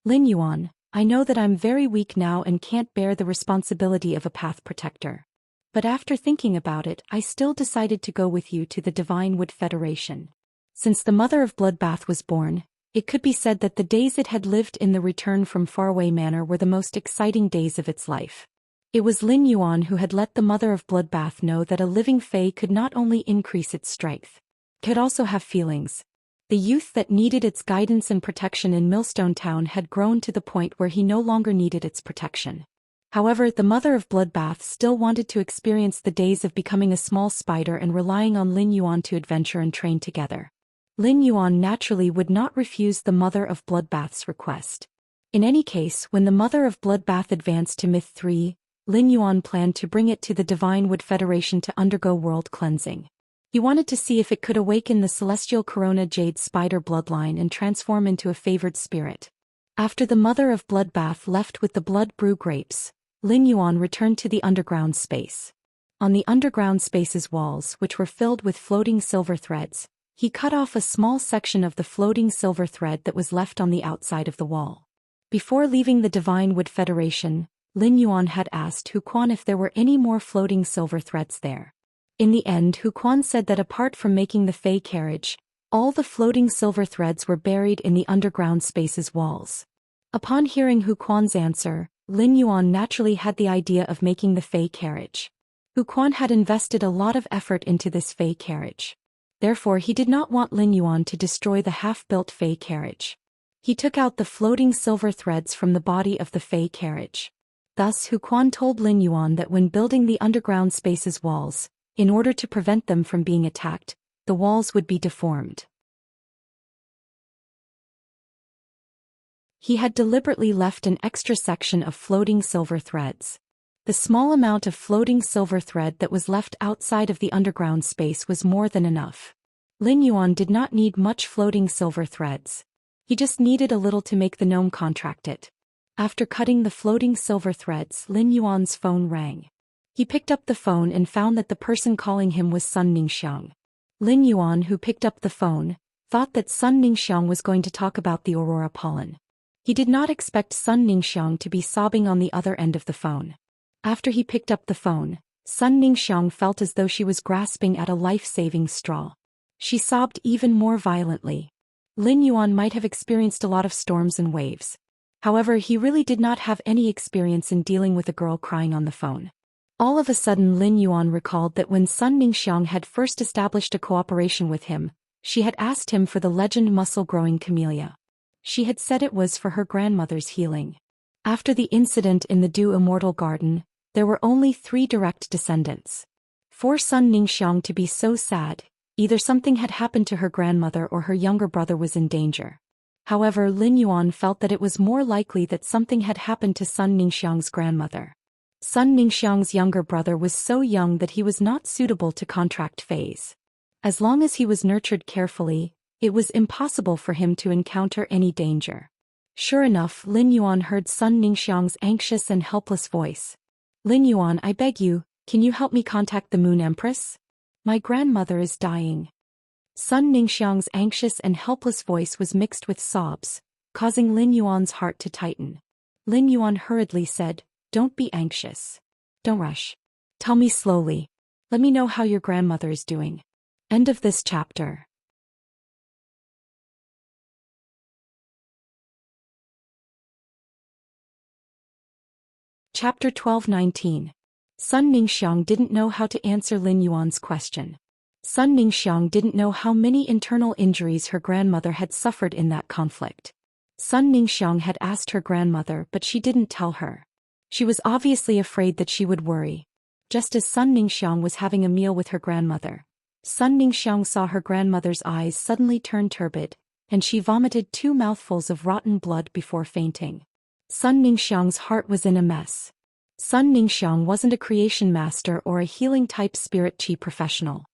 Lin Yuan, I know that I'm very weak now and can't bear the responsibility of a path protector. But after thinking about it, I still decided to go with you to the Divine Wood Federation. Since the mother of Bloodbath was born, it could be said that the days it had lived in the Return from Faraway Manor were the most exciting days of its life. It was Lin Yuan who had let the mother of Bloodbath know that a living Fae could not only increase its strength, could also have feelings. The youth that needed its guidance and protection in Millstone Town had grown to the point where he no longer needed its protection. However, the mother of Bloodbath still wanted to experience the days of becoming a small spider and relying on Lin Yuan to adventure and train together. Lin Yuan naturally would not refuse the mother of Bloodbath's request. In any case, when the mother of Bloodbath advanced to Myth 3, Lin Yuan planned to bring it to the Divine Wood Federation to undergo world cleansing. He wanted to see if it could awaken the celestial Corona Jade spider bloodline and transform into a favored spirit. After the mother of Bloodbath left with the blood brew grapes, Lin Yuan returned to the underground space. On the underground space's walls, which were filled with floating silver threads, he cut off a small section of the floating silver thread that was left on the outside of the wall. Before leaving the Divine Wood Federation, Lin Yuan had asked Hu Quan if there were any more floating silver threads there. In the end, Hu Quan said that apart from making the Fey carriage, all the floating silver threads were buried in the underground space's walls. Upon hearing Hu Quan's answer, Lin Yuan naturally had the idea of making the Fey carriage. Hu Quan had invested a lot of effort into this Fey carriage. Therefore he did not want Lin Yuan to destroy the half-built Fey carriage. He took out the floating silver threads from the body of the Fey carriage. Thus Hu Quan told Lin Yuan that when building the underground space's walls, in order to prevent them from being attacked, the walls would be deformed. He had deliberately left an extra section of floating silver threads. The small amount of floating silver thread that was left outside of the underground space was more than enough. Lin Yuan did not need much floating silver threads. He just needed a little to make the gnome contract it. After cutting the floating silver threads, Lin Yuan's phone rang. He picked up the phone and found that the person calling him was Sun Ningxiang. Lin Yuan, who picked up the phone, thought that Sun Ningxiang was going to talk about the aurora pollen. He did not expect Sun Ningxiang to be sobbing on the other end of the phone. After he picked up the phone, Sun Ningxiang felt as though she was grasping at a life-saving straw. She sobbed even more violently. Lin Yuan might have experienced a lot of storms and waves. However, he really did not have any experience in dealing with a girl crying on the phone. All of a sudden Lin Yuan recalled that when Sun Ningxiang had first established a cooperation with him, she had asked him for the legend muscle-growing camellia. She had said it was for her grandmother's healing. After the incident in the Immortal garden, there were only 3 direct descendants. For Sun Ningxiang to be so sad, either something had happened to her grandmother or her younger brother was in danger. However, Lin Yuan felt that it was more likely that something had happened to Sun Ningxiang's grandmother. Sun Ningxiang's younger brother was so young that he was not suitable to contract Fays. As long as he was nurtured carefully, it was impossible for him to encounter any danger. Sure enough, Lin Yuan heard Sun Ningxiang's anxious and helpless voice. Lin Yuan, I beg you, can you help me contact the Moon Empress? My grandmother is dying. Sun Ningxiang's anxious and helpless voice was mixed with sobs, causing Lin Yuan's heart to tighten. Lin Yuan hurriedly said, Don't be anxious. Don't rush. Tell me slowly. Let me know how your grandmother is doing. End of this chapter. Chapter 12-19. Sun Ningxiang didn't know how to answer Lin Yuan's question. Sun Ningxiang didn't know how many internal injuries her grandmother had suffered in that conflict. Sun Ningxiang had asked her grandmother, but she didn't tell her. She was obviously afraid that she would worry. Just as Sun Ningxiang was having a meal with her grandmother, Sun Ningxiang saw her grandmother's eyes suddenly turn turbid, and she vomited 2 mouthfuls of rotten blood before fainting. Sun Ningxiang's heart was in a mess. Sun Ningxiang wasn't a creation master or a healing-type spirit chi professional.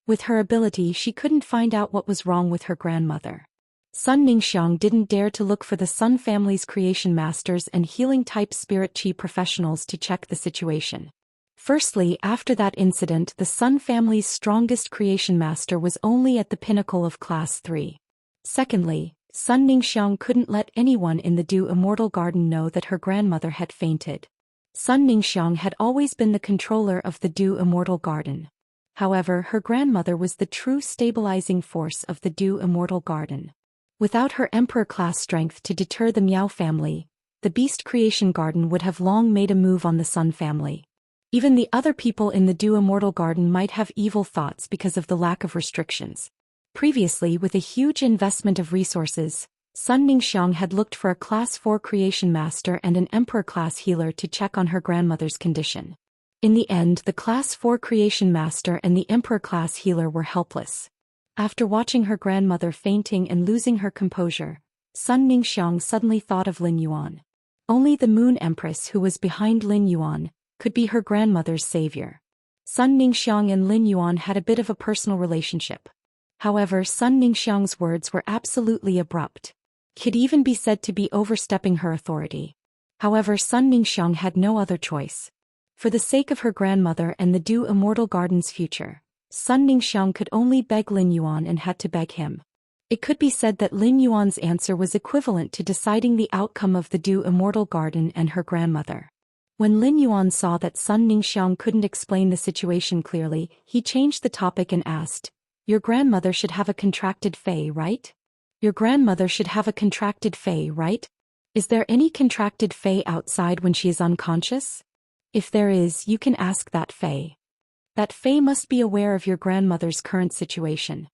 With her ability, she couldn't find out what was wrong with her grandmother. Sun Ningxiang didn't dare to look for the Sun family's creation masters and healing-type spirit chi professionals to check the situation. Firstly, after that incident, the Sun family's strongest creation master was only at the pinnacle of Class 3. Secondly, Sun Ningxiang couldn't let anyone in the Immortal garden know that her grandmother had fainted. Sun Ningxiang had always been the controller of the Immortal garden. However, her grandmother was the true stabilizing force of the Immortal garden. Without her emperor-class strength to deter the Miao family, the Beast Creation Garden would have long made a move on the Sun family. Even the other people in the Immortal garden might have evil thoughts because of the lack of restrictions. Previously, with a huge investment of resources, Sun Ningxiang had looked for a Class 4 creation master and an emperor-class healer to check on her grandmother's condition. In the end, the Class 4 creation master and the emperor-class healer were helpless. After watching her grandmother fainting and losing her composure, Sun Ningxiang suddenly thought of Lin Yuan. Only the Moon Empress, who was behind Lin Yuan, could be her grandmother's savior. Sun Ningxiang and Lin Yuan had a bit of a personal relationship. However, Sun Ningxiang's words were absolutely abrupt. Could even be said to be overstepping her authority. However, Sun Ningxiang had no other choice. For the sake of her grandmother and the Immortal garden's future, Sun Ningxiang could only beg Lin Yuan and had to beg him. It could be said that Lin Yuan's answer was equivalent to deciding the outcome of the Immortal garden and her grandmother. When Lin Yuan saw that Sun Ningxiang couldn't explain the situation clearly, he changed the topic and asked, Your grandmother should have a contracted Fey, right? Your grandmother should have a contracted Fey, right? Is there any contracted Fey outside when she is unconscious? If there is, you can ask that Fey. That Fae must be aware of your grandmother's current situation.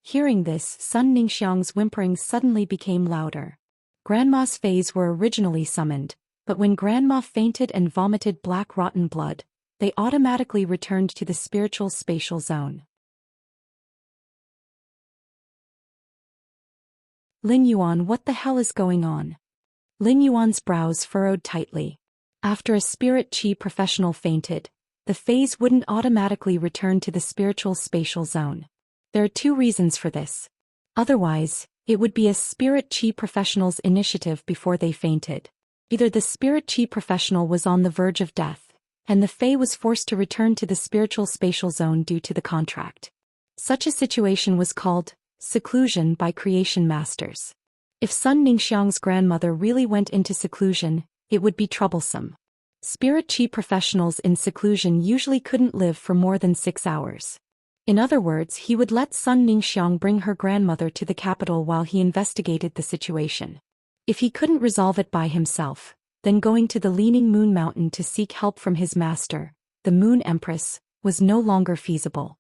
Hearing this, Sun Ningxiang's whimpering suddenly became louder. Grandma's Faes were originally summoned, but when Grandma fainted and vomited black rotten blood, they automatically returned to the spiritual spatial zone. Lin Yuan, what the hell is going on? Lin Yuan's brows furrowed tightly. After a spirit chi professional fainted, the Faes wouldn't automatically return to the spiritual spatial zone. There are two reasons for this. Otherwise, it would be a spirit chi professional's initiative before they fainted. Either the spirit chi professional was on the verge of death, and the Fae was forced to return to the spiritual spatial zone due to the contract. Such a situation was called seclusion by creation masters. If Sun Ningxiang's grandmother really went into seclusion, it would be troublesome. Spirit chi professionals in seclusion usually couldn't live for more than 6 hours. In other words, he would let Sun Ningxiang bring her grandmother to the capital while he investigated the situation. If he couldn't resolve it by himself, then going to the Leaning Moon Mountain to seek help from his master, the Moon Empress, was no longer feasible.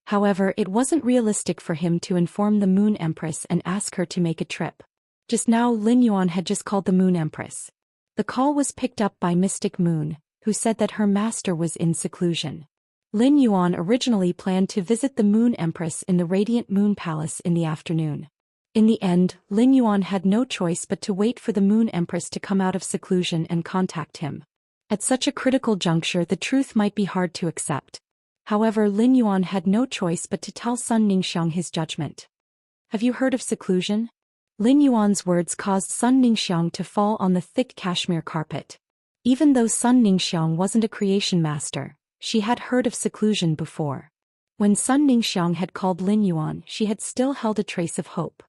However, it wasn't realistic for him to inform the Moon Empress and ask her to make a trip. Just now Lin Yuan had just called the Moon Empress. The call was picked up by Mystic Moon, who said that her master was in seclusion. Lin Yuan originally planned to visit the Moon Empress in the Radiant Moon Palace in the afternoon. In the end, Lin Yuan had no choice but to wait for the Moon Empress to come out of seclusion and contact him. At such a critical juncture, the truth might be hard to accept. However, Lin Yuan had no choice but to tell Sun Ningxiang his judgment. Have you heard of seclusion? Lin Yuan's words caused Sun Ningxiang to fall on the thick cashmere carpet. Even though Sun Ningxiang wasn't a creation master, she had heard of seclusion before. When Sun Ningxiang had called Lin Yuan, she had still held a trace of hope.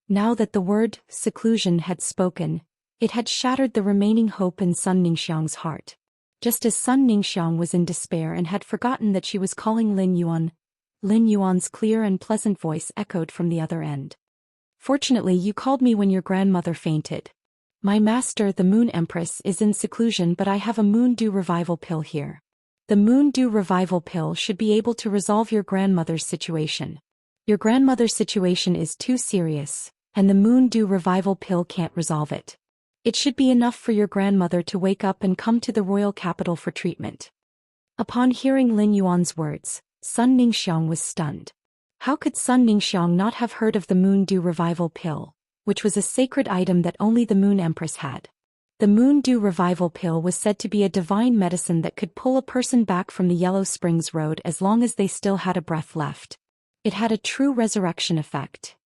Now that the word seclusion had spoken, it had shattered the remaining hope in Sun Ningxiang's heart. Just as Sun Ningxiang was in despair and had forgotten that she was calling Lin Yuan, Lin Yuan's clear and pleasant voice echoed from the other end. Fortunately, you called me when your grandmother fainted. My master, the Moon Empress, is in seclusion, but I have a Moon Dew Revival pill here. The Moon Dew Revival pill should be able to resolve your grandmother's situation. Your grandmother's situation is too serious, and the Moon Dew Revival pill can't resolve it. It should be enough for your grandmother to wake up and come to the royal capital for treatment. Upon hearing Lin Yuan's words, Sun Ningxiang was stunned. How could Sun Ningxiang not have heard of the Moon Dew Revival pill, which was a sacred item that only the Moon Empress had? The Moon Dew Revival pill was said to be a divine medicine that could pull a person back from the Yellow Springs Road as long as they still had a breath left. It had a true resurrection effect.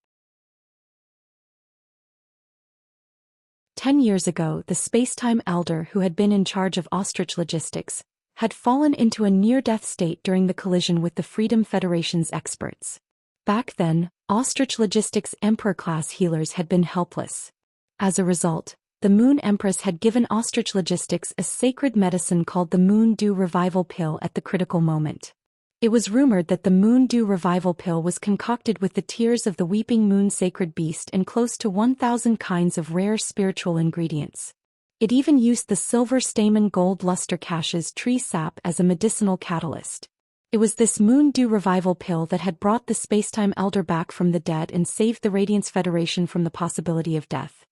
10 years ago, the Spacetime Elder who had been in charge of Ostrich Logistics had fallen into a near-death state during the collision with the Freedom Federation's experts. Back then, Ostrich Logistics Emperor-class healers had been helpless. As a result, the Moon Empress had given Ostrich Logistics a sacred medicine called the Moon Dew Revival pill at the critical moment. It was rumored that the Moon Dew Revival pill was concocted with the tears of the Weeping Moon sacred beast and close to 1,000 kinds of rare spiritual ingredients. It even used the silver stamen gold luster cash's tree sap as a medicinal catalyst. It was this Moon Dew Revival pill that had brought the Spacetime Elder back from the dead and saved the Radiance Federation from the possibility of death.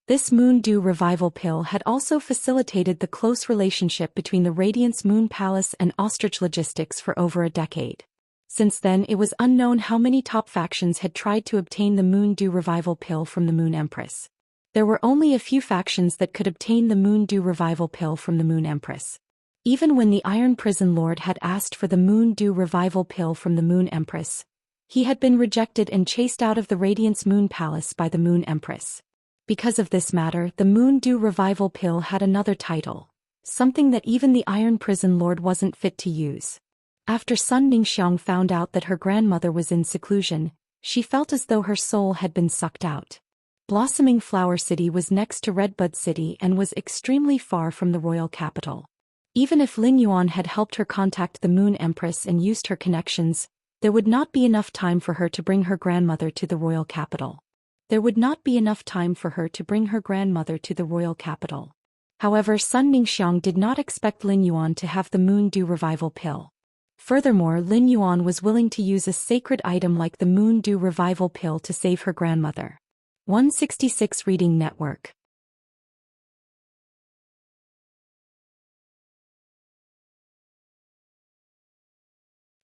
This Moon Dew Revival pill had also facilitated the close relationship between the Radiance Moon Palace and Ostrich Logistics for over a decade. Since then, it was unknown how many top factions had tried to obtain the Moon Dew Revival pill from the Moon Empress. There were only a few factions that could obtain the Moon Dew Revival pill from the Moon Empress. Even when the Iron Prison Lord had asked for the Moon Dew Revival pill from the Moon Empress, he had been rejected and chased out of the Radiance Moon Palace by the Moon Empress. Because of this matter, the Moon Dew Revival pill had another title, something that even the Iron Prison Lord wasn't fit to use. After Sun Ningxiang found out that her grandmother was in seclusion, she felt as though her soul had been sucked out. Blossoming Flower City was next to Redbud City and was extremely far from the royal capital. Even if Lin Yuan had helped her contact the Moon Empress and used her connections, there would not be enough time for her to bring her grandmother to the royal capital. However, Sun Ningxiang did not expect Lin Yuan to have the Moon Dew Revival pill. Furthermore, Lin Yuan was willing to use a sacred item like the Moon Dew Revival Pill to save her grandmother. 166 Reading Network.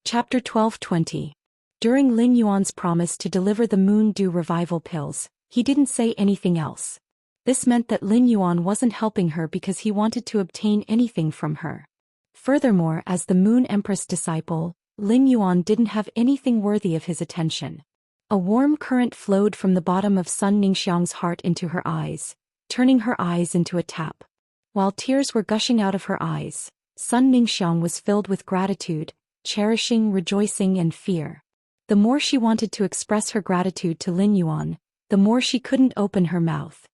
Chapter 12:20. During Lin Yuan's promise to deliver the Moon Dew Revival Pills, he didn't say anything else. This meant that Lin Yuan wasn't helping her because he wanted to obtain anything from her. Furthermore, as the Moon Empress disciple, Lin Yuan didn't have anything worthy of his attention. A warm current flowed from the bottom of Sun Ningxiang's heart into her eyes, turning her eyes into a tap. While tears were gushing out of her eyes, Sun Ningxiang was filled with gratitude, cherishing, rejoicing, and fear. The more she wanted to express her gratitude to Lin Yuan, the more she couldn't open her mouth.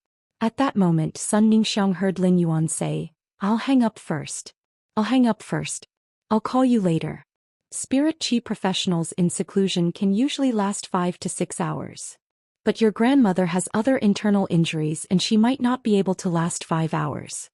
At that moment, Sun Ningxiang heard Lin Yuan say, "I'll hang up first. I'll hang up first. I'll call you later." Spirit Qi professionals in seclusion can usually last 5 to 6 hours. But your grandmother has other internal injuries and she might not be able to last 5 hours.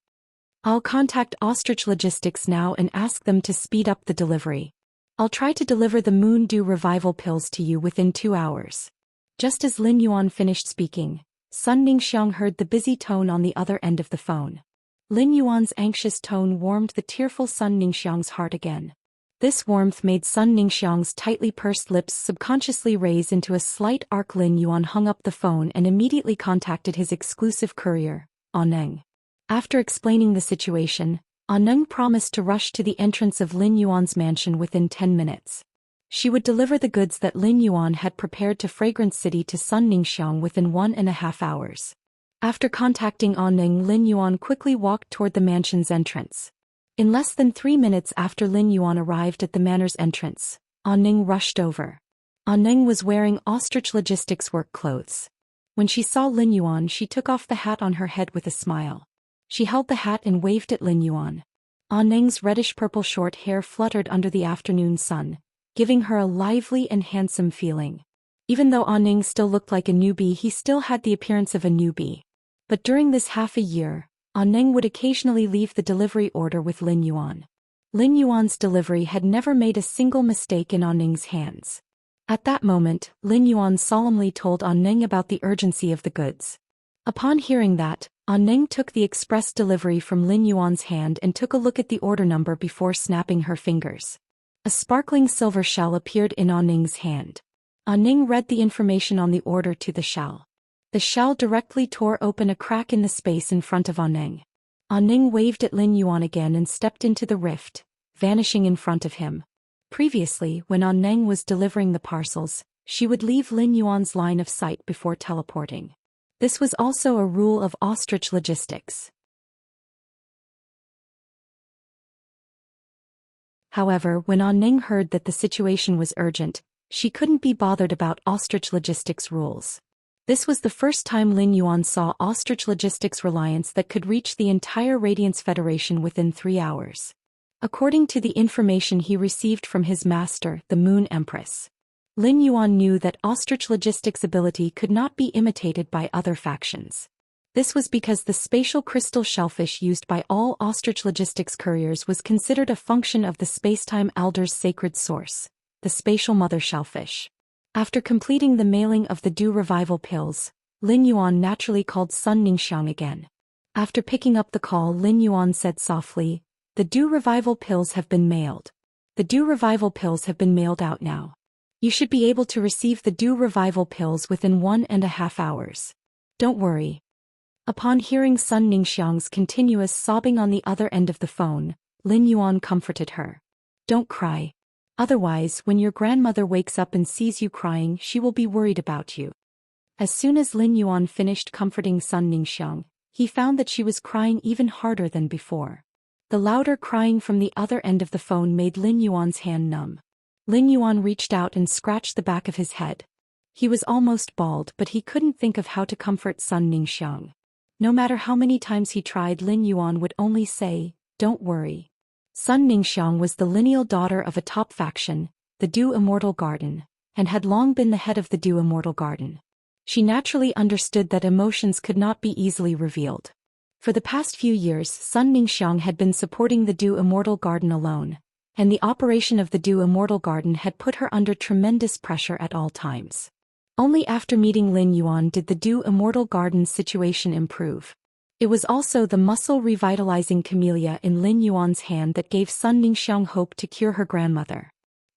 I'll contact Ostrich Logistics now and ask them to speed up the delivery. I'll try to deliver the Moon Dew Revival Pills to you within 2 hours. Just as Lin Yuan finished speaking, Sun Ningxiang heard the busy tone on the other end of the phone. Lin Yuan's anxious tone warmed the tearful Sun Ningxiang's heart again. This warmth made Sun Ningxiang's tightly pursed lips subconsciously raise into a slight arc. Lin Yuan hung up the phone and immediately contacted his exclusive courier, Aneng. After explaining the situation, Aneng promised to rush to the entrance of Lin Yuan's mansion within 10 minutes. She would deliver the goods that Lin Yuan had prepared to Fragrance City to Sun Ningxiang within 1.5 hours. After contacting Aneng, Lin Yuan quickly walked toward the mansion's entrance. In less than 3 minutes after Lin Yuan arrived at the manor's entrance, Aneng rushed over. Aneng was wearing Ostrich Logistics work clothes. When she saw Lin Yuan, she took off the hat on her head with a smile. She held the hat and waved at Lin Yuan. Aneng's reddish-purple short hair fluttered under the afternoon sun, giving her a lively and handsome feeling. Even though Aneng still looked like a newbie, he still had the appearance of a newbie. But during this half a year, Aneng would occasionally leave the delivery order with Lin Yuan. Lin Yuan's delivery had never made a single mistake in Aneng's hands. At that moment, Lin Yuan solemnly told Aneng about the urgency of the goods. Upon hearing that, Aneng took the express delivery from Lin Yuan's hand and took a look at the order number before snapping her fingers. A sparkling silver shell appeared in Aneng's hand. Aneng read the information on the order to the shell. The shell directly tore open a crack in the space in front of Aneng. Aneng waved at Lin Yuan again and stepped into the rift, vanishing in front of him. Previously, when Aneng was delivering the parcels, she would leave Lin Yuan's line of sight before teleporting. This was also a rule of Ostrich Logistics. However, when Aneng heard that the situation was urgent, she couldn't be bothered about Ostrich Logistics rules. This was the first time Lin Yuan saw Ostrich Logistics reliance that could reach the entire Radiance Federation within 3 hours. According to the information he received from his master, the Moon Empress, Lin Yuan knew that Ostrich Logistics' ability could not be imitated by other factions. This was because the spatial crystal shellfish used by all Ostrich Logistics couriers was considered a function of the Spacetime Elder's sacred source, the spatial mother shellfish. After completing the mailing of the Dew Revival Pills, Lin Yuan naturally called Sun Ningxiang again. After picking up the call, Lin Yuan said softly, "The Dew Revival Pills have been mailed. The Dew Revival Pills have been mailed out now. You should be able to receive the Dew Revival Pills within 1.5 hours. Don't worry." Upon hearing Sun Ningxiang's continuous sobbing on the other end of the phone, Lin Yuan comforted her. "Don't cry. Otherwise, when your grandmother wakes up and sees you crying, she will be worried about you." As soon as Lin Yuan finished comforting Sun Ningxiang, he found that she was crying even harder than before. The louder crying from the other end of the phone made Lin Yuan's hand numb. Lin Yuan reached out and scratched the back of his head. He was almost bald, but he couldn't think of how to comfort Sun Ningxiang. No matter how many times he tried, Lin Yuan would only say, "Don't worry." Sun Ningxiang was the lineal daughter of a top faction, the Dew Immortal Garden, and had long been the head of the Dew Immortal Garden. She naturally understood that emotions could not be easily revealed. For the past few years, Sun Ningxiang had been supporting the Dew Immortal Garden alone, and the operation of the Immortal garden had put her under tremendous pressure at all times. Only after meeting Lin Yuan did the Immortal garden's situation improve. It was also the muscle-revitalizing camellia in Lin Yuan's hand that gave Sun Ningxiang hope to cure her grandmother.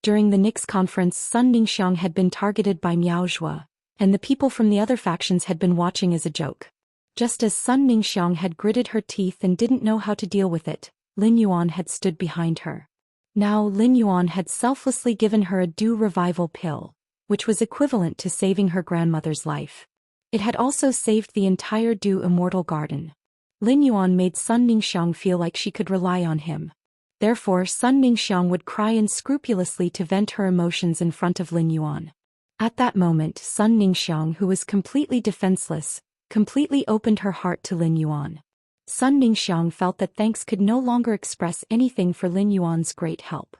During the Nix conference, Sun Ningxiang had been targeted by Miao Zhuo, and the people from the other factions had been watching as a joke. Just as Sun Ningxiang had gritted her teeth and didn't know how to deal with it, Lin Yuan had stood behind her. Now Lin Yuan had selflessly given her a revival pill, which was equivalent to saving her grandmother's life. It had also saved the entire Immortal garden. Lin Yuan made Sun Ningxiang feel like she could rely on him. Therefore Sun Ningxiang would cry unscrupulously to vent her emotions in front of Lin Yuan. At that moment Sun Ningxiang, who was completely defenseless, completely opened her heart to Lin Yuan. Sun Ningxiang felt that thanks could no longer express anything for Lin Yuan's great help.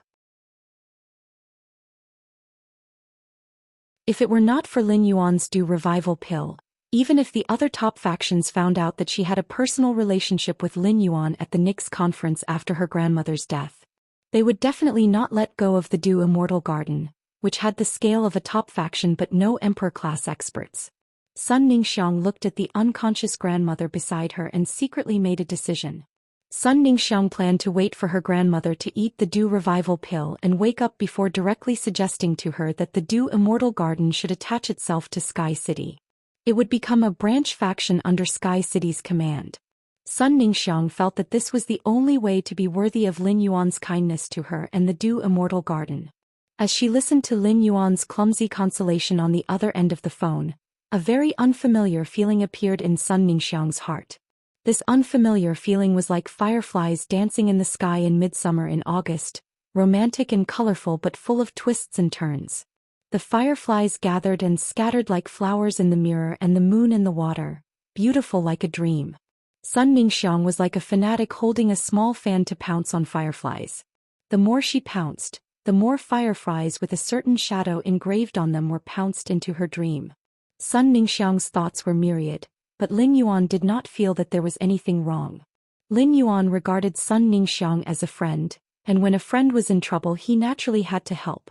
If it were not for Lin Yuan's revival pill, even if the other top factions found out that she had a personal relationship with Lin Yuan at the Nix conference after her grandmother's death, they would definitely not let go of the Immortal garden, which had the scale of a top faction but no emperor-class experts. Sun Ningxiang looked at the unconscious grandmother beside her and secretly made a decision. Sun Ningxiang planned to wait for her grandmother to eat the revival pill and wake up before directly suggesting to her that the Immortal garden should attach itself to Sky City. It would become a branch faction under Sky City's command. Sun Ningxiang felt that this was the only way to be worthy of Lin Yuan's kindness to her and the Immortal garden. As she listened to Lin Yuan's clumsy consolation on the other end of the phone, a very unfamiliar feeling appeared in Sun Ningxiang's heart. This unfamiliar feeling was like fireflies dancing in the sky in midsummer in August, romantic and colorful but full of twists and turns. The fireflies gathered and scattered like flowers in the mirror and the moon in the water, beautiful like a dream. Sun Ningxiang was like a fanatic holding a small fan to pounce on fireflies. The more she pounced, the more fireflies with a certain shadow engraved on them were pounced into her dream. Sun Ningxiang's thoughts were myriad, but Lin Yuan did not feel that there was anything wrong. Lin Yuan regarded Sun Ningxiang as a friend, and when a friend was in trouble he naturally had to help.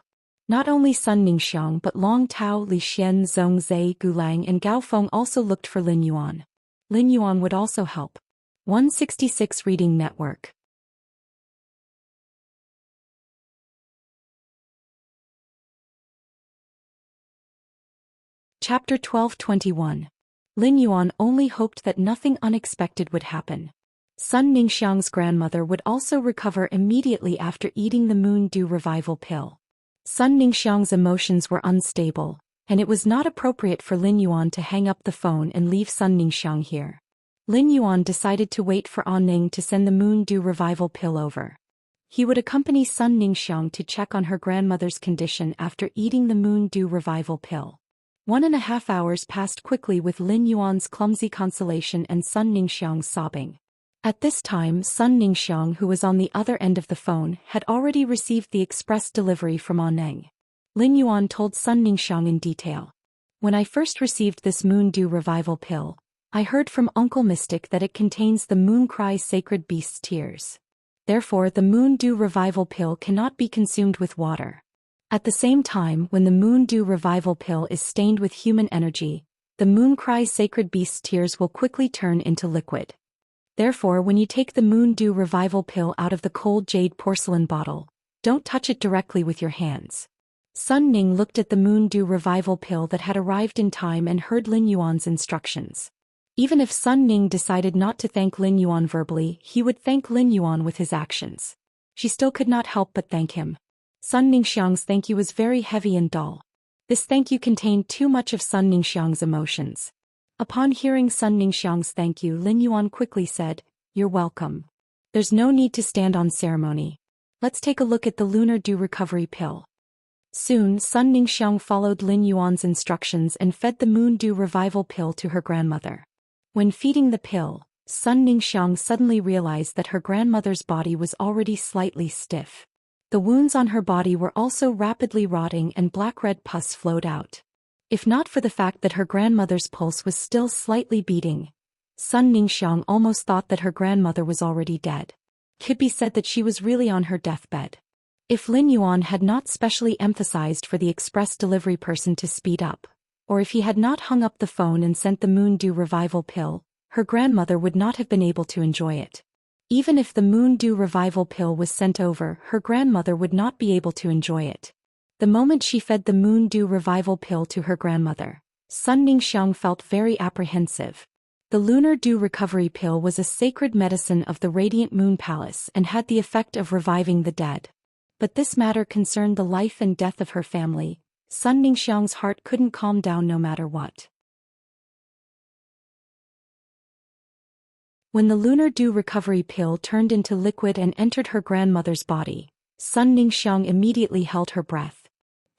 Not only Sun Ningxiang but Long Tao, Li Xian, Zhong Zhe, Gulang and Gao Feng also looked for Lin Yuan. Lin Yuan would also help. 166 Reading Network. Chapter 1221. Lin Yuan only hoped that nothing unexpected would happen. Sun Ningxiang's grandmother would also recover immediately after eating the Moon Dew Revival pill. Sun Ningxiang's emotions were unstable, and it was not appropriate for Lin Yuan to hang up the phone and leave Sun Ningxiang here. Lin Yuan decided to wait for Ning to send the Moon Dew Revival pill over. He would accompany Sun Ningxiang to check on her grandmother's condition after eating the Moon Dew Revival pill. 1.5 hours passed quickly with Lin Yuan's clumsy consolation and Sun Ningxiang's sobbing. At this time Sun Ningxiang, who was on the other end of the phone, had already received the express delivery from Ning. Lin Yuan told Sun Ningxiang in detail. When I first received this Moon Dew Revival pill, I heard from Uncle Mystic that it contains the Moon Cry's sacred beast's tears. Therefore the Moon Dew Revival pill cannot be consumed with water. At the same time, when the Moon Dew Revival pill is stained with human energy, the Moon Cry's sacred beast's tears will quickly turn into liquid. Therefore, when you take the Moon Dew Revival pill out of the cold jade porcelain bottle, don't touch it directly with your hands. Sun Ning looked at the Moon Dew Revival pill that had arrived in time and heard Lin Yuan's instructions. Even if Sun Ning decided not to thank Lin Yuan verbally, he would thank Lin Yuan with his actions. She still could not help but thank him. Sun Ningxiang's thank you was very heavy and dull. This thank you contained too much of Sun Ningxiang's emotions. Upon hearing Sun Ningxiang's thank you, Lin Yuan quickly said, "You're welcome. There's no need to stand on ceremony. Let's take a look at the Lunar Dew Recovery pill." Soon Sun Ningxiang followed Lin Yuan's instructions and fed the Moon Dew Revival pill to her grandmother. When feeding the pill, Sun Ningxiang suddenly realized that her grandmother's body was already slightly stiff. The wounds on her body were also rapidly rotting and black-red pus flowed out. If not for the fact that her grandmother's pulse was still slightly beating, Sun Ningxiang almost thought that her grandmother was already dead. Could be said that she was really on her deathbed. If Lin Yuan had not specially emphasized for the express delivery person to speed up, or if he had not hung up the phone and sent the Moon Dew Revival pill, her grandmother would not have been able to enjoy it. Even if the Moon Dew Revival pill was sent over, her grandmother would not be able to enjoy it. The moment she fed the Moon Dew Revival pill to her grandmother, Sun Ningxiang felt very apprehensive. The Lunar Dew Recovery Pill was a sacred medicine of the Radiant Moon Palace and had the effect of reviving the dead. But this matter concerned the life and death of her family. Sun Ningxiang's heart couldn't calm down no matter what. When the Lunar Dew Recovery Pill turned into liquid and entered her grandmother's body, Sun Ningxiang immediately held her breath.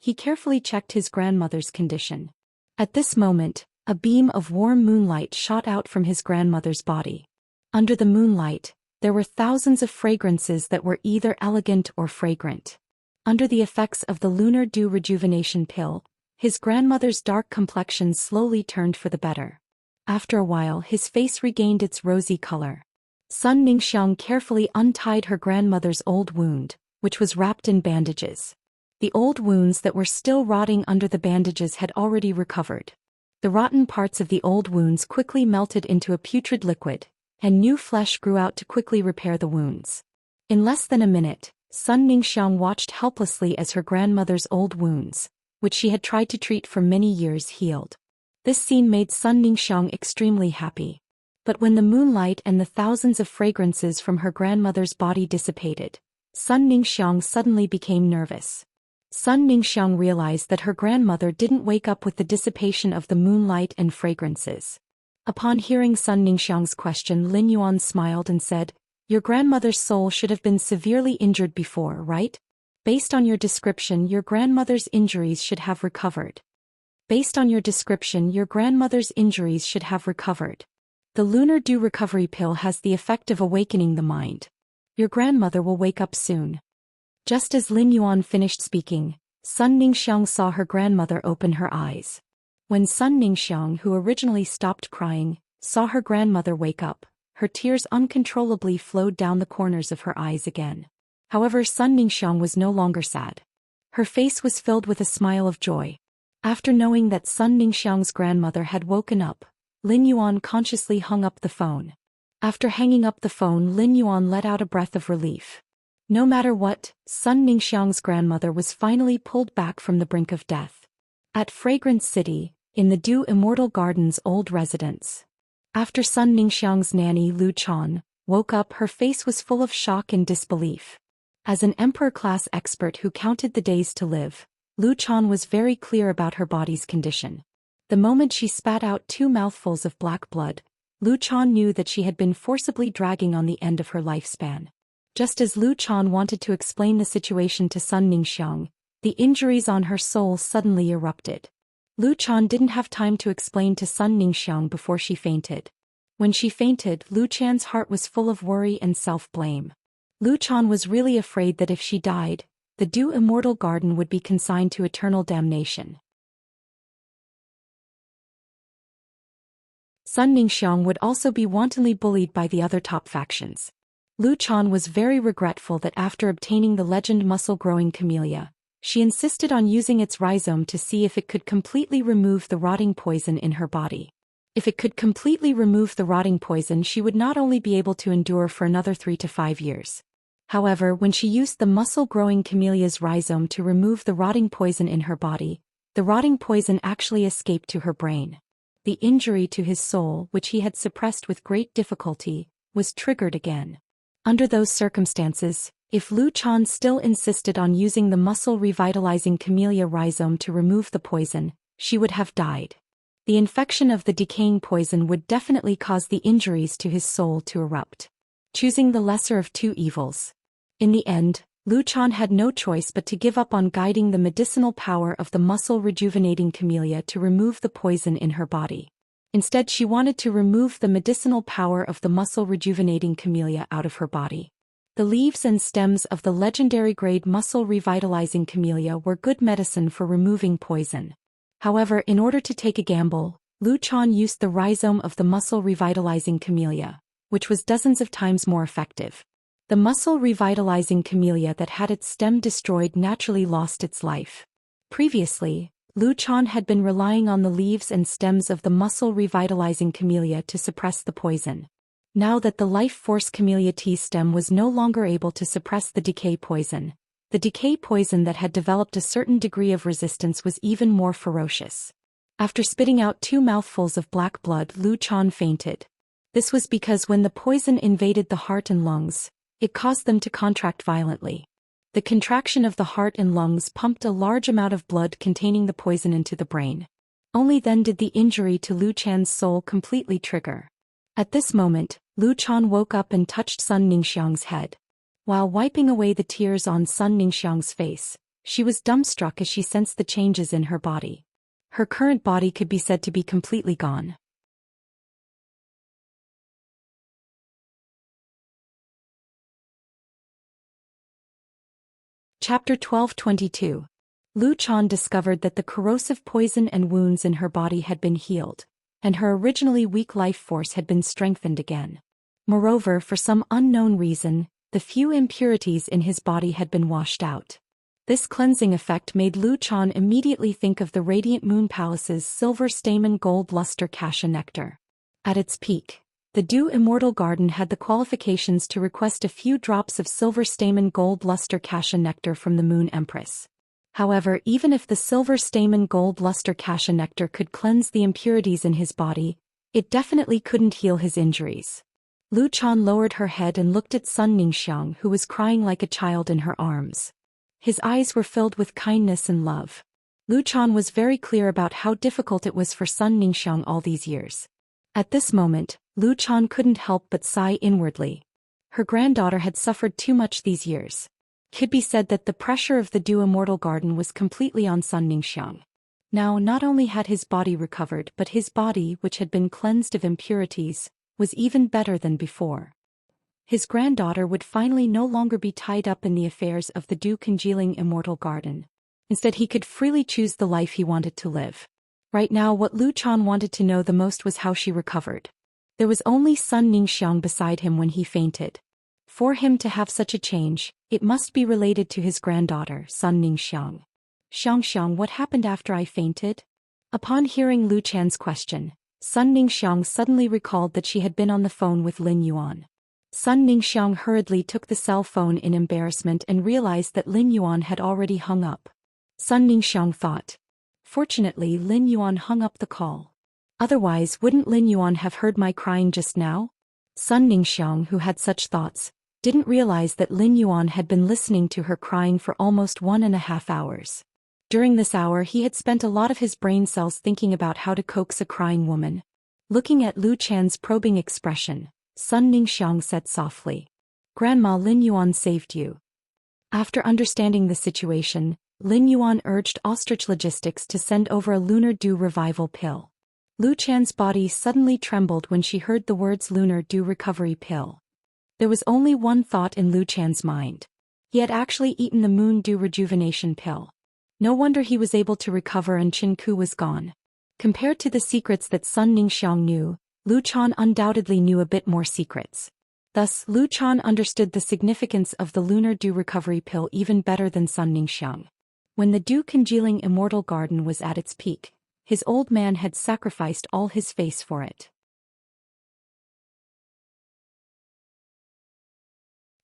He carefully checked his grandmother's condition. At this moment, a beam of warm moonlight shot out from his grandmother's body. Under the moonlight, there were thousands of fragrances that were either elegant or fragrant. Under the effects of the Lunar Dew Rejuvenation Pill, his grandmother's dark complexion slowly turned for the better. After a while, his face regained its rosy color. Sun Ningxiang carefully untied her grandmother's old wound, which was wrapped in bandages. The old wounds that were still rotting under the bandages had already recovered. The rotten parts of the old wounds quickly melted into a putrid liquid, and new flesh grew out to quickly repair the wounds. In less than a minute, Sun Ningxiang watched helplessly as her grandmother's old wounds, which she had tried to treat for many years, healed. This scene made Sun Ningxiang extremely happy. But when the moonlight and the thousands of fragrances from her grandmother's body dissipated, Sun Ningxiang suddenly became nervous. Sun Ningxiang realized that her grandmother didn't wake up with the dissipation of the moonlight and fragrances. Upon hearing Sun Ningxiang's question, Lin Yuan smiled and said, "Your grandmother's soul should have been severely injured before, right? Based on your description, your grandmother's injuries should have recovered. Based on your description, your grandmother's injuries should have recovered. The Lunar Dew Recovery Pill has the effect of awakening the mind. Your grandmother will wake up soon." Just as Lin Yuan finished speaking, Sun Ningxiang saw her grandmother open her eyes. When Sun Ningxiang, who originally stopped crying, saw her grandmother wake up, her tears uncontrollably flowed down the corners of her eyes again. However, Sun Ningxiang was no longer sad. Her face was filled with a smile of joy. After knowing that Sun Ningxiang's grandmother had woken up, Lin Yuan consciously hung up the phone. After hanging up the phone, Lin Yuan let out a breath of relief. No matter what, Sun Ningxiang's grandmother was finally pulled back from the brink of death. At Fragrance City, in the Dew Immortal Garden's old residence. After Sun Ningxiang's nanny Lu Chan woke up, her face was full of shock and disbelief. As an emperor-class expert who counted the days to live, Lu Chan was very clear about her body's condition. The moment she spat out 2 mouthfuls of black blood, Lu Chan knew that she had been forcibly dragging on the end of her lifespan. Just as Lu Chan wanted to explain the situation to Sun Ningxiang, the injuries on her soul suddenly erupted. Lu Chan didn't have time to explain to Sun Ningxiang before she fainted. When she fainted, Lu Chan's heart was full of worry and self-blame. Lu Chan was really afraid that if she died, the Dew Immortal Garden would be consigned to eternal damnation. Sun Ningxiang would also be wantonly bullied by the other top factions. Lu Chan was very regretful that after obtaining the legend muscle-growing camellia, she insisted on using its rhizome to see if it could completely remove the rotting poison in her body. If it could completely remove the rotting poison, she would not only be able to endure for another 3 to 5 years. However, when she used the muscle-growing camellia's rhizome to remove the rotting poison in her body, the rotting poison actually escaped to her brain. The injury to his soul, which he had suppressed with great difficulty, was triggered again. Under those circumstances, if Lu Chan still insisted on using the muscle-revitalizing camellia rhizome to remove the poison, she would have died. The infection of the decaying poison would definitely cause the injuries to his soul to erupt. Choosing the lesser of 2 evils. In the end, Lu Chan had no choice but to give up on guiding the medicinal power of the muscle-rejuvenating camellia to remove the poison in her body. Instead, she wanted to remove the medicinal power of the muscle-rejuvenating camellia out of her body. The leaves and stems of the legendary-grade muscle-revitalizing camellia were good medicine for removing poison. However, in order to take a gamble, Lu Chan used the rhizome of the muscle-revitalizing camellia, which was dozens of times more effective. The muscle-revitalizing camellia that had its stem destroyed naturally lost its life. Previously, Lu Qian had been relying on the leaves and stems of the muscle-revitalizing camellia to suppress the poison. Now that the life force camellia tea stem was no longer able to suppress the decay poison that had developed a certain degree of resistance was even more ferocious. After spitting out 2 mouthfuls of black blood, Lu Qian fainted. This was because when the poison invaded the heart and lungs, it caused them to contract violently. The contraction of the heart and lungs pumped a large amount of blood containing the poison into the brain. Only then did the injury to Lu Qian's soul completely trigger. At this moment, Lu Qian woke up and touched Sun Ningxiang's head. While wiping away the tears on Sun Ningxiang's face, she was dumbstruck as she sensed the changes in her body. Her current body could be said to be completely gone. Chapter 12:22. Lu Qian discovered that the corrosive poison and wounds in her body had been healed, and her originally weak life force had been strengthened again. Moreover, for some unknown reason, the few impurities in his body had been washed out. This cleansing effect made Lu Qian immediately think of the Radiant Moon Palace's silver stamen gold luster cassia nectar. At its peak, the Dew Immortal Garden had the qualifications to request a few drops of silver stamen gold luster cassia nectar from the Moon Empress. However, even if the silver stamen gold luster cassia nectar could cleanse the impurities in his body, it definitely couldn't heal his injuries. Lu Qian lowered her head and looked at Sun Ningxiang, who was crying like a child in her arms. His eyes were filled with kindness and love. Lu Qian was very clear about how difficult it was for Sun Ningxiang all these years. At this moment, Lu Qian couldn't help but sigh inwardly. Her granddaughter had suffered too much these years. It could be said that the pressure of the Dew Immortal Garden was completely on Sun Ningxiang. Now not only had his body recovered, but his body, which had been cleansed of impurities, was even better than before. His granddaughter would finally no longer be tied up in the affairs of the dew-congealing Immortal Garden. Instead, he could freely choose the life he wanted to live. Right now, what Lu Qian wanted to know the most was how she recovered. There was only Sun Ningxiang beside him when he fainted. For him to have such a change, it must be related to his granddaughter, Sun Ningxiang. Xianxia, what happened after I fainted? Upon hearing Lu Qian's question, Sun Ningxiang suddenly recalled that she had been on the phone with Lin Yuan. Sun Ningxiang hurriedly took the cell phone in embarrassment and realized that Lin Yuan had already hung up. Sun Ningxiang thought. Fortunately, Lin Yuan hung up the call. Otherwise, wouldn't Lin Yuan have heard my crying just now? Sun Ningxiang, who had such thoughts, didn't realize that Lin Yuan had been listening to her crying for almost 1.5 hours. During this hour, he had spent a lot of his brain cells thinking about how to coax a crying woman. Looking at Lu Qian's probing expression, Sun Ningxiang said softly, "Grandma, Lin Yuan saved you." After understanding the situation, Lin Yuan urged Ostrich Logistics to send over a lunar dew revival pill. Lu Qian's body suddenly trembled when she heard the words lunar dew recovery pill. There was only one thought in Lu Qian's mind. He had actually eaten the moon dew rejuvenation pill. No wonder he was able to recover and Qin Ku was gone. Compared to the secrets that Sun Ningxiang knew, Lu Qian undoubtedly knew a bit more secrets. Thus, Lu Qian understood the significance of the lunar dew recovery pill even better than Sun Ningxiang. When the dew-congealing Immortal Garden was at its peak, his old man had sacrificed all his face for it.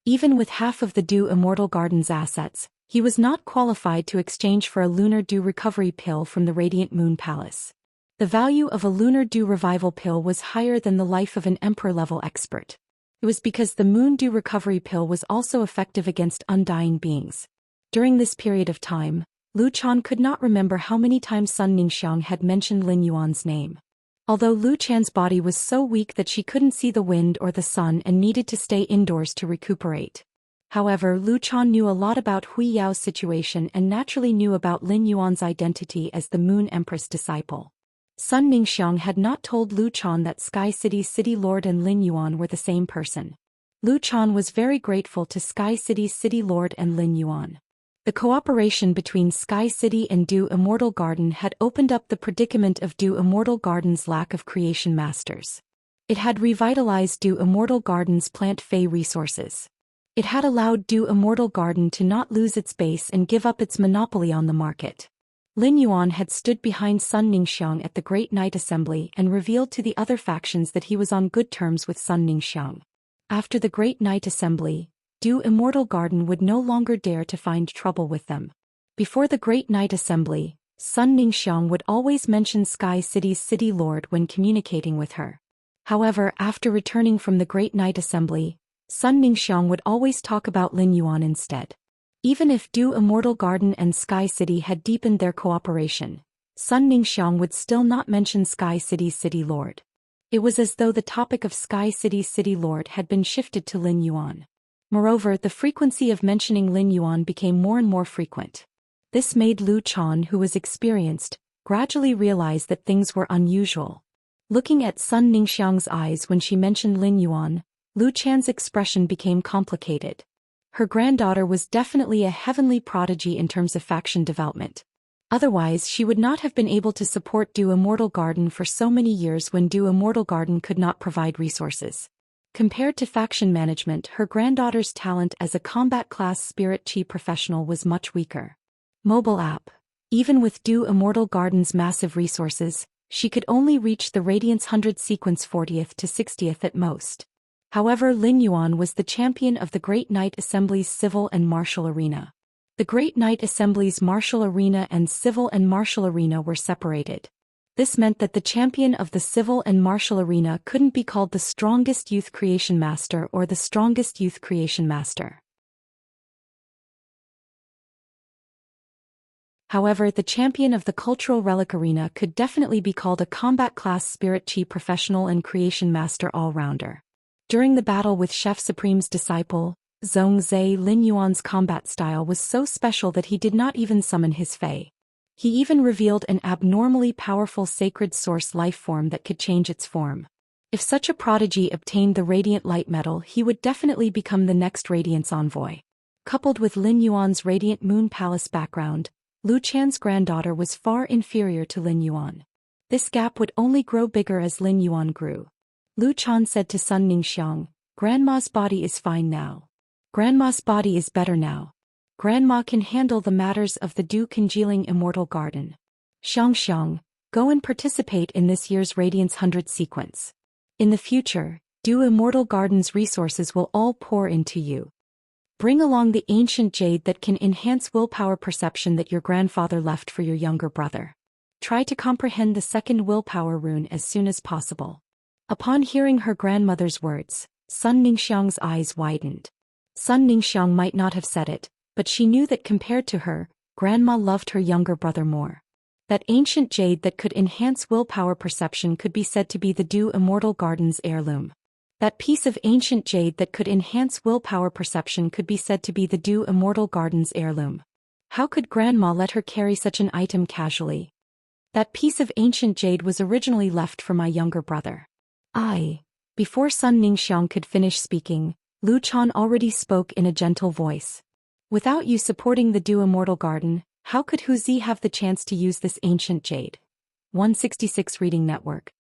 Even with half of the Dew Immortal Garden's assets, he was not qualified to exchange for a lunar dew recovery pill from the Radiant Moon Palace. The value of a lunar dew revival pill was higher than the life of an emperor-level expert. It was because the moon dew recovery pill was also effective against undying beings. During this period of time, Lu Qian could not remember how many times Sun Ningxiang had mentioned Lin Yuan's name. Although Lu Qian's body was so weak that she couldn't see the wind or the sun and needed to stay indoors to recuperate. However, Lu Qian knew a lot about Hui Yao's situation and naturally knew about Lin Yuan's identity as the Moon Empress disciple. Sun Ningxiang had not told Lu Qian that Sky City's City Lord and Lin Yuan were the same person. Lu Qian was very grateful to Sky City's City Lord and Lin Yuan. The cooperation between Sky City and Dew Immortal Garden had opened up the predicament of Dew Immortal Garden's lack of creation masters. It had revitalized Dew Immortal Garden's plant-fey resources. It had allowed Du Immortal Garden to not lose its base and give up its monopoly on the market. Lin Yuan had stood behind Sun Ningxiang at the Great Night Assembly and revealed to the other factions that he was on good terms with Sun Ningxiang. After the Great Night Assembly, Du Immortal Garden would no longer dare to find trouble with them. Before the Great Night Assembly, Sun Ningxiang would always mention Sky City's City Lord when communicating with her. However, after returning from the Great Night Assembly, Sun Ningxiang would always talk about Lin Yuan instead. Even if Du Immortal Garden and Sky City had deepened their cooperation, Sun Ningxiang would still not mention Sky City's City Lord. It was as though the topic of Sky City's City Lord had been shifted to Lin Yuan. Moreover, the frequency of mentioning Lin Yuan became more and more frequent. This made Lu Chan, who was experienced, gradually realize that things were unusual. Looking at Sun Ningxiang's eyes when she mentioned Lin Yuan, Lu Chan's expression became complicated. Her granddaughter was definitely a heavenly prodigy in terms of faction development. Otherwise, she would not have been able to support Du Immortal Garden for so many years when Du Immortal Garden could not provide resources. Compared to faction management, her granddaughter's talent as a combat class spirit chi professional was much weaker. Mobile app. Even with Du Immortal Garden's massive resources, she could only reach the Radiance 100 sequence 40th to 60th at most. However, Lin Yuan was the champion of the Great Night Assembly's Civil and Martial Arena. The Great Night Assembly's Martial Arena and Civil and Martial Arena were separated. This meant that the champion of the Civil and Martial Arena couldn't be called the strongest youth creation master or the strongest youth creation master. However, the champion of the Cultural Relic Arena could definitely be called a combat class spirit chi professional and creation master all-rounder. During the battle with Chef Supreme's disciple, Zhongzhe, Lin Yuan's combat style was so special that he did not even summon his Fei. He even revealed an abnormally powerful sacred source life form that could change its form. If such a prodigy obtained the Radiant Light Medal, he would definitely become the next Radiance Envoy. Coupled with Lin Yuan's Radiant Moon Palace background, Lu Chan's granddaughter was far inferior to Lin Yuan. This gap would only grow bigger as Lin Yuan grew. Lu Chan said to Sun Ningxiang, "Grandma's body is fine now. Grandma's body is better now. Grandma can handle the matters of the Du congealing Immortal Garden. Xianxia, go and participate in this year's Radiance 100 sequence. In the future, Du Immortal Garden's resources will all pour into you. Bring along the ancient jade that can enhance willpower perception that your grandfather left for your younger brother. Try to comprehend the second willpower rune as soon as possible." Upon hearing her grandmother's words, Sun Ningxiang's eyes widened. Sun Ningxiang might not have said it, but she knew that compared to her, grandma loved her younger brother more. That ancient jade that could enhance willpower perception could be said to be the Du Immortal Garden's heirloom. That piece of ancient jade that could enhance willpower perception could be said to be the Du Immortal Garden's heirloom. How could grandma let her carry such an item casually? That piece of ancient jade was originally left for my younger brother. Before Sun Ningxiang could finish speaking, Lu Chan already spoke in a gentle voice. Without you supporting the Du Immortal Garden, how could Hu Zi have the chance to use this ancient jade? 166 Reading Network.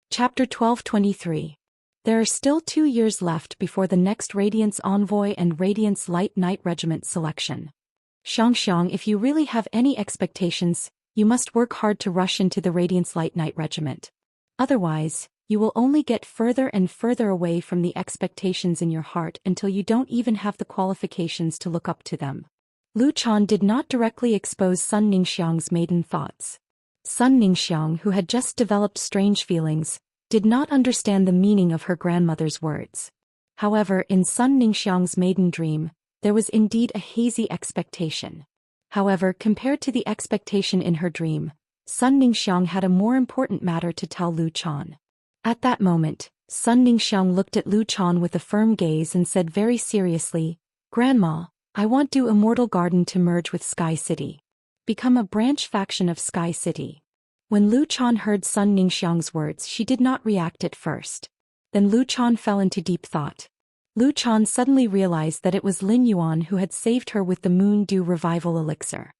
Chapter 1223. There are still 2 years left before the next Radiance Envoy and Radiance Light Knight Regiment selection. Xianxia, if you really have any expectations, you must work hard to rush into the Radiance Light Knight Regiment. Otherwise, you will only get further and further away from the expectations in your heart until you don't even have the qualifications to look up to them. Lu Chan did not directly expose Sun Ningxiang's maiden thoughts. Sun Ningxiang, who had just developed strange feelings, did not understand the meaning of her grandmother's words. However, in Sun Ningxiang's maiden dream, there was indeed a hazy expectation. However, compared to the expectation in her dream, Sun Ningxiang had a more important matter to tell Lu Chan. At that moment, Sun Ningxiang looked at Lu Chan with a firm gaze and said very seriously, "Grandma, I want Du Immortal Garden to merge with Sky City. Become a branch faction of Sky City." When Lu Chan heard Sun Ningxiang's words, she did not react at first. Then Lu Chan fell into deep thought. Lu Chan suddenly realized that it was Lin Yuan who had saved her with the Moon Dew Revival Elixir.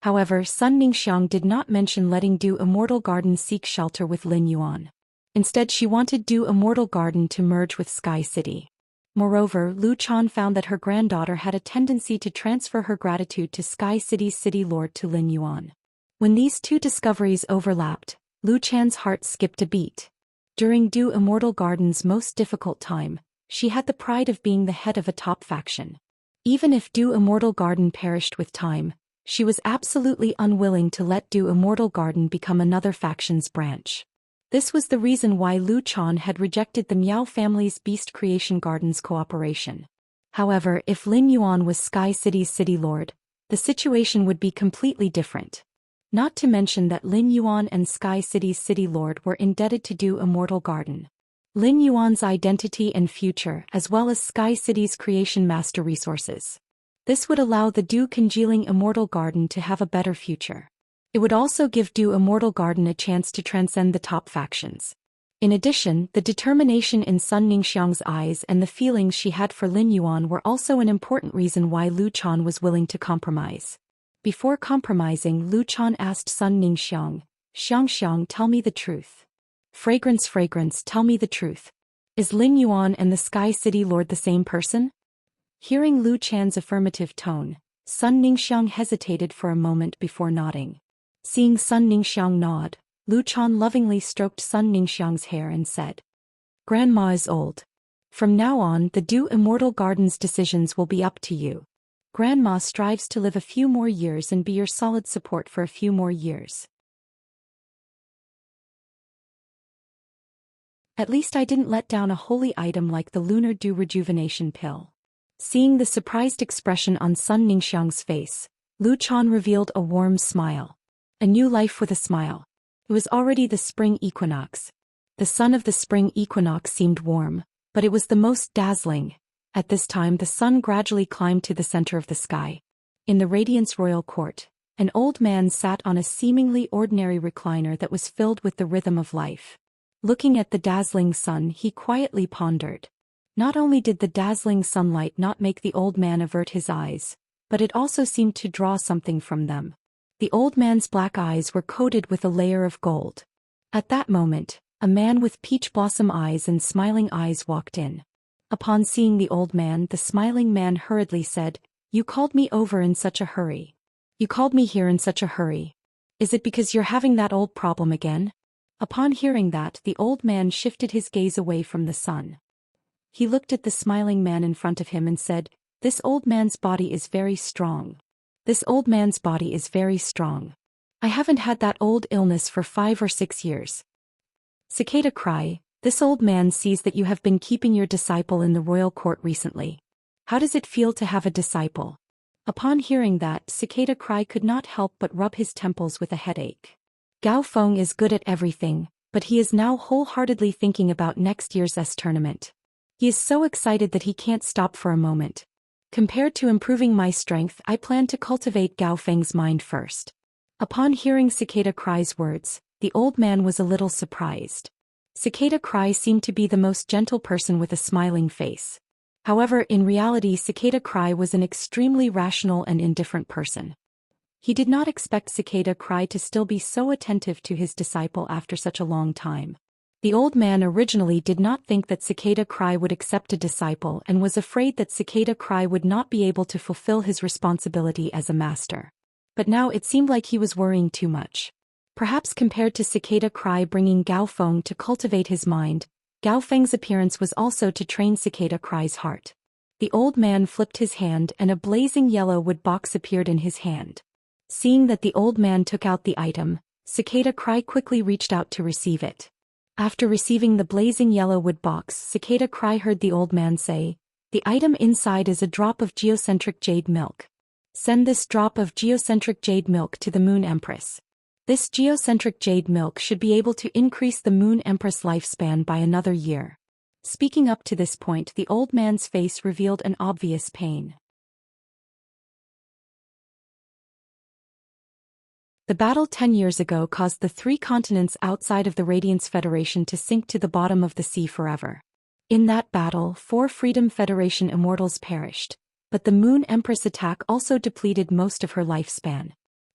However, Sun Ningxiang did not mention letting Du Immortal Garden seek shelter with Lin Yuan. Instead, she wanted Du Immortal Garden to merge with Sky City. Moreover, Lu Chan found that her granddaughter had a tendency to transfer her gratitude to Sky City's city lord to Lin Yuan. When these two discoveries overlapped, Lu Chan's heart skipped a beat. During Du Immortal Garden's most difficult time, she had the pride of being the head of a top faction. Even if Du Immortal Garden perished with time, she was absolutely unwilling to let Du Immortal Garden become another faction's branch. This was the reason why Lu Chan had rejected the Miao family's Beast Creation Garden's cooperation. However, if Lin Yuan was Sky City's city lord, the situation would be completely different. Not to mention that Lin Yuan and Sky City's city lord were indebted to Du Immortal Garden. Lin Yuan's identity and future, as well as Sky City's creation master resources. This would allow the Du congealing Immortal Garden to have a better future. It would also give Du Immortal Garden a chance to transcend the top factions. In addition, the determination in Sun Ningxiang's eyes and the feelings she had for Lin Yuan were also an important reason why Lu Chan was willing to compromise. Before compromising, Lu Chan asked Sun Ningxiang, "Xianxia, tell me the truth. Fragrance, tell me the truth. Is Lin Yuan and the Sky City Lord the same person?" Hearing Lu Chan's affirmative tone, Sun Ningxiang hesitated for a moment before nodding. Seeing Sun Ningxiang nod, Lu Chan lovingly stroked Sun Ningxiang's hair and said, "Grandma is old. From now on, the Du Immortal Garden's decisions will be up to you. Grandma strives to live a few more years and be your solid support for a few more years. At least I didn't let down a holy item like the Lunar Dew Rejuvenation Pill." Seeing the surprised expression on Sun Ningxiang's face, Lu Chan revealed a warm smile. A new life with a smile. It was already the spring equinox. The sun of the spring equinox seemed warm, but it was the most dazzling. At this time the sun gradually climbed to the center of the sky. In the Radiance Royal Court, an old man sat on a seemingly ordinary recliner that was filled with the rhythm of life. Looking at the dazzling sun, he quietly pondered. Not only did the dazzling sunlight not make the old man avert his eyes, but it also seemed to draw something from them. The old man's black eyes were coated with a layer of gold. At that moment, a man with peach blossom eyes and smiling eyes walked in. Upon seeing the old man, the smiling man hurriedly said, "You called me over in such a hurry. You called me here in such a hurry. Is it because you're having that old problem again?" Upon hearing that, the old man shifted his gaze away from the sun. He looked at the smiling man in front of him and said, "This old man's body is very strong. This old man's body is very strong. I haven't had that old illness for 5 or 6 years. Cicada cry, this old man sees that you have been keeping your disciple in the royal court recently. How does it feel to have a disciple?" Upon hearing that, Cicada cry could not help but rub his temples with a headache. Gao Feng is good at everything, but he is now wholeheartedly thinking about next year's tournament. He is so excited that he can't stop for a moment. Compared to improving my strength, I plan to cultivate Gao Feng's mind first. Upon hearing Cicada Cry's words, the old man was a little surprised. Cicada Cry seemed to be the most gentle person with a smiling face. However, in reality, Cicada Cry was an extremely rational and indifferent person. He did not expect Cicada Cry to still be so attentive to his disciple after such a long time. The old man originally did not think that Cicada Cry would accept a disciple and was afraid that Cicada Cry would not be able to fulfill his responsibility as a master. But now it seemed like he was worrying too much. Perhaps compared to Cicada Cry bringing Gao Feng to cultivate his mind, Gao Feng's appearance was also to train Cicada Cry's heart. The old man flipped his hand and a blazing yellow wood box appeared in his hand. Seeing that the old man took out the item, Cicada Cry quickly reached out to receive it. After receiving the blazing yellow wood box, Cicada Cry heard the old man say, "The item inside is a drop of geocentric jade milk. Send this drop of geocentric jade milk to the Moon Empress. This geocentric jade milk should be able to increase the Moon Empress lifespan by another year." Speaking up to this point, the old man's face revealed an obvious pain. The battle 10 years ago caused the 3 continents outside of the Radiance Federation to sink to the bottom of the sea forever. In that battle, 4 Freedom Federation immortals perished, but the Moon Empress attack also depleted most of her lifespan.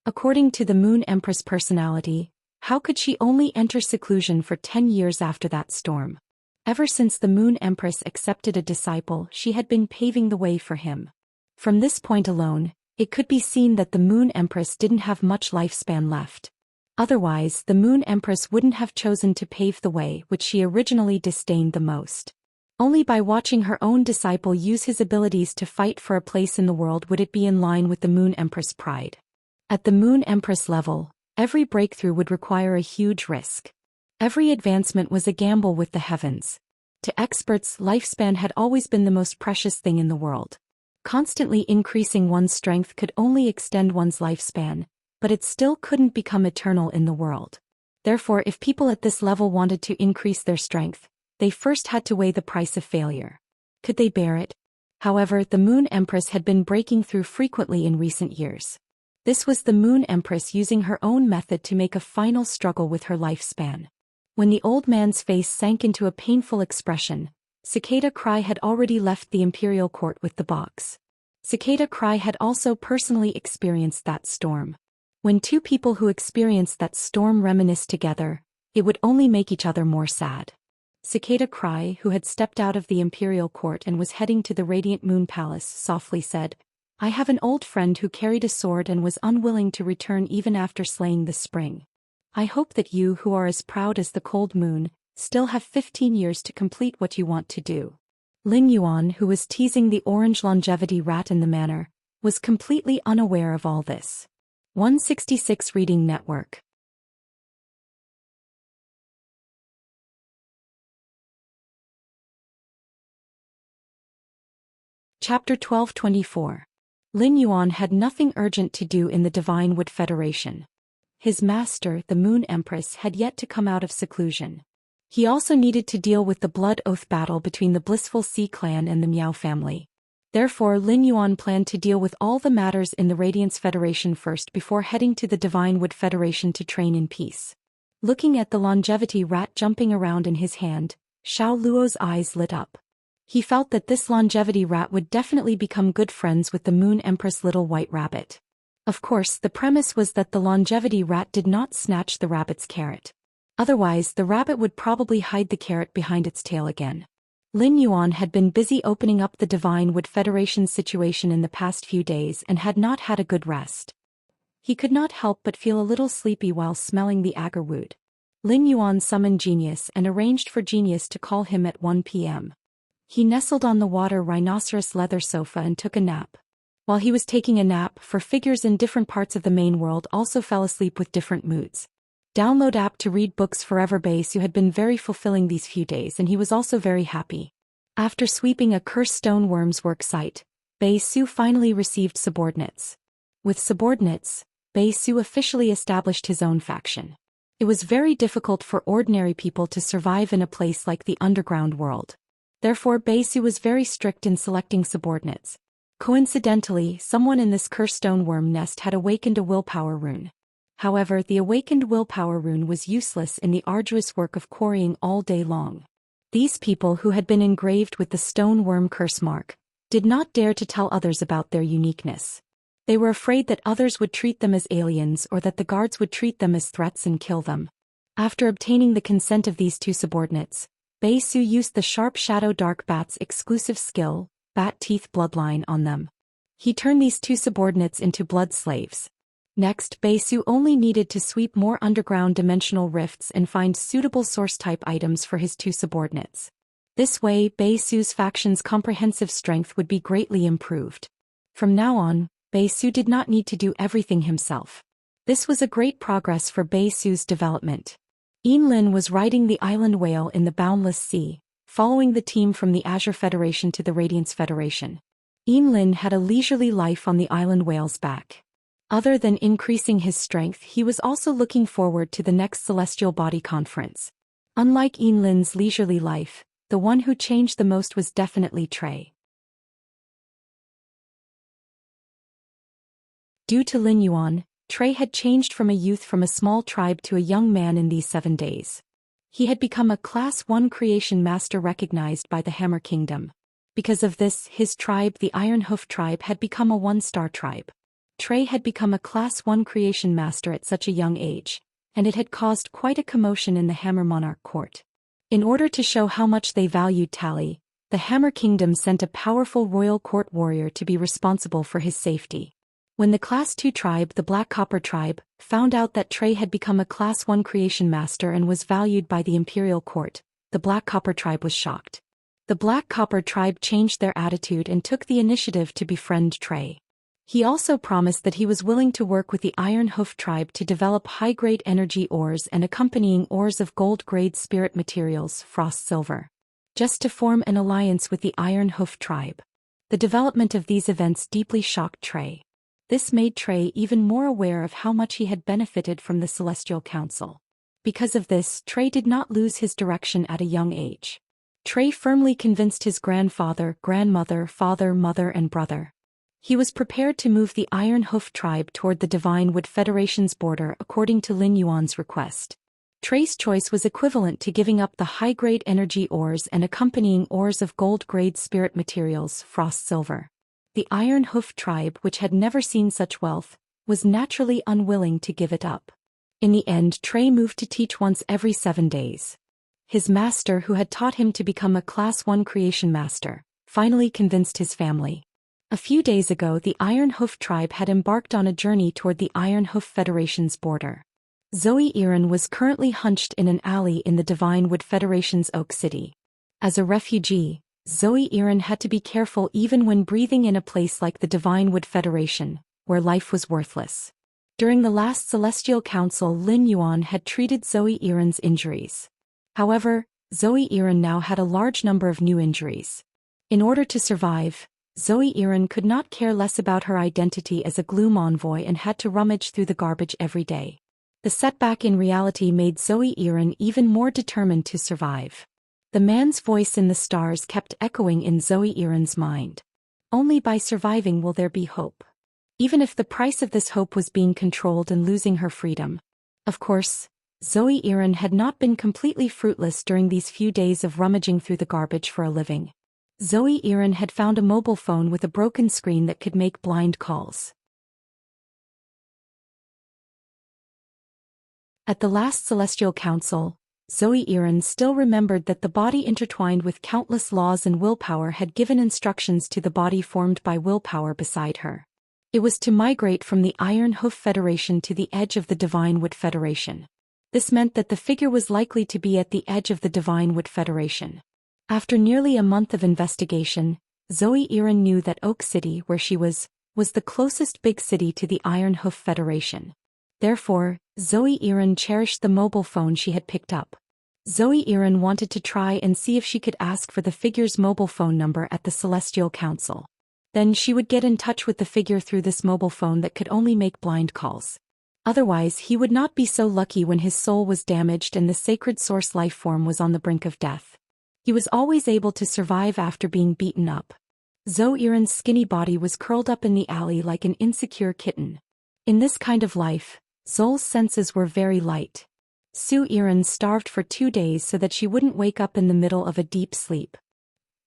According to the Moon Empress personality, how could she only enter seclusion for 10 years after that storm? Ever since the Moon Empress accepted a disciple, she had been paving the way for him. From this point alone, it could be seen that the Moon Empress didn't have much lifespan left. Otherwise, the Moon Empress wouldn't have chosen to pave the way which she originally disdained the most. Only by watching her own disciple use his abilities to fight for a place in the world would it be in line with the Moon Empress' pride. At the Moon Empress level, every breakthrough would require a huge risk. Every advancement was a gamble with the heavens. To experts, lifespan had always been the most precious thing in the world. Constantly increasing one's strength could only extend one's lifespan, but it still couldn't become eternal in the world. Therefore, if people at this level wanted to increase their strength, they first had to weigh the price of failure. Could they bear it? However, the Moon Empress had been breaking through frequently in recent years. This was the Moon Empress using her own method to make a final struggle with her lifespan. When the old man's face sank into a painful expression, Cicada Cry had already left the imperial court with the box. Cicada Cry had also personally experienced that storm. When two people who experienced that storm reminisce together, it would only make each other more sad. Cicada Cry, who had stepped out of the imperial court and was heading to the Radiant Moon Palace, softly said, "I have an old friend who carried a sword and was unwilling to return even after slaying the spring. I hope that you, who are as proud as the cold moon, still have 15 years to complete what you want to do." Lin Yuan, who was teasing the orange longevity rat in the manor, was completely unaware of all this. 166 Reading Network. Chapter 1224. Lin Yuan had nothing urgent to do in the Divine Wood Federation. His master, the Moon Empress, had yet to come out of seclusion. He also needed to deal with the blood oath battle between the Blissful Sea clan and the Miao family. Therefore, Lin Yuan planned to deal with all the matters in the Radiance Federation first before heading to the Divine Wood Federation to train in peace. Looking at the longevity rat jumping around in his hand, Xiao Luo's eyes lit up. He felt that this longevity rat would definitely become good friends with the Moon Empress little white rabbit. Of course, the premise was that the longevity rat did not snatch the rabbit's carrot. Otherwise, the rabbit would probably hide the carrot behind its tail again. Lin Yuan had been busy opening up the Divine Wood Federation's situation in the past few days and had not had a good rest. He could not help but feel a little sleepy while smelling the agar wood. Lin Yuan summoned Genius and arranged for Genius to call him at 1 p.m. He nestled on the water rhinoceros leather sofa and took a nap. While he was taking a nap, four figures in different parts of the main world also fell asleep with different moods. Download app to read books forever. Baisu had been very fulfilling these few days and he was also very happy. After sweeping a cursed stoneworm's work site, Baisu finally received subordinates. With subordinates, Baisu officially established his own faction. It was very difficult for ordinary people to survive in a place like the underground world. Therefore, Baisu was very strict in selecting subordinates. Coincidentally, someone in this cursed stoneworm nest had awakened a willpower rune. However, the awakened willpower rune was useless in the arduous work of quarrying all day long. These people, who had been engraved with the stoneworm curse mark, did not dare to tell others about their uniqueness. They were afraid that others would treat them as aliens or that the guards would treat them as threats and kill them. After obtaining the consent of these two subordinates, Baisu used the Sharp Shadow Dark Bat's exclusive skill, Bat Teeth Bloodline, on them. He turned these two subordinates into blood slaves. Next, Baisu only needed to sweep more underground dimensional rifts and find suitable source-type items for his two subordinates. This way, Baisu's faction's comprehensive strength would be greatly improved. From now on, Baisu did not need to do everything himself. This was a great progress for Baisu's development. Lin was riding the island whale in the boundless sea, following the team from the Azure Federation to the Radiance Federation. Lin had a leisurely life on the island whale's back. Other than increasing his strength, he was also looking forward to the next Celestial Body Conference. Unlike Lin's leisurely life, the one who changed the most was definitely Trey. Due to Lin Yuan, Trey had changed from a youth from a small tribe to a young man in these 7 days. He had become a Class 1 creation master recognized by the Hammer Kingdom. Because of this, his tribe, the Iron Hoof tribe, had become a 1-star tribe. Trey had become a Class 1 creation master at such a young age, and it had caused quite a commotion in the Hammer Monarch court. In order to show how much they valued Tally, the Hammer Kingdom sent a powerful royal court warrior to be responsible for his safety. When the Class 2 tribe, the Black Copper tribe, found out that Trey had become a Class 1 creation master and was valued by the imperial court, the Black Copper tribe was shocked. The Black Copper tribe changed their attitude and took the initiative to befriend Trey. He also promised that he was willing to work with the Iron Hoof tribe to develop high-grade energy ores and accompanying ores of gold-grade spirit materials, frost silver, just to form an alliance with the Iron Hoof tribe. The development of these events deeply shocked Trey. This made Trey even more aware of how much he had benefited from the Celestial Council. Because of this, Trey did not lose his direction at a young age. Trey firmly convinced his grandfather, grandmother, father, mother, and brother. He was prepared to move the Iron Hoof tribe toward the Divine Wood Federation's border according to Lin Yuan's request. Trey's choice was equivalent to giving up the high-grade energy ores and accompanying ores of gold-grade spirit materials, frost silver. The Iron Hoof tribe, which had never seen such wealth, was naturally unwilling to give it up. In the end, Trey moved to teach once every 7 days. His master, who had taught him to become a Class 1 creation master, finally convinced his family. A few days ago, the Iron Hoof tribe had embarked on a journey toward the Iron Hoof Federation's border. Zhou Xian was currently hunched in an alley in the Divine Wood Federation's Oak City. As a refugee, Zhou Xian had to be careful even when breathing in a place like the Divine Wood Federation, where life was worthless. During the last Celestial Council, Lin Yuan had treated Zhou Xian's injuries. However, Zhou Xian now had a large number of new injuries. In order to survive, Zhou Xian could not care less about her identity as a gloom envoy and had to rummage through the garbage every day. The setback in reality made Zhou Xian even more determined to survive. The man's voice in the stars kept echoing in Zhou Xian's mind. Only by surviving will there be hope. Even if the price of this hope was being controlled and losing her freedom. Of course, Zhou Xian had not been completely fruitless during these few days of rummaging through the garbage for a living. Zhou Xian had found a mobile phone with a broken screen that could make blind calls. At the last Celestial Council, Zhou Xian still remembered that the body intertwined with countless laws and willpower had given instructions to the body formed by willpower beside her. It was to migrate from the Iron Hoof Federation to the edge of the Divine Wood Federation. This meant that the figure was likely to be at the edge of the Divine Wood Federation. After nearly a month of investigation, Zhou Xian knew that Oak City, where she was the closest big city to the Iron Hoof Federation. Therefore, Zhou Xian cherished the mobile phone she had picked up. Zhou Xian wanted to try and see if she could ask for the figure's mobile phone number at the Celestial Council. Then she would get in touch with the figure through this mobile phone that could only make blind calls. Otherwise, he would not be so lucky when his soul was damaged and the sacred source life form was on the brink of death. He was always able to survive after being beaten up. Zhou Xian's skinny body was curled up in the alley like an insecure kitten. In this kind of life, Zhou's senses were very light. Zhou Xian starved for 2 days so that she wouldn't wake up in the middle of a deep sleep.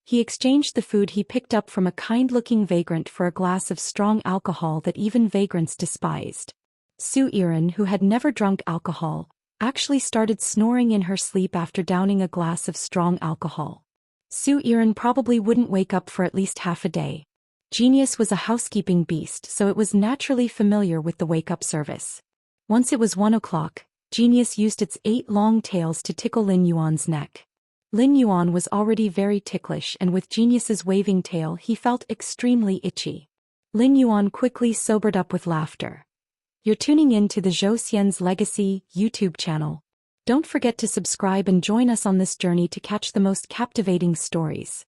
He exchanged the food he picked up from a kind-looking vagrant for a glass of strong alcohol that even vagrants despised. Zhou Xian, who had never drunk alcohol, actually started snoring in her sleep after downing a glass of strong alcohol. Zhou Xian probably wouldn't wake up for at least half a day. Genius was a housekeeping beast, so it was naturally familiar with the wake-up service. Once it was 1 o'clock, Genius used its 8 long tails to tickle Lin Yuan's neck. Lin Yuan was already very ticklish, and with Genius's waving tail he felt extremely itchy. Lin Yuan quickly sobered up with laughter. You're tuning in to the Zhou Xian's Legacy YouTube channel. Don't forget to subscribe and join us on this journey to catch the most captivating stories.